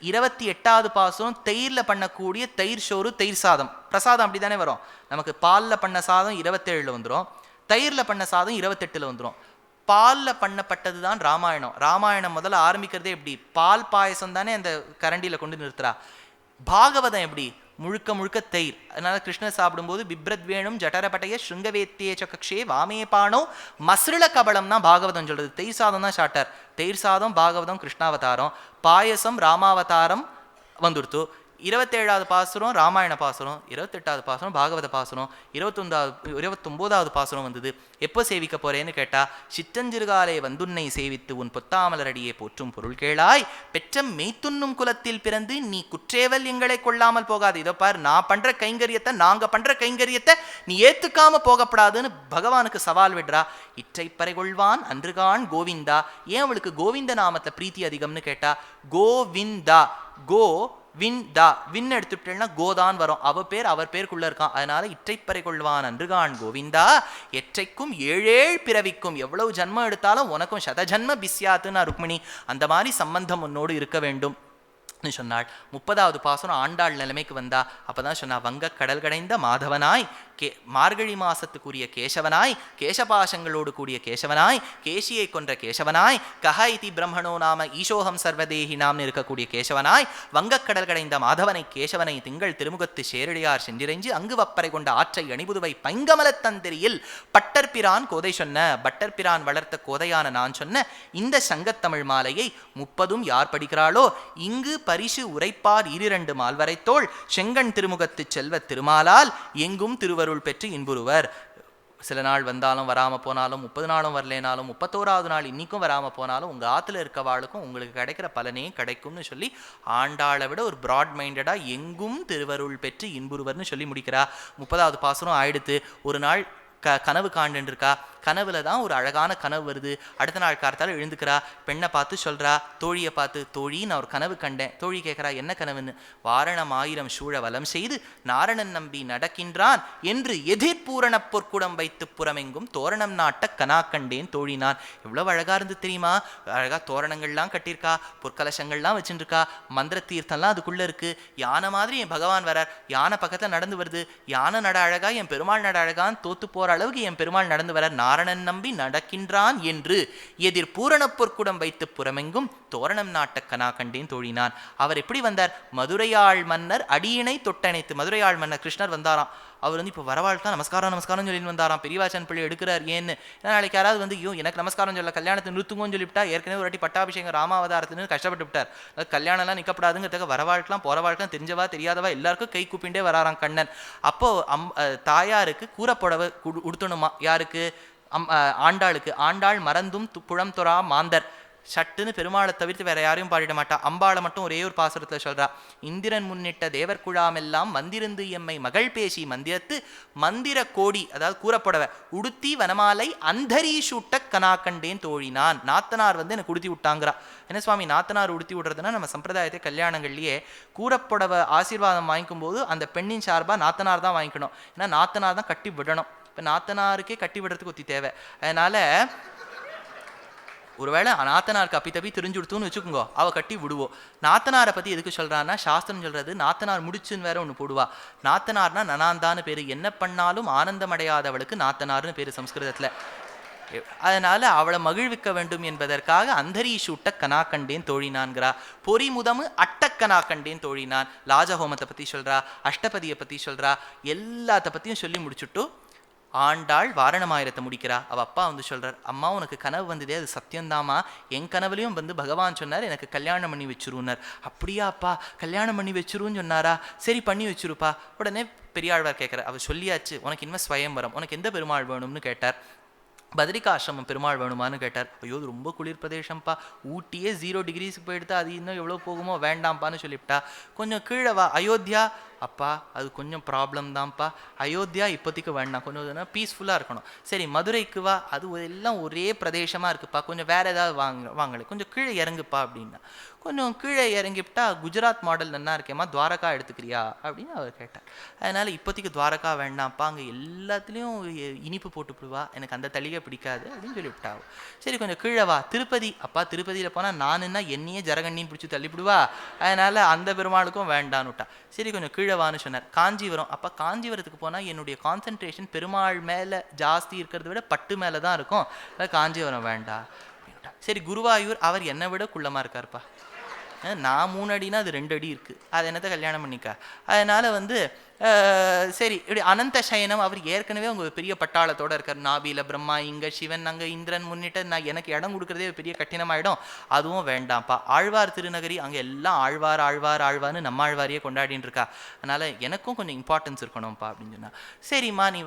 28வது பாசுரம் தயிர்ல பண்ணக்கூடிய தயிர் சோறு தயிர் சாதம். பிரசாதம் அப்படித்தானே வரும். நமக்கு பால்ல பண்ண சாதம் 27ல வந்துடும், தயிர்ல பண்ண சாதம் 28ல வந்துடும். பால்ல பண்ணப்பட்டது தான் ராமாயணம். ராமாயணம் முதல்ல ஆரம்பிக்கிறதே எப்படி, பால் பாயசம் தானே அந்த கரண்டியில கொண்டு நிறுத்துறா. பாகவதம் எப்படி, முழுக்க முழுக்க தயிர். அதனால கிருஷ்ணர் சாப்பிடும்போது பிப்ரத் வேணும் ஜட்டரபட்டைய ஸ்ருங்கவேத்தியே சகக்ஷே வாமே பானோ மஸ்ருள கபலம் தான் பாகவதம் சொல்றது. தயிர் சாதம் தான் ஷார்ட்டர். தயிர் சாதம் பாகவதம் கிருஷ்ணாவதாரம், பாயசம் ராமாவதாரம் வந்துடுத்து. 27வது பாசுரம் ராமாயண பாசுரம், 28வது பாசுரம் பாகவத பாசுரம், 29வது பாசுரம் வந்தது. எப்போ சேவிக்க போறேன்னு கேட்டா, சிற்றஞ்சிறுகாலே வந்துன்னை சேவித்து உன் பொத்தாமலரடியே போற்றும் பொருள் கேளாய் பெற்ற மெய்த்துண்ணும் குலத்தில் பிறந்து நீ குற்றேவல் எங்களை கொள்ளாமல் போகாது. இதோ பார், நான் பண்ற கைங்கரியத்தை, நாங்க பண்ற கைங்கரியத்தை நீ ஏத்துக்காம போகப்படாதுன்னு பகவானுக்கு சவால் விடுறா. இற்றைப்பறை கொள்வான் அன்றுகான் கோவிந்தா. ஏன் அவளுக்கு கோவிந்த நாமத்தை பிரீத்தி அதிகம்னு கேட்டா, கோவிந்தா, கோ வின்-தா, வின் எடுத்துட்டேன்னா கோதான் வரும். அவர் பேருக்குள்ள இருக்கான். அதனால இற்றைப்பறை கொள்வான் அன்றுகான் கோவிந்தா எற்றைக்கும் 7 பிறவிக்கும், எவ்வளவு ஜன்மம் எடுத்தாலும் உனக்கும் சதஜன்ம பிஸ்யாத்துன்னா ருக்மிணி, அந்த மாதிரி சம்பந்தம் உன்னோடு இருக்க வேண்டும் சொன்னாள். 30வது பாசுரம் ஆண்டாள் நிலைமைக்கு வந்தா. அப்பதான் சொன்னா, வங்க கடல் கடைந்த மாதவனாய் மார்கழி மாசத்துக்குரிய கேசவனாய், கேசபாசங்களோடு கூடிய கேசவனாய், கேசியை கொன்ற கேசவனாய், கஹ இதி பிரம்மணோ நாம ஈசோகம் சர்வதேகி நாம்னு இருக்கக்கூடிய கேசவனாய், வங்கக்கடல் கடைந்த மாதவனை கேசவனை திங்கள் திருமுகத்து சேரடியார் சென்றிரைஞ்சு அங்கு வப்பறை கொண்ட ஆற்றை அணிபுதுவை பைங்கமலத் தந்திரியில் பட்டர்பிரான் கோதை சொன்ன, பட்டர்பிரான் வளர்த்த கோதையான நான் சொன்ன இந்த சங்கத்தமிழ் மாலையை 30 யார் படிக்கிறாளோ, இங்கு பரிசு உரைப்பார் 2 மால்வரைத்தோள் செங்கண் திருமுகத்து செல்வ திருமாலால் எங்கும் திருவருள் பெற்று இன்புறுவர். சில நாள் வந்தாலும் வராமல் போனாலும் 30 நாளும் வரலேனாலும் 31வது நாள் இன்னைக்கும் வராமல் போனாலும் உங்கள் ஆற்றுல இருக்கவாளுக்கும் உங்களுக்கு கிடைக்கிற பலனே கிடைக்கும்னு சொல்லி ஆண்டாளை விட ஒரு ப்ராட் மைண்டடாக எங்கும் திருவருள் பெற்று இன்புறுவர்னு சொல்லி முடிக்கிறா. 30வது பாசுரம் ஆயிடுத்து. ஒரு நாள் கனவு காண்டுன்னு இருக்கா. கனவுல தான் ஒரு அழகான கனவு வருது. அடுத்த நாள் காலத்தால் எழுந்துக்கிறா. பெண்ணை பார்த்து சொல்றா, தோழியை பார்த்து, தோழி நான் ஒரு கனவு கண்டேன். தோழி கேட்கிறா, என்ன கனவுன்னு? வாரணம் 1000 சூழ வலம் செய்து நாரணன் நம்பி நடக்கின்றான் என்று எதிர்பூரண பொற்குடம் வைத்து புறமெங்கும் தோரணம் நாட்ட கனா கண்டேன் தோழி நான். எவ்வளவு அழகா இருந்து தெரியுமா? அழகா தோரணங்கள்லாம் கட்டியிருக்கா, பொற்கலசங்கள்லாம் வச்சுருக்கா, மந்திர தீர்த்தம்லாம் அதுக்குள்ள இருக்கு. யானை மாதிரி என் பகவான் வரார். யானை பக்கத்துல நடந்து வருது. யானை நட அழகா, என் பெருமாள் நட அழகான்னு தோத்து போற அளவுக்கு என் பெருமாள் நடந்து வர. நாரணன் நம்பி நடக்கின்றான் என்று எதிர் பூரண பொற்குடம் வைத்து புறமெங்கும் தோரணம் நாட்ட கனா கண்டேன் தோழினான். அவர் எப்படி வந்தார்? மதுரையாள் மன்னர் அடியினை தொட்டணைத்து. மதுரையாள் மன்னர் கிருஷ்ணர் வந்தாராம். அவர் இப்போ வரவாழ்க்கா நமஸ்காரம் நமஸ்காரம் சொல்லின்னு வந்தாராம். பெரியவாச்சன் பிள்ளை எடுக்கிறார். ஏன்னு நாளைக்கு யாராவது ஐயோ எனக்கு நமஸ்காரம் சொல்ல கல்யாணத்தை நிறுத்துங்கன்னு சொல்லிவிட்டா, ஏற்கனவே ஒரு வாட்டி பட்டாபிஷேகம் ராமாவதாரத்துன்னு கஷ்டப்பட்டு விட்டார். கல்யாணம்லாம் நிற்கப்படாதுங்கிறதுக்கு வரவாழ்க்கலாம் போறவாழ்க்கலாம் தெரிஞ்சவா தெரியாதவா எல்லாருக்கும் கை கூப்பிண்டே வராராம் கண்ணன். அப்போ தாயாருக்கு கூறப்புடவை உடுத்தணுமா. யாருக்கு? ஆண்டாளுக்கு. ஆண்டாள் மறந்தும் புழம் தொறா மாந்தர். சட்டுன்னு பெருமாளை தவிர்த்து வேற யாரையும் பாடிட மாட்டா. அம்பாளை மட்டும் ஒரே ஒரு பாசுரத்துல சொல்றா, இந்திரன் முன்னிட்ட தேவர்குழாமெல்லாம் வந்திருந்து எம்மை மகள் பேசி மந்திரத்து மந்திர கோடி, அதாவது கூறப்படவ உடுத்தி வனமாலை அந்தரி சூட்ட கனா கண்டேன் தோழினான். நாத்தனார் எனக்கு உடுத்தி விட்டாங்கிறா. என்ன சுவாமி நாத்தனார் உடுத்தி விடுறதுன்னா, நம்ம சம்பிரதாயத்தை கல்யாணங்கள்லயே கூறப்படவ ஆசீர்வாதம் வாங்கிக்கும் போது அந்த பெண்ணின் சார்பா நாத்தனார் தான் வாங்கிக்கணும். ஏன்னா நாத்தனார் தான் கட்டி விடணும். இப்ப நாத்தனாருக்கே கட்டி விடுறதுக்கு ஒத்தி தேவை. அதனால ஒருவேளை நாத்தனாருக்கு அப்பி தப்பி தெரிஞ்சு கொடுத்துன்னு வச்சுக்கோங்க, அவள் கட்டி விடுவோம். நாத்தனாரை பற்றி எதுக்கு சொல்கிறான்னா, சாஸ்திரம் சொல்கிறது நாத்தனார் முடிச்சுன்னு வேற ஒன்று போடுவா. நாத்தனார்னா நனாந்தான்னு பேர். என்ன பண்ணாலும் ஆனந்தம் அடையாதவளுக்கு நாத்தனார்னு பேர் சம்ஸ்கிருதத்தில். அதனால அவளை மகிழ்விக்க வேண்டும் என்பதற்காக அந்தரி சூட்ட கனா கண்டேன் தோழினான்கிறா. பொறி முதமு அட்டக்கனா கண்டேன் தோழினான். லாஜஹோமத்தை பற்றி சொல்கிறா, அஷ்டபதியை பற்றி சொல்கிறா, எல்லாத்த பற்றியும் சொல்லி முடிச்சுட்டு ஆண்டாள் வாரணமாயிரத்தை முடிக்கிறா. அவள் அப்பா சொல்கிறார், அம்மா உனக்கு கனவு வந்ததே அது சத்தியந்தாமா. என் கனவுலையும் பகவான் சொன்னார் எனக்கு கல்யாணம் பண்ணி வச்சுருன்னார். அப்படியா அப்பா, கல்யாணம் பண்ணி வச்சுருன்னு சொன்னாரா? சரி பண்ணி வச்சுருப்பா. உடனே பெரியாழ்வார் கேட்குறார், அவள் சொல்லியாச்சு, உனக்கு இனிமேல் ஸ்வயம்பரம், உனக்கு எந்த பெருமாள் வேணும்னு கேட்டார். பத்ரிகாசிரமம் பெருமாள் வேணுமான்னு கேட்டார். ஐயோ ரொம்ப குளிர் பிரதேசம்ப்பா, ஊட்டியே 0 டிகிரிஸுக்கு போயிடுத்தா, அது இன்னும் எவ்வளோ போகுமோ, வேண்டாம்ப்பான்னு சொல்லிவிட்டா. கொஞ்சம் கீழே வா, அயோத்தியா. அப்பா அது கொஞ்சம் ப்ராப்ளம் தான்ப்பா, அயோத்தியா இப்போதைக்கு வேண்டாம், கொஞ்சம் பீஸ்ஃபுல்லாக இருக்கணும். சரி மதுரைக்கு வா, அது எல்லாம் ஒரே பிரதேசமாக இருக்குப்பா, கொஞ்சம் வேறு ஏதாவது வாங்கலை, கொஞ்சம் கீழே இறங்குப்பா அப்படின்னா. கொஞ்சம் கீழே இறங்கிவிட்டா குஜராத் மாடல் நல்லா இருக்கேம்மா, துவாரகா எடுத்துக்கிறியா அப்படின்னு அவர் கேட்டார். அதனால் இப்போதைக்கு துவாரகா வேண்டாம்ப்பா, அங்கே எல்லாத்துலேயும் இனிப்பு போட்டுவிடுவா, எனக்கு அந்த தளிகை பிடிக்காது அப்படின்னு சொல்லிவிட்டா. சரி கொஞ்சம் கீழே வா, திருப்பதி. அப்பா திருப்பதியில் போனால் நானுன்னா என்னையே ஜரகண்ணின்னு பிடிச்சி தள்ளிவிடுவா, அதனால் அந்த பெருமாளுக்கும் வேண்டான்னு விட்டா. சரி கொஞ்சம் கீழவான்னு சொன்னார். காஞ்சிபுரம். அப்போ காஞ்சிபுரத்துக்கு போனால் என்னுடைய கான்சன்ட்ரேஷன் பெருமாள் மேலே ஜாஸ்தி இருக்கிறத விட பட்டு மேலே தான் இருக்கும், காஞ்சிபுரம் வேண்டாம் அப்படின்ட்டா. சரி குருவாயூர், அவர் என்னை விட குள்ளமாக இருக்கார்ப்பா, நான் 3 அடினா அது 2 அடி இருக்குது, அது என்னத்தை கல்யாணம் பண்ணிக்கா. அதனால் சரி இப்படி அனந்த சயனம், அவர் ஏற்கனவே உங்கள் பெரிய பட்டாளத்தோடு இருக்கார். நாபியில் பிரம்மா, இங்கே சிவன், அங்கே இந்திரன் முன்னிட்டு நான் எனக்கு இடம் கொடுக்குறதே பெரிய கட்டினமாயிடும், அதுவும் வேண்டாம்ப்பா. ஆழ்வார் திருநகரி, அங்கே எல்லாம் ஆழ்வார் ஆழ்வார் ஆழ்வார்னு நம்ம ஆழ்வாரியே கொண்டாடின்னு இருக்கா, அதனால் எனக்கும் கொஞ்சம் இம்பார்ட்டன்ஸ் இருக்கணும்ப்பா அப்படின்னு சொன்னா. சரிம்மா நீ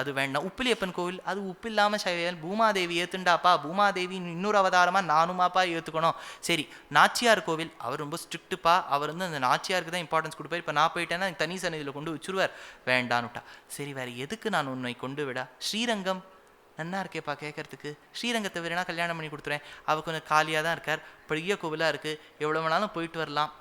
அது வேண்டாம். உப்பிலியப்பன் கோவில், அது உப்பு இல்லாமல் சைவல், பூமாதேவி ஏற்றுண்டாப்பா, பூமாதேவி இன்னொரு அவதாரமாக நானுமாப்பா ஏற்றுக்கணும். சரி நாச்சியார் கோவில், அவர் ரொம்ப ஸ்ட்ரிக்ட்டுப்பா, அவர் அந்த நாச்சியாருக்கு தான் இம்பார்ட்டன்ஸ் கொடுப்பார். இப்போ நான் போயிட்டேன்னா தனி சன்னதியில் கொண்டு வச்சுருவார், வேண்டான்னுட்டா. சரி வேறு எதுக்கு நான் உன்னை கொண்டு விட? ஸ்ரீரங்கம் நன்னா இருக்கேப்பா கேட்கறதுக்கு, ஸ்ரீரங்கத்தை வேணா கல்யாணம் பண்ணி கொடுத்துறேன், அவள் கொஞ்சம் காலியாக தான் இருக்கார், பெரிய கோவிலாக இருக்குது, எவ்வளோ வேணாலும் போயிட்டு வரலாம்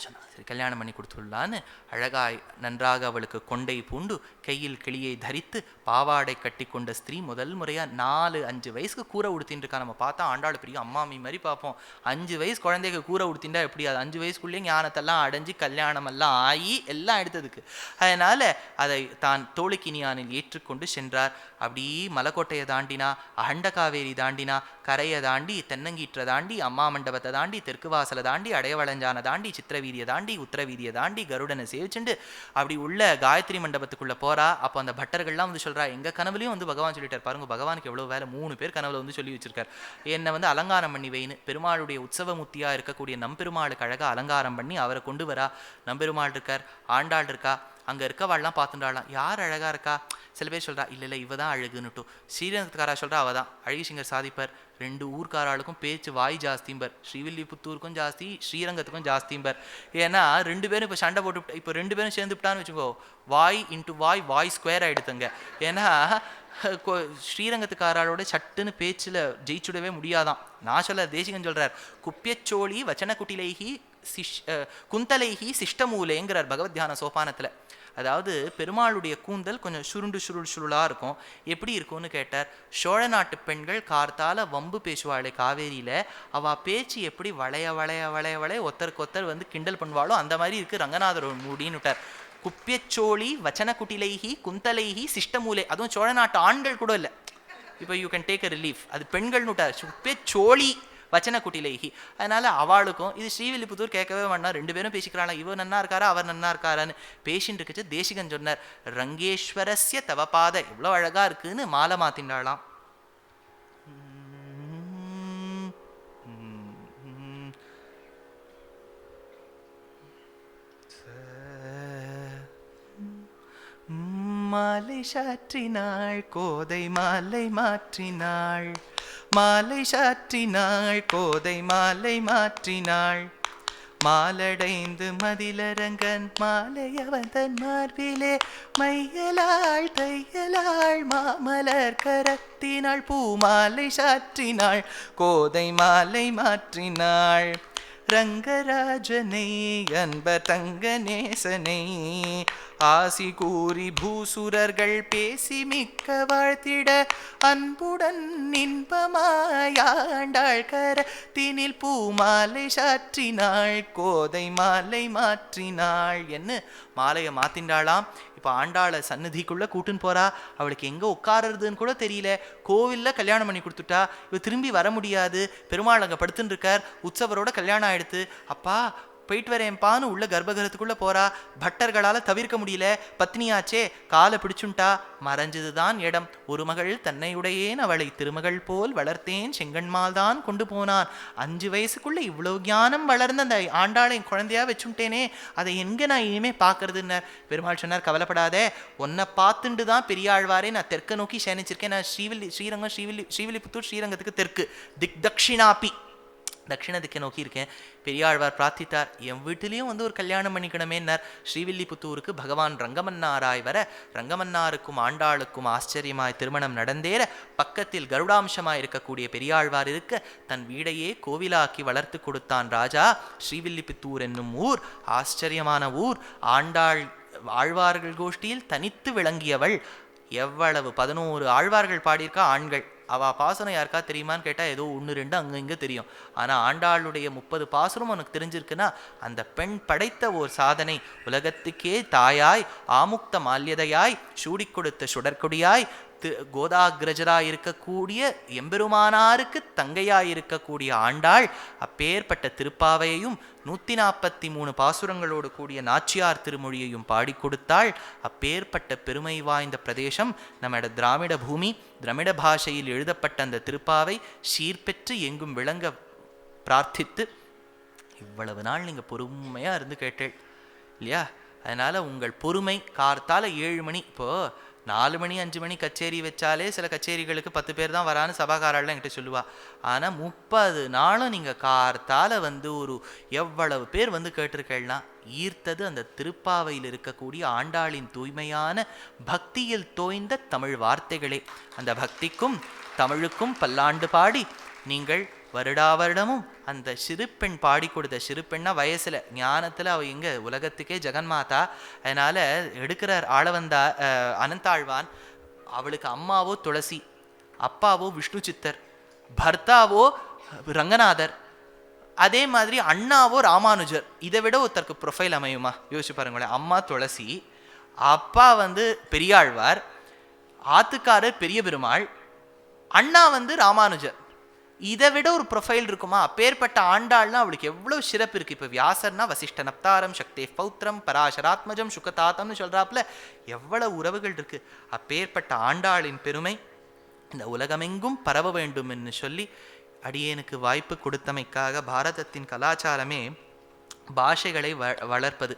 சொன்னா. சரி கல்யாணம் பண்ணி கொடுத்துடலான்னு அழகாய் நன்றாக அவளுக்கு கொண்டை பூண்டு கையில் கிளியை தரித்து பாவாடை கட்டி கொண்ட ஸ்திரீ முதல் முறையாக 4-5 வயசுக்கு கூரை உடுத்தின்னு இருக்கா. நம்ம பார்த்தா ஆண்டாள் பெரிய அம்மாமி மாதிரி பார்ப்போம். 5 வயசு குழந்தைக்கு கூரை உடுத்தின்றா எப்படி? அது 5 வயசுக்குள்ளேயே ஞானத்தெல்லாம் அடைஞ்சு கல்யாணமெல்லாம் ஆகி எல்லாம் எடுத்ததுக்கு. அதனால் அதை தான் தோளுக்கினியானில் ஏற்றுக்கொண்டு சென்றார். அப்படி மலைக்கோட்டையை தாண்டினா, அகண்ட காவேரி தாண்டினா, கரையை தாண்டி, தென்னங்கீற்றை தாண்டி, அம்மா மண்டபத்தை தாண்டி, தெற்கு வாசலை தாண்டி, அடையவளஞ்சானை தாண்டி, சித்திரவீதியை தாண்டி, உத்தரவீதியை தாண்டி, கருடனை சேவிச்சுண்டு அப்படி உள்ள காயத்ரி மண்டபத்துக்குள்ள போறா. அப்போ அந்த பட்டர்கள்லாம் வந்து சொல்றா, எங்க கனவுலையும் வந்து பகவான் சொல்லிட்டார் பாருங்க, பகவானுக்கு எவ்வளவு வேலை, 3 பேர் கனவுல வந்து சொல்லி வச்சிருக்கார், என்னை வந்து அலங்காரம் பண்ணி வைன்னு. பெருமாளுடைய உற்சவமூர்த்தியா இருக்கக்கூடிய நம்பெருமாளுக்கு அழகா அலங்காரம் பண்ணி அவரை கொண்டு வரா. நம்பெருமாள் இருக்கார், ஆண்டாள் இருக்கா, அங்கே இருக்கவாள்லாம் பார்த்துட்டாலாம், யார் அழகா இருக்கா? சில பேர் சொல்றா இல்லை இல்லை இவ தான் அழகுன்னுட்டு. ஸ்ரீரங்கத்துக்காரா சொல்றா அவ தான். அழகிசிங்கர் சாதிப்பர் 2 ஊர்க்காராளுக்கும் பேச்சு வாய் ஜாஸ்திம்பர், ஸ்ரீவில்லிபுத்தூருக்கும் ஜாஸ்தி, ஸ்ரீரங்கத்துக்கும் ஜாஸ்திம்பர். ஏன்னா 2 பேரும் இப்போ சண்டை போட்டு, இப்போ 2 பேரும் சேர்ந்து விட்டான்னு வச்சுக்கோ, வாய் இன்ட்டு வாய் ஸ்கொயர் ஆகிடுதுங்க. ஏன்னா ஸ்ரீரங்கத்துக்காராளோட சட்டுன்னு பேச்சில் ஜெயிச்சுடவே முடியாதான். நான் சொல்ல, தேசிகன் சொல்றார், குப்பியச்சோழி வச்சன குட்டிலைஹி குந்தலைஹி சிஷ்டமூலேங்கிறார் பகவத்யான சோபானத்தில். அதாவது பெருமாளுடைய கூந்தல் கொஞ்சம் சுருளாக இருக்கும். எப்படி இருக்கும்னு கேட்டார். சோழ நாட்டு பெண்கள் கார்த்தால வம்பு பேசுவாளே காவேரியில், அவள் பேச்சு எப்படி வளைய வளைய வளைய வளைய ஒத்தருக்கு ஒத்தர் வந்து கிண்டல் பண்ணுவாளோ அந்த மாதிரி இருக்குது ரங்கநாதர் மூடின்னு விட்டார். குப்பியச்சோழி வச்சன குட்டிலைஹி குந்தலைஹி சிஷ்டமூலே. அதுவும் சோழ நாட்டு ஆண்கள் கூட இல்லை. இப்போ you can take a relief, அது பெண்கள்னு விட்டார். குப்பியச்சோழி வச்சன குட்டிலைஹி. அதனால அவளுக்கும் இது ஸ்ரீவில்லிபுத்தூர் கேட்கவே வேண்டாம், 2 பேரும் பேசிக்கிறாளா, இவர் நன்னா இருக்காரா அவர் நன்னா இருக்காரான்னு பேசின்னு இருக்குச்சு. தேசிகன் சொன்னார், ரங்கேஸ்வரஸ்ய தவபாத எவ்வளோ அழகா இருக்குன்னு மாலை மாத்தின்றாளாம். மாலை சாற்றினாள் கோதை மாலை மாற்றினாள், மாலை சாற்றினாள் கோதை மாலை மாற்றினாள், மாலடைந்து மதிலரங்கன் மாலையவந்தன் மார்பிலே மையலாள் தையலாள் மாமலர் கரத்தினாள், பூமாலை சாற்றினாள் கோதை மாலை மாற்றினாள், ரங்கராஜனை அன்ப தங்கநேசனை ஆசி கூறி பூசுரர்கள் பேசி மிக்க வாழ்த்திட அன்புடன் இன்பமாயாண்டாள் கரத்தினில் பூமாலை சாற்றினாள் கோதை மாலை மாற்றினாள். என்ன மாலையை மாத்தின்றாளாம். இப்போ ஆண்டாளை சன்னதிக்குள்ளே கூட்டுன்னு போறா. அவளுக்கு எங்கே உட்காருறதுன்னு கூட தெரியல. கோவிலில் கல்யாணம் பண்ணி கொடுத்துட்டா. இவ திரும்பி வர முடியாது. பெருமாள் அங்கே படுத்துன்னு இருக்கார். உற்சவரோட கல்யாணம் ஆயிடுத்து. அப்பா போயிட்டு வரேன்ப்பான்னு உள்ள கர்ப்பகிரகத்துக்குள்ளே போறா. பட்டர்களால் தவிர்க்க முடியல. பத்னியாச்சே காலை பிடிச்சுட்டா. மறைஞ்சதுதான் இடம். ஒரு மகள் தன்னையுடையேன் அவளை திருமகள் போல் வளர்த்தேன் செங்கண்மால் தான் கொண்டு போனான். 5 வயசுக்குள்ள இவ்வளவு ஞானம் வளர்ந்த அந்த ஆண்டாளை குழந்தையா வச்சுட்டேனே, அதை எங்கே நான் இனிமே பார்க்கறதுன்னு பெருமாள் சொன்னார், கவலைப்படாதே, உன்னை பார்த்துண்டு தான் பெரியாழ்வாரே நான் தெற்க நோக்கி சேனிச்சிருக்கேன். நான் ஸ்ரீவில்லிபுத்தூர் ஸ்ரீரங்கத்துக்கு தெற்கு தக்ஷிணாப்பி தட்சிண திக்கை நோக்கி இருக்கேன். பெரியாழ்வார் பிரார்த்தித்தார், என் வீட்டிலையும் வந்து ஒரு கல்யாணம் பண்ணிக்கணுமேன்னார். ஸ்ரீவில்லிபுத்தூருக்கு பகவான் ரங்கமன்னாராய் வர, ரங்கமன்னாருக்கும் ஆண்டாளுக்கும் ஆச்சரியமாய் திருமணம் நடந்தேற, பக்கத்தில் கருடாம்சமாய் இருக்கக்கூடிய பெரியாழ்வார் இருக்க, தன் வீடையே கோவிலாக்கி வளர்த்து கொடுத்தான் ராஜா. ஸ்ரீவில்லிபுத்தூர் என்னும் ஊர் ஆச்சரியமான ஊர். ஆண்டாள் ஆழ்வார்கள் கோஷ்டியில் தனித்து விளங்கியவள். எவ்வளவு 11 ஆழ்வார்கள் பாடியிருக்கா ஆண்கள். அவள் பாசனம் யாருக்கா தெரியுமான்னு கேட்டால் ஏதோ 1-2 அங்கே இங்கே தெரியும். ஆனால் ஆண்டாளுடைய 30 பாசனம் உனக்கு தெரிஞ்சிருக்குன்னா அந்த பெண் படைத்த ஓர் சாதனை. உலகத்துக்கே தாயாய் ஆமுக்த மால்யதையாய் சூடி கொடுத்த சுடற்கொடியாய் கோதாகிரஜராய் இருக்கக்கூடிய எம்பெருமானாருக்கு தங்கையாய் இருக்கக்கூடிய ஆண்டாள் அப்பேற்பட்ட திருப்பாவையையும் 143 பாசுரங்களோடு கூடிய நாச்சியார் திருமொழியையும் பாடி கொடுத்தாள். அப்பேற்பட்ட பெருமை வாய்ந்த பிரதேசம் நம்மட திராவிட பூமி. திராவிட பாஷையில் எழுதப்பட்ட அந்த திருப்பாவை சீர்பெற்று எங்கும் விளங்க பிரார்த்தித்து இவ்வளவு நாள் நீங்கள் பொறுமையாக இருந்து கேட்டேள் இல்லையா? அதனால் உங்கள் பொறுமை கார்த்தால 7 மணி, இப்போது 4 மணி 5 மணி கச்சேரி வச்சாலே சில கச்சேரிகளுக்கு 10 பேர் தான் வரான்னு சபாக்காரெல்லாம் என்கிட்ட சொல்லுவா. ஆனால் 30 நாளும் நீங்கள் கார்த்தால வந்து ஒரு எவ்வளவு பேர் வந்து கேட்டிருக்கேள்னா ஈர்த்தது அந்த திருப்பாவையில் இருக்கக்கூடிய ஆண்டாளின் தூய்மையான பக்தியில் தோய்ந்த தமிழ் வார்த்தைகளே. அந்த பக்திக்கும் தமிழுக்கும் பல்லாண்டு பாடி நீங்கள் வருடாவருடமும் அந்த சிறுப்பெண் பாடி கொடுத்த, சிறுப்பெண்ணா வயசில் ஞானத்தில் அவள் எங்கே உலகத்துக்கே ஜெகன்மாதா. அதனால் எடுக்கிறார் ஆளவந்தா அனந்தாழ்வான். அவளுக்கு அம்மாவோ துளசி, அப்பாவோ விஷ்ணு சித்தர், பர்த்தாவோ ரங்கநாதர், அதே மாதிரி அண்ணாவோ ராமானுஜர். இதை விட ஒருத்தருக்கு ப்ரொஃபைல் அமையுமா? யோசிச்சு பாருங்களேன். அம்மா துளசி, அப்பா வந்து பெரியாழ்வார், ஆத்துக்காரர் பெரிய பெருமாள், அண்ணா வந்து ராமானுஜர். இதை விட ஒரு ப்ரொஃபைல் இருக்குமா? அப்பேற்பட்ட ஆண்டாள்னா அவளுக்கு எவ்வளவு சிறப்பு இருக்கு. இப்போ வியாசர்னா வசிஷ்ட நப்தாரம், சக்தே பௌத்திரம், பராசராத்மஜம், சுகதாத்தம்னு சொல்றாப்புல எவ்வளவு உறவுகள் இருக்கு. அப்பேற்பட்ட ஆண்டாளின் பெருமை இந்த உலகமெங்கும் பரவ வேண்டும் என்று சொல்லி அடியேனுக்கு வாய்ப்பு கொடுத்தமைக்காக, பாரதத்தின் கலாச்சாரமே பாஷைகளை வளர்ப்பது.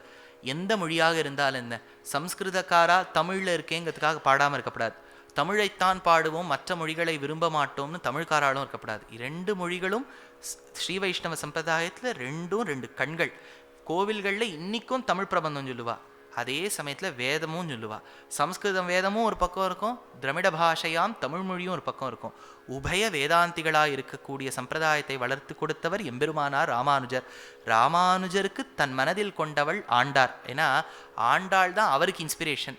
எந்த மொழியாக இருந்தால் என்ன, சம்ஸ்கிருதக்காரா தமிழில் இருக்கேங்கிறதுக்காக பாடாமல் இருக்கப்படாது. தமிழைத்தான் பாடுவோம், மற்ற மொழிகளை விரும்ப மாட்டோம்னு தமிழ்காராலும் இருக்கப்படாது. இரண்டு மொழிகளும் ஸ்ரீ வைஷ்ணவ சம்பிரதாயத்தில் ரெண்டும் ரெண்டு கண்கள். கோவில்களில் இன்னைக்கும் தமிழ் பிரபந்தம் சொல்லுவா, அதே சமயத்தில் வேதமும் சொல்லுவா. சம்ஸ்கிருதம் வேதமும் ஒரு பக்கம் இருக்கும், திராமிட பாஷையாம் தமிழ் மொழியும் ஒரு பக்கம் இருக்கும். உபய வேதாந்திகளாக இருக்கக்கூடிய சம்பிரதாயத்தை வளர்த்து கொடுத்தவர் எம்பெருமானார் ராமானுஜர். ராமானுஜருக்கு தன் மனதில் கொண்டவள் ஆண்டார். ஏன்னா ஆண்டாள் தான் அவருக்கு இன்ஸ்பிரேஷன்,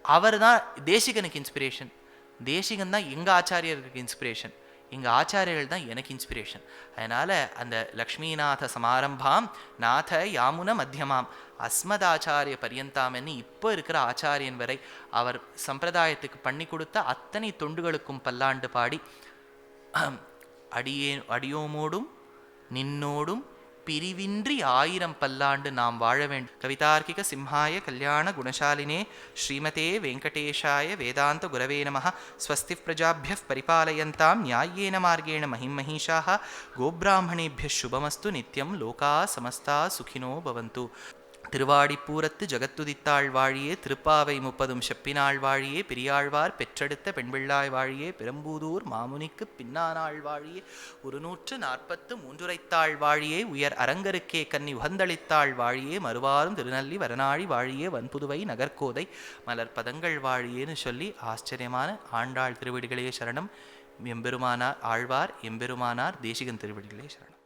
அவர் தான் தேசிகனுக்கு இன்ஸ்பிரேஷன், தேசிகன் தான் எங்கள் ஆச்சாரியருக்கு இன்ஸ்பிரேஷன், எங்கள் ஆச்சாரியர்கள் தான் எனக்கு இன்ஸ்பிரேஷன். அதனால் அந்த லக்ஷ்மிநாத சமாரம்பாம் நாத யாமுன மத்தியமாம் அஸ்மதாச்சாரிய பரியந்தாம்னு இப்போ இருக்கிற ஆச்சாரியன் வரை அவர் சம்பிரதாயத்துக்கு பண்ணி கொடுத்த அத்தனை தொண்டுகளுக்கும் பல்லாண்டு பாடி அடியோமோடும் நின்னோடும் பிரிவின்றி 1000 பல்லாண்டு நாம் வாழ வேண்டும். கவிதார்க்கிக சிம்ஹாய கல்யாண குணசாலினே ஸ்ரீமதே வெங்கடேஷாய வேதாந்த குரவே நமः. ஸ்வஸ்தி பிரஜாபியः பரிபாலயந்தாம் நியாயேன மார்கேண மஹிம் மஹீஷாः. கோப்ராஹ்மணேபியः சுபமஸ்து நித்யம் லோகா சமஸ்தா சுகினோ பவந்து. திருவாடிப்பூரத்து ஜகத்துதித்தாள் வாழியே, திருப்பாவை 30 செப்பினாள் வாழியே, பெரியாழ்வார் பெற்றெடுத்த பெண்பிள்ளாய் வாழியே, பெரும்பூதூர் மாமுனிக்கு பின்னானாள் வாழியே, 143 வாழியே, உயர் அரங்கருக்கே கன்னி உகந்தளித்தாள் வாழியே, மறுவாரும் திருநல்லி வரநாழி வாழியே, வன்புதுவை நகர்கோதை மலர்பதங்கள் வாழியேன்னு சொல்லி ஆச்சரியமான ஆண்டாள் திருவடிகளே சரணம். எம்பெருமானார் ஆழ்வார், எம்பெருமானார் தேசிகன் திருவடிகளே சரணம்.